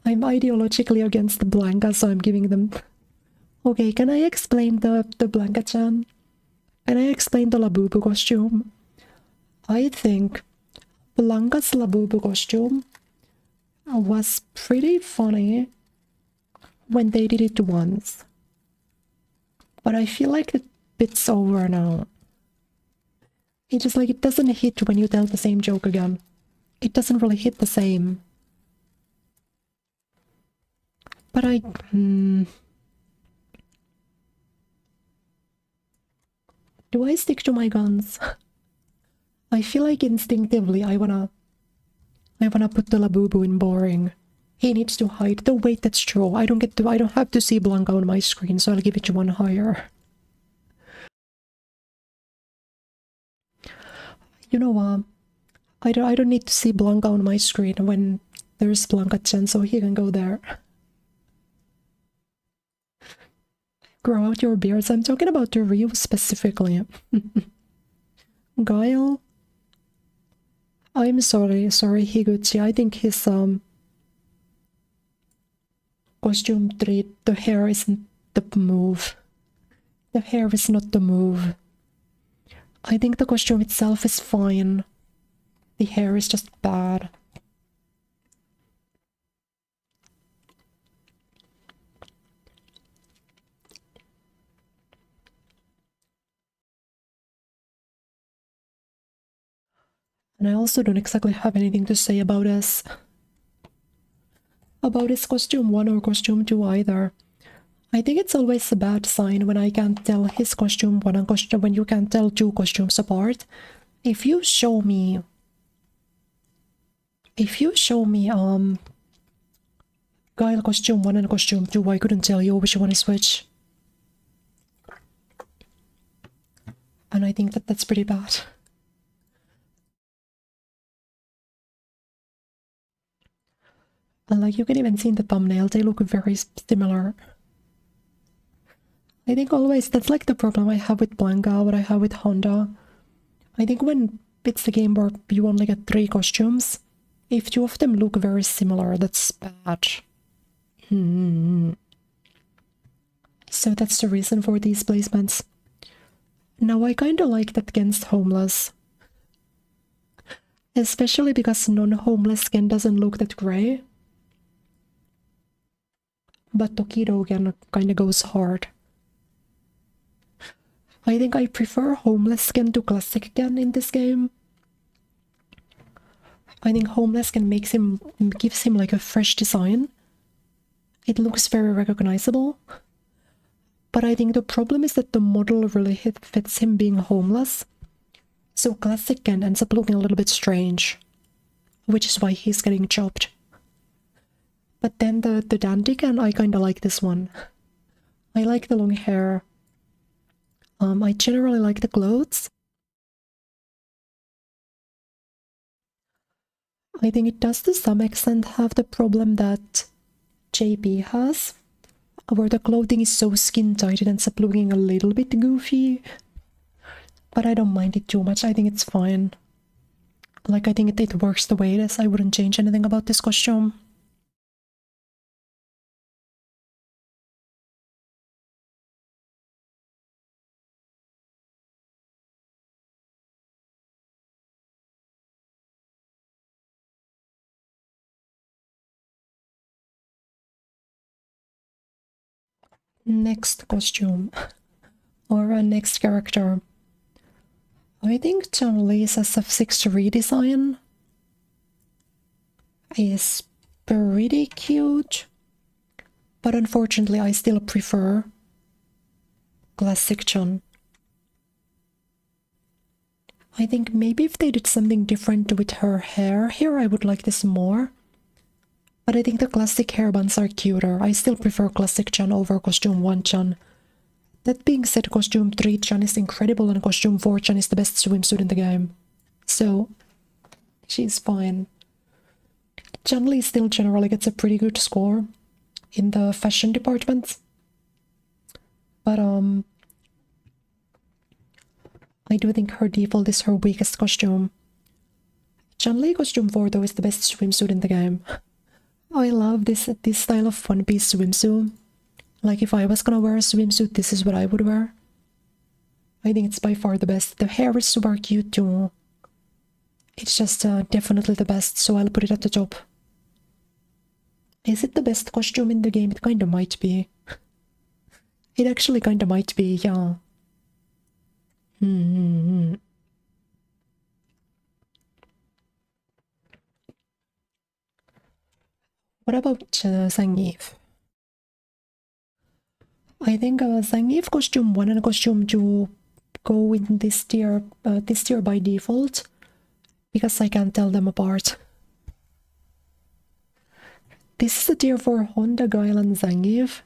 I'm ideologically against Blanca, so I'm giving them... Okay, can I explain the Blanca-chan? Can I explain the Labubu costume? I think Blanca's Labubu costume was pretty funny when they did it once. But I feel like it's over now. It's just like it doesn't hit when you tell the same joke again. It doesn't really hit the same. But do I stick to my guns? I feel like instinctively I wanna put the Labubu in boring. He needs to hide. The wait, that's true. I don't have to see Blanca on my screen, so I'll give it one higher. You know what? I don't need to see Blanca on my screen when there's Blanca-chan, so he can go there. Grow out your beards. I'm talking about the Ryu specifically. Guile. I'm sorry, Higuchi. I think his costume 3, the hair isn't the move. The hair is not the move. I think the costume itself is fine. The hair is just bad. And I also don't exactly have anything to say about his costume 1 or costume 2 either. I think it's always a bad sign when I can't tell his costume 1 and costume when you can't tell 2 costumes apart. If you show me Guile costume 1 and costume 2, I couldn't tell you which one is which. And I think that's pretty bad. And like you can even see in the thumbnail, they look very similar. I think always that's like the problem I have with Blanca, what I have with Honda. I think when it's the game where you only get 3 costumes, if 2 of them look very similar, that's bad. So that's the reason for these placements. Now I kinda like that Gen's homeless. Especially because non-homeless Gen doesn't look that grey. But Tokido Gen kinda goes hard. I think I prefer homeless Gen to classic Gen in this game. I think homeless Gen gives him like a fresh design. It looks very recognizable. But I think the problem is that the model really fits him being homeless. So classic Ken ends up looking a little bit strange, which is why he's getting chopped. But then the dandy Ken, I kinda like this one. I like the long hair. I generally like the clothes. I think it does to some extent have the problem that JP has, where the clothing is so skin tight it ends up looking a little bit goofy. But I don't mind it too much, I think it's fine. Like, I think it works the way it is, I wouldn't change anything about this costume. Next costume, or next character. I think Chun-Li's SF6 redesign is pretty cute, but unfortunately I still prefer classic Chun. I think maybe if they did something different with her hair here, I would like this more. But I think the classic hair buns are cuter. I still prefer classic Chun over costume 1 Chun. That being said, costume 3 Chun is incredible and costume 4 Chun is the best swimsuit in the game. So, she's fine. Chun-Li still generally gets a pretty good score in the fashion department. But I do think her default is her weakest costume. Chun-Li costume 4 though is the best swimsuit in the game. I love this style of one-piece swimsuit. Like, if I was gonna wear a swimsuit, this is what I would wear. I think it's by far the best. The hair is super cute too. It's just definitely the best, so I'll put it at the top. Is it the best costume in the game? It kinda might be. It actually kinda might be, yeah. What about Zangief? I think Zangief costume 1 and costume 2 go in this tier by default, because I can't tell them apart. This is a tier for Honda, Guile and Zangief,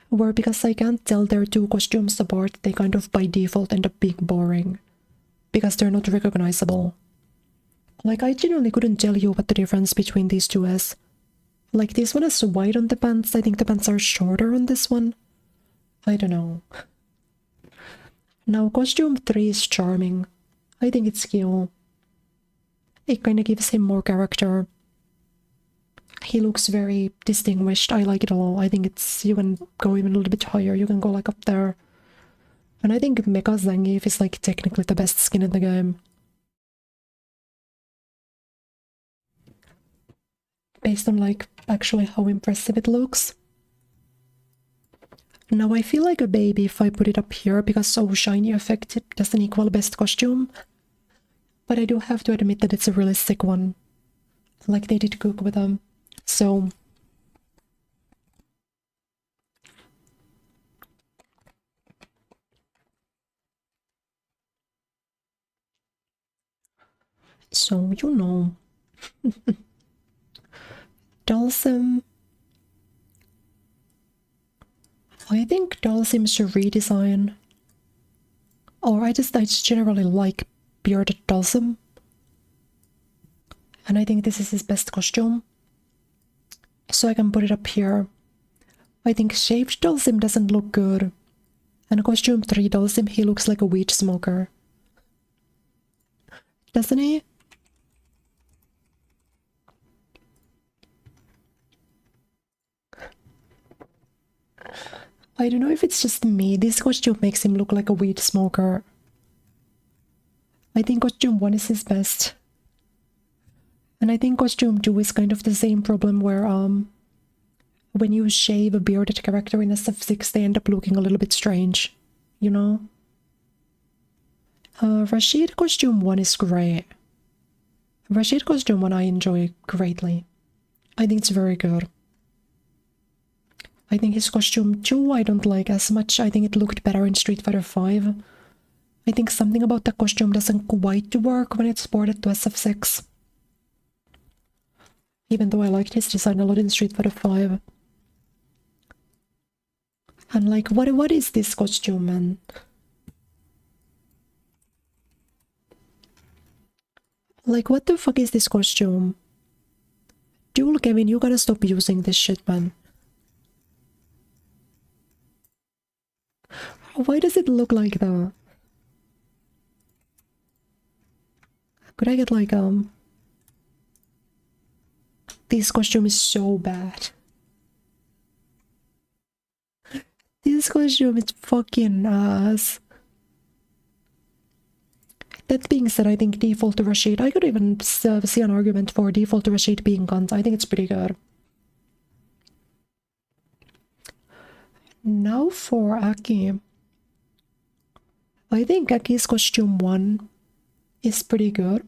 where because I can't tell their two costumes apart, they kind of by default end up being boring, because they're not recognizable. Like, I genuinely couldn't tell you what the difference between these two is. Like, this one is white on the pants, I think the pants are shorter on this one. I don't know. Now, costume 3 is charming. I think it's cute. It kinda gives him more character. He looks very distinguished. I like it a lot. I think it's, you can go even a little bit higher. You can go like up there. And I think Mecha Zangief is like technically the best skin in the game. Based on like actually how impressive it looks. Now I feel like a baby if I put it up here because so shiny effect it doesn't equal best costume. But I do have to admit that it's a really sick one. Like, they did cook with them. So you know. Dhalsim. I think Dhalsim's redesign. Or I just generally like bearded Dhalsim. And I think this is his best costume. So I can put it up here. I think shaved Dhalsim doesn't look good. And costume 3 Dhalsim, he looks like a weed smoker. Doesn't he? I don't know if it's just me. This costume makes him look like a weed smoker. I think costume 1 is his best. And I think costume 2 is kind of the same problem where when you shave a bearded character in SF6, they end up looking a little bit strange, you know? Rashid costume 1 is great. Rashid costume 1 I enjoy greatly. I think it's very good. I think his costume 2 I don't like as much. I think it looked better in Street Fighter 5. I think something about the costume doesn't quite work when it's ported to SF6. Even though I liked his design a lot in Street Fighter 5. And like, what is this costume, man? Like, what the fuck is this costume? Dual Kevin, you gotta stop using this shit, man. Why does it look like that? Could I get like, this costume is so bad. This costume is fucking ass. That being said, I think default to Rashid, I could even see an argument for default to Rashid being guns. I think it's pretty good. Now for Aki. I think Aki's costume 1 is pretty good.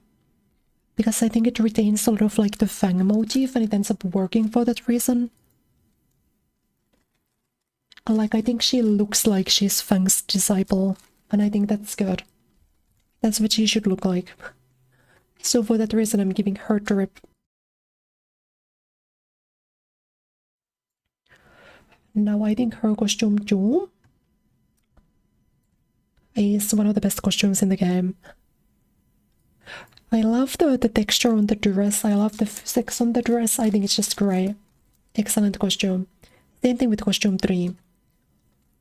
Because I think it retains sort of like the Fang motif and it ends up working for that reason. Like, I think she looks like she's Fang's disciple. And I think that's good. That's what she should look like. So for that reason, I'm giving her trip. Now I think her costume 2 is one of the best costumes in the game. I love the texture on the dress. I love the physics on the dress. I think it's just great. Excellent costume. Same thing with costume 3.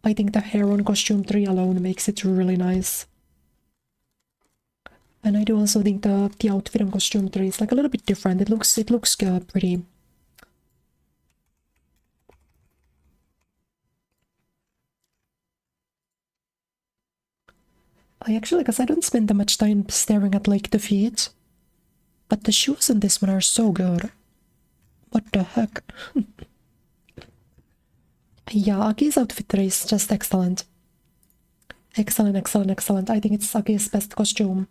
I think the hair on costume 3 alone makes it really nice. And I do also think the outfit on costume 3 is like a little bit different. It looks pretty. I actually, because I don't spend that much time staring at like the feet. But the shoes on this one are so good. What the heck? Yeah, Aki's outfit 3 is just excellent. Excellent, excellent, excellent. I think it's Aki's best costume.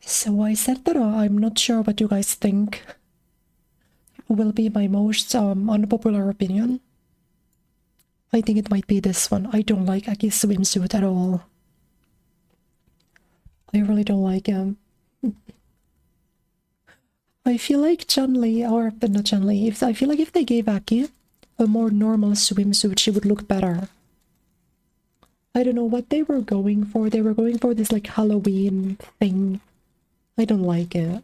So I said that I'm not sure what you guys think will be my most unpopular opinion. I think it might be this one. I don't like Aki's swimsuit at all. I really don't like him. I feel like Chun-Li, or not Chun-Li, I feel like if they gave Aki a more normal swimsuit, she would look better. I don't know what they were going for. They were going for this like Halloween thing. I don't like it.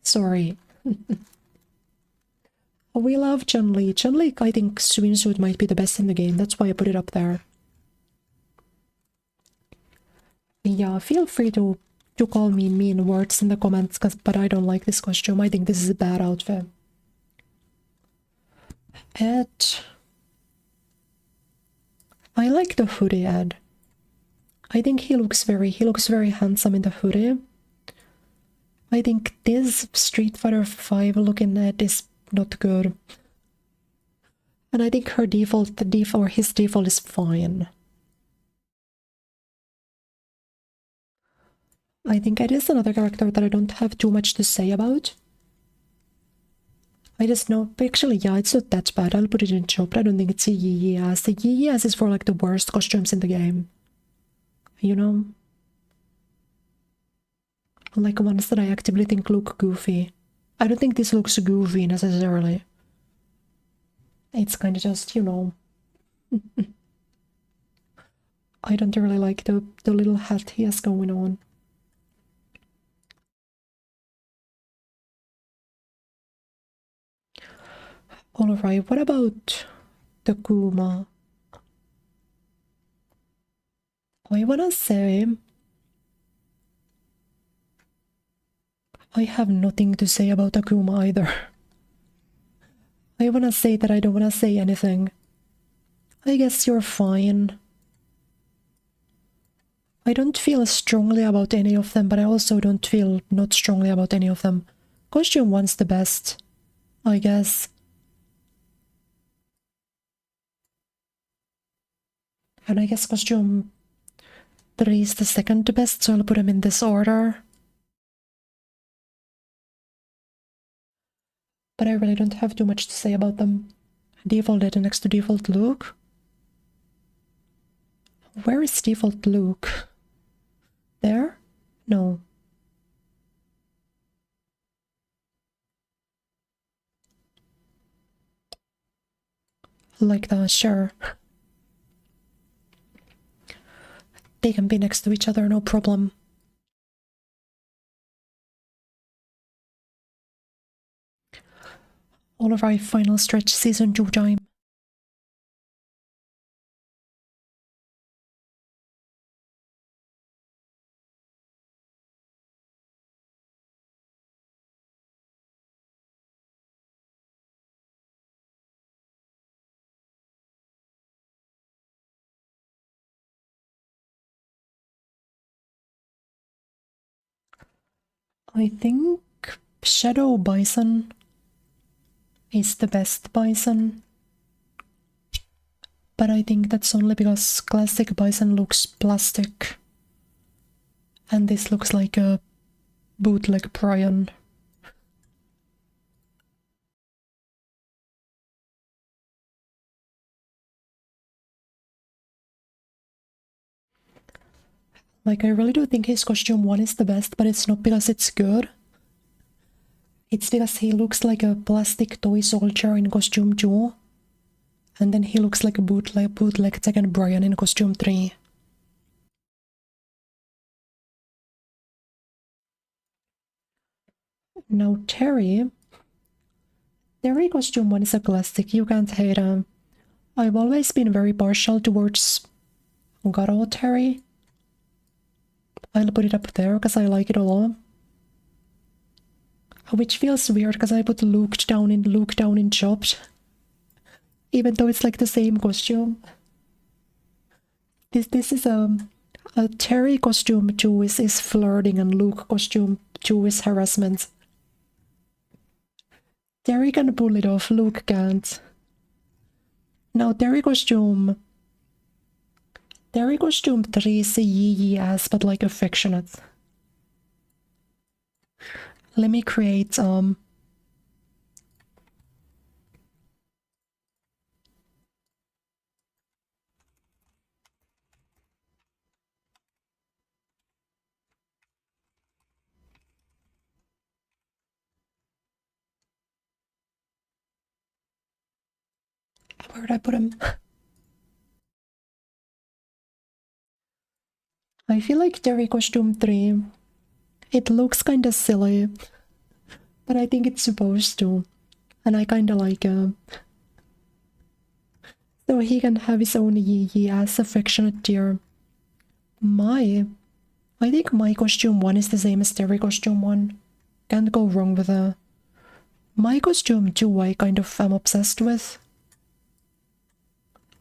Sorry. We love Chun-Li. Chun-Li, I think swimsuit might be the best in the game. That's why I put it up there. Yeah, feel free to call me mean words in the comments, but I don't like this costume. I think this is a bad outfit. Ed. I like the hoodie Ed. I think he looks very handsome in the hoodie. I think this Street Fighter 5 looking Ed is not good. And I think her default, his default is fine. I think Ed is another character that I don't have too much to say about. I just know, actually, yeah, it's not that bad. I'll put it in chat, but I don't think it's a Yi ass. The Yi ass is for like the worst costumes in the game. You know? Like ones that I actively think look goofy. I don't think this looks goofy necessarily. It's kind of just, you know. I don't really like the little hat he has going on. Alright, what about the Kuma? I wanna say I have nothing to say about Akuma either. I wanna say that I don't wanna say anything. I guess you're fine. I don't feel strongly about any of them, but I also don't feel not strongly about any of them. Costume 1's the best, I guess. And I guess costume 3 is the second best, so I'll put them in this order. But I really don't have too much to say about them. Default Ed next to default Luke. Where is default Luke? There? No. Like that, sure. They can be next to each other, no problem. All of our final stretch season 2 time. I think Shadow Bison is the best Bison. But I think that's only because classic Bison looks plastic. And this looks like a bootleg Brian. Like, I really do think his costume 1 is the best, but it's not because it's good. It's because he looks like a plastic toy soldier in costume 2. And then he looks like a bootleg second Brian in costume 3. Now Terry costume 1 is a classic, you can't hate him. I've always been very partial towards Garo Terry. I'll put it up there because I like it a lot. Which feels weird because I put Luke down in Chopped. Even though it's like the same costume. This is a Terry costume 2 is flirting and Luke costume 2 is harassment. Terry can pull it off, Luke can't. Now Terry costume 3 is a yee ass but like affectionate. Let me create where did I put him? I feel like Terry costume 3, it looks kinda silly, but I think it's supposed to, and I kinda like it. So he can have his own yee ass affectionate tier. I think my costume 1 is the same as Terry costume 1. Can't go wrong with that. My costume 2 I kind of am obsessed with.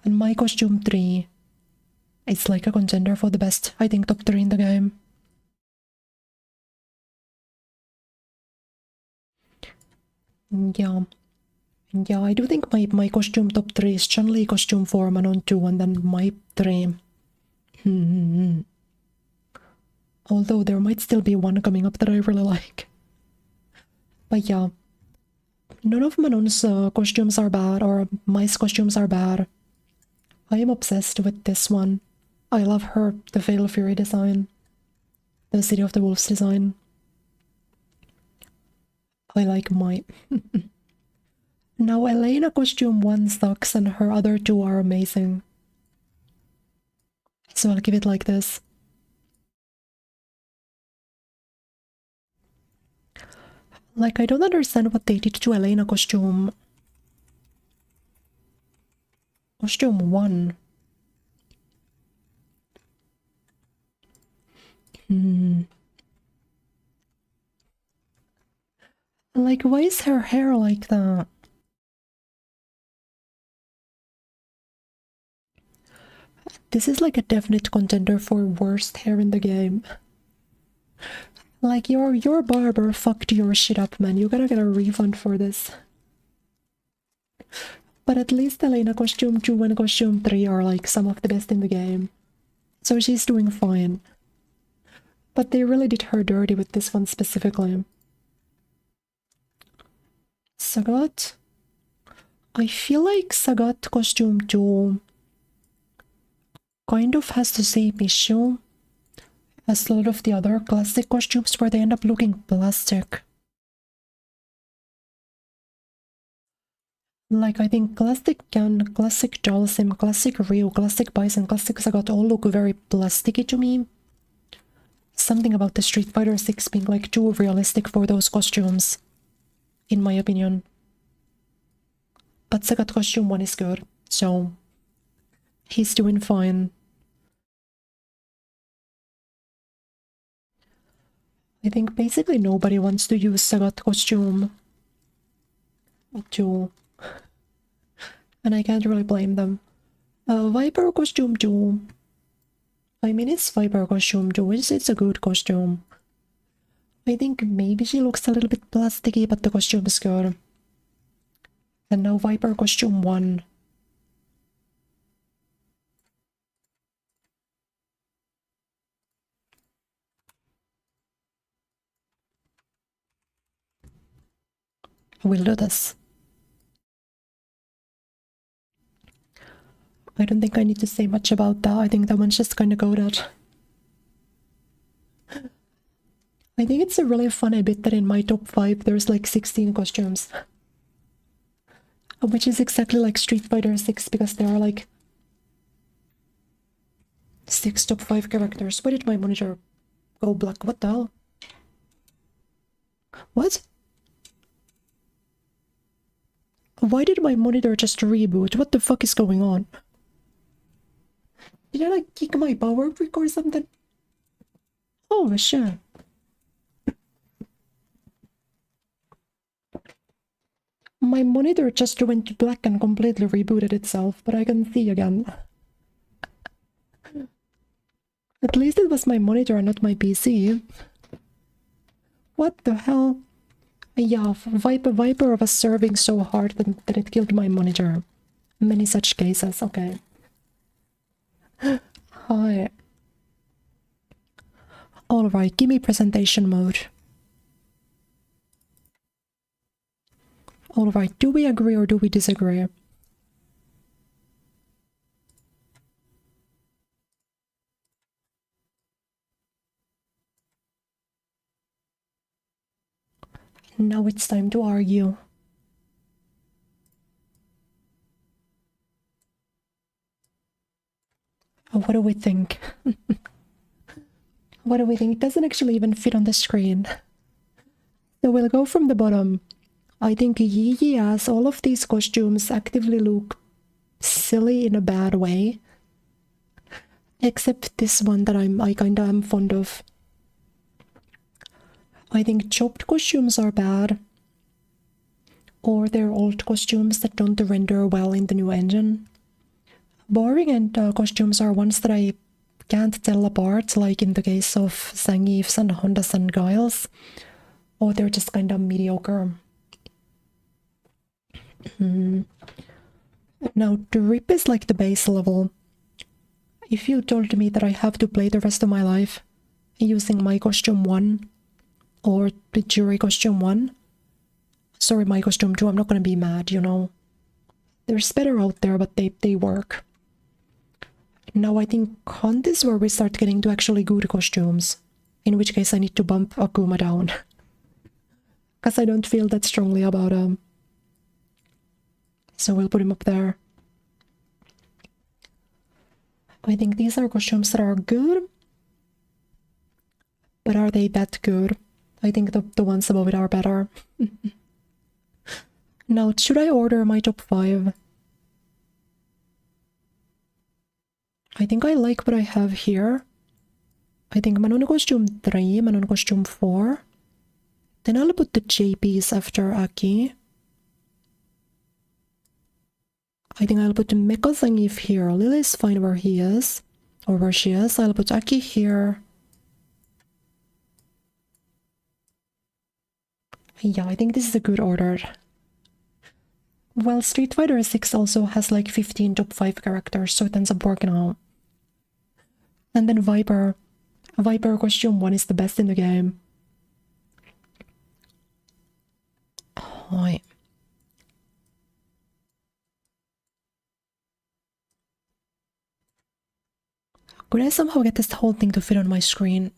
And my costume 3, it's like a contender for the best, I think top 3 in the game. Yeah, I do think my costume top 3 is Chun-Li costume 4, Manon 2, and then my 3. Although there might still be one coming up that I really like. But yeah, none of Manon's costumes are bad, or Mai's costumes are bad. I am obsessed with this one. I love the Fatal Fury design. The City of the Wolves design. I like Mai. Now Elena costume 1 sucks and her other 2 are amazing. So I'll give it like this. Like, I don't understand what they did to Elena costume 1. Like, why is her hair like that? This is like a definite contender for worst hair in the game. Like, your barber fucked your shit up, man. You gotta get a refund for this. But at least Elena costume 2 and costume 3 are like some of the best in the game. So she's doing fine. But they really did her dirty with this one specifically. Sagat? I feel like Sagat costume 2 kind of has the same issue as a lot of the other classic costumes where they end up looking plastic. Like, I think classic Ken, classic Dalsim, classic Ryu, classic Bison, classic Sagat all look very plasticky to me. Something about the Street Fighter 6 being like too realistic for those costumes, in my opinion. But Sagat costume 1 is good, so he's doing fine. I think basically nobody wants to use Sagat costume 2. And I can't really blame them. Viper costume 2. I mean, it's Viper costume 2. It's a good costume. I think maybe she looks a little bit plasticky, but the costume is good. And now Viper costume 1. We'll do this. I don't think I need to say much about that. I think that one's just kind of goated. I think it's a really funny bit that in my top 5 there's like 16 costumes. Which is exactly like Street Fighter 6 because there are like 6 top 5 characters. Why did my monitor go black? What the hell? What? Why did my monitor just reboot? What the fuck is going on? Did I like kick my power brick or something? Oh shit. My monitor just went to black and completely rebooted itself, but I can see again. At least it was my monitor and not my PC. What the hell? Yeah, Viper was serving so hard that it killed my monitor. Many such cases, okay. Hi. Alright, give me presentation mode. Alright, do we agree or do we disagree? Now it's time to argue. What do we think? What do we think? It doesn't actually even fit on the screen. So we'll go from the bottom. I think Yi as all of these costumes actively look silly in a bad way. Except this one that I kinda am fond of. I think chopped costumes are bad. Or they're old costumes that don't render well in the new engine. Boring and costumes are ones that I can't tell apart, like in the case of Zangief's and Honda's and Guile's. Or they're just kind of mediocre. Now, Drip is like the base level. If you told me that I have to play the rest of my life using my costume 1 or the jury costume 1, sorry, my costume 2, I'm not gonna be mad, you know. There's better out there, but they work. Now I think Hunt is where we start getting to actually good costumes. In which case I need to bump Akuma down. Because I don't feel that strongly about him. So we'll put him up there. I think these are costumes that are good. But are they that good? I think the ones above it are better. Now, should I order my top 5? I think I like what I have here. I think Manon costume 3, Manon costume 4. Then I'll put the JPs after Aki. I think I'll put Mecha Zangief here. Lily's fine where he is. Or where she is. I'll put Aki here. Yeah, I think this is a good order. Well, Street Fighter 6 also has like 15 top 5 characters, so it ends up working out. And then Viper. Viper costume 1 is the best in the game. Hi. Could I somehow get this whole thing to fit on my screen?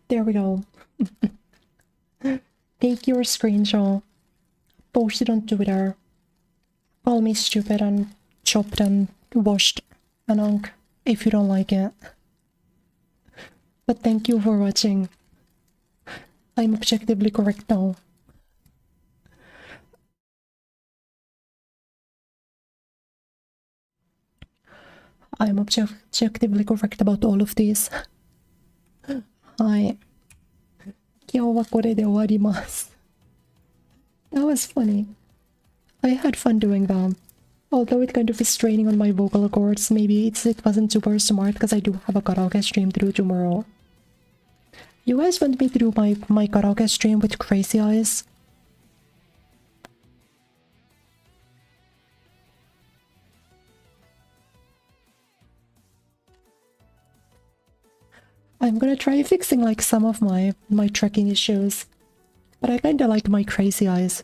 There we go. Take your screenshot, post it on Twitter, call me stupid and chopped and washed and unk if you don't like it. But thank you for watching. I'm objectively correct now. I'm objectively correct about all of these. はい。今日はこれで終わります。That was funny. I had fun doing that. Although it kind of is straining on my vocal cords, maybe it wasn't super smart because I do have a karaoke stream to do tomorrow. You guys want me to do my karaoke stream with crazy eyes? I'm gonna try fixing like some of my tracking issues, but I kinda like my crazy eyes.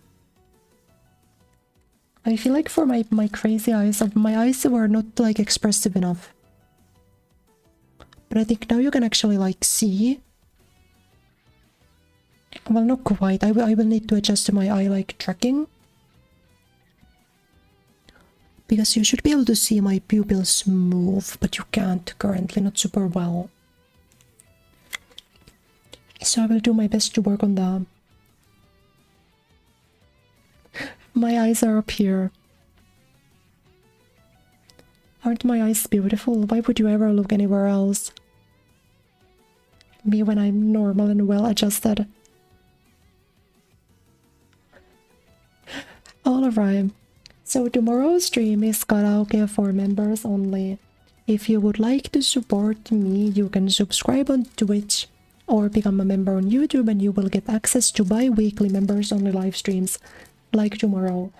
I feel like for my crazy eyes, my eyes were not like expressive enough. But I think now you can actually like see. Well, not quite. I will need to adjust to my eye like tracking. Because you should be able to see my pupils move, but you can't currently, not super well. So I will do my best to work on that. My eyes are up here. Aren't my eyes beautiful? Why would you ever look anywhere else? Me when I'm normal and well adjusted. Alright. So tomorrow's stream is karaoke for members only. If you would like to support me, you can subscribe on Twitch or become a member on YouTube and you will get access to bi-weekly members only live streams like tomorrow.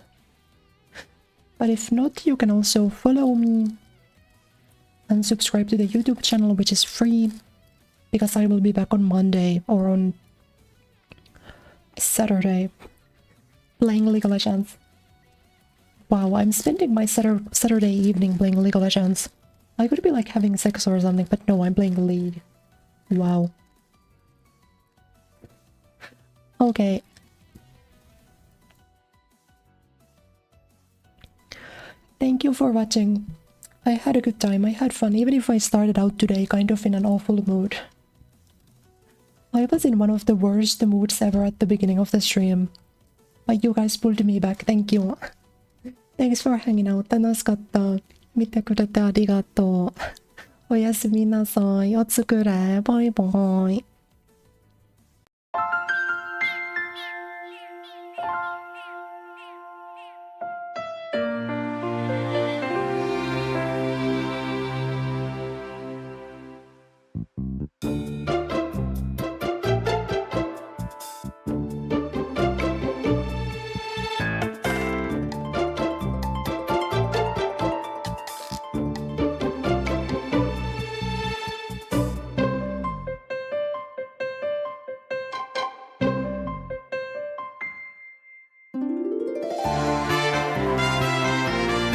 But if not, you can also follow me and subscribe to the YouTube channel, which is free, because I will be back on Monday or on Saturday playing League of Legends. Wow, I'm spending my Saturday evening playing League of Legends. I could be like having sex or something, but no, I'm playing League. Wow. Okay. Thank you for watching. I had a good time, I had fun, even if I started out today kind of in an awful mood. I was in one of the worst moods ever at the beginning of the stream. But you guys pulled me back, thank you. Thanks for hanging out, 楽しかった。見てくれてありがとう。おやすみなさい。おつくれ。バイバイ。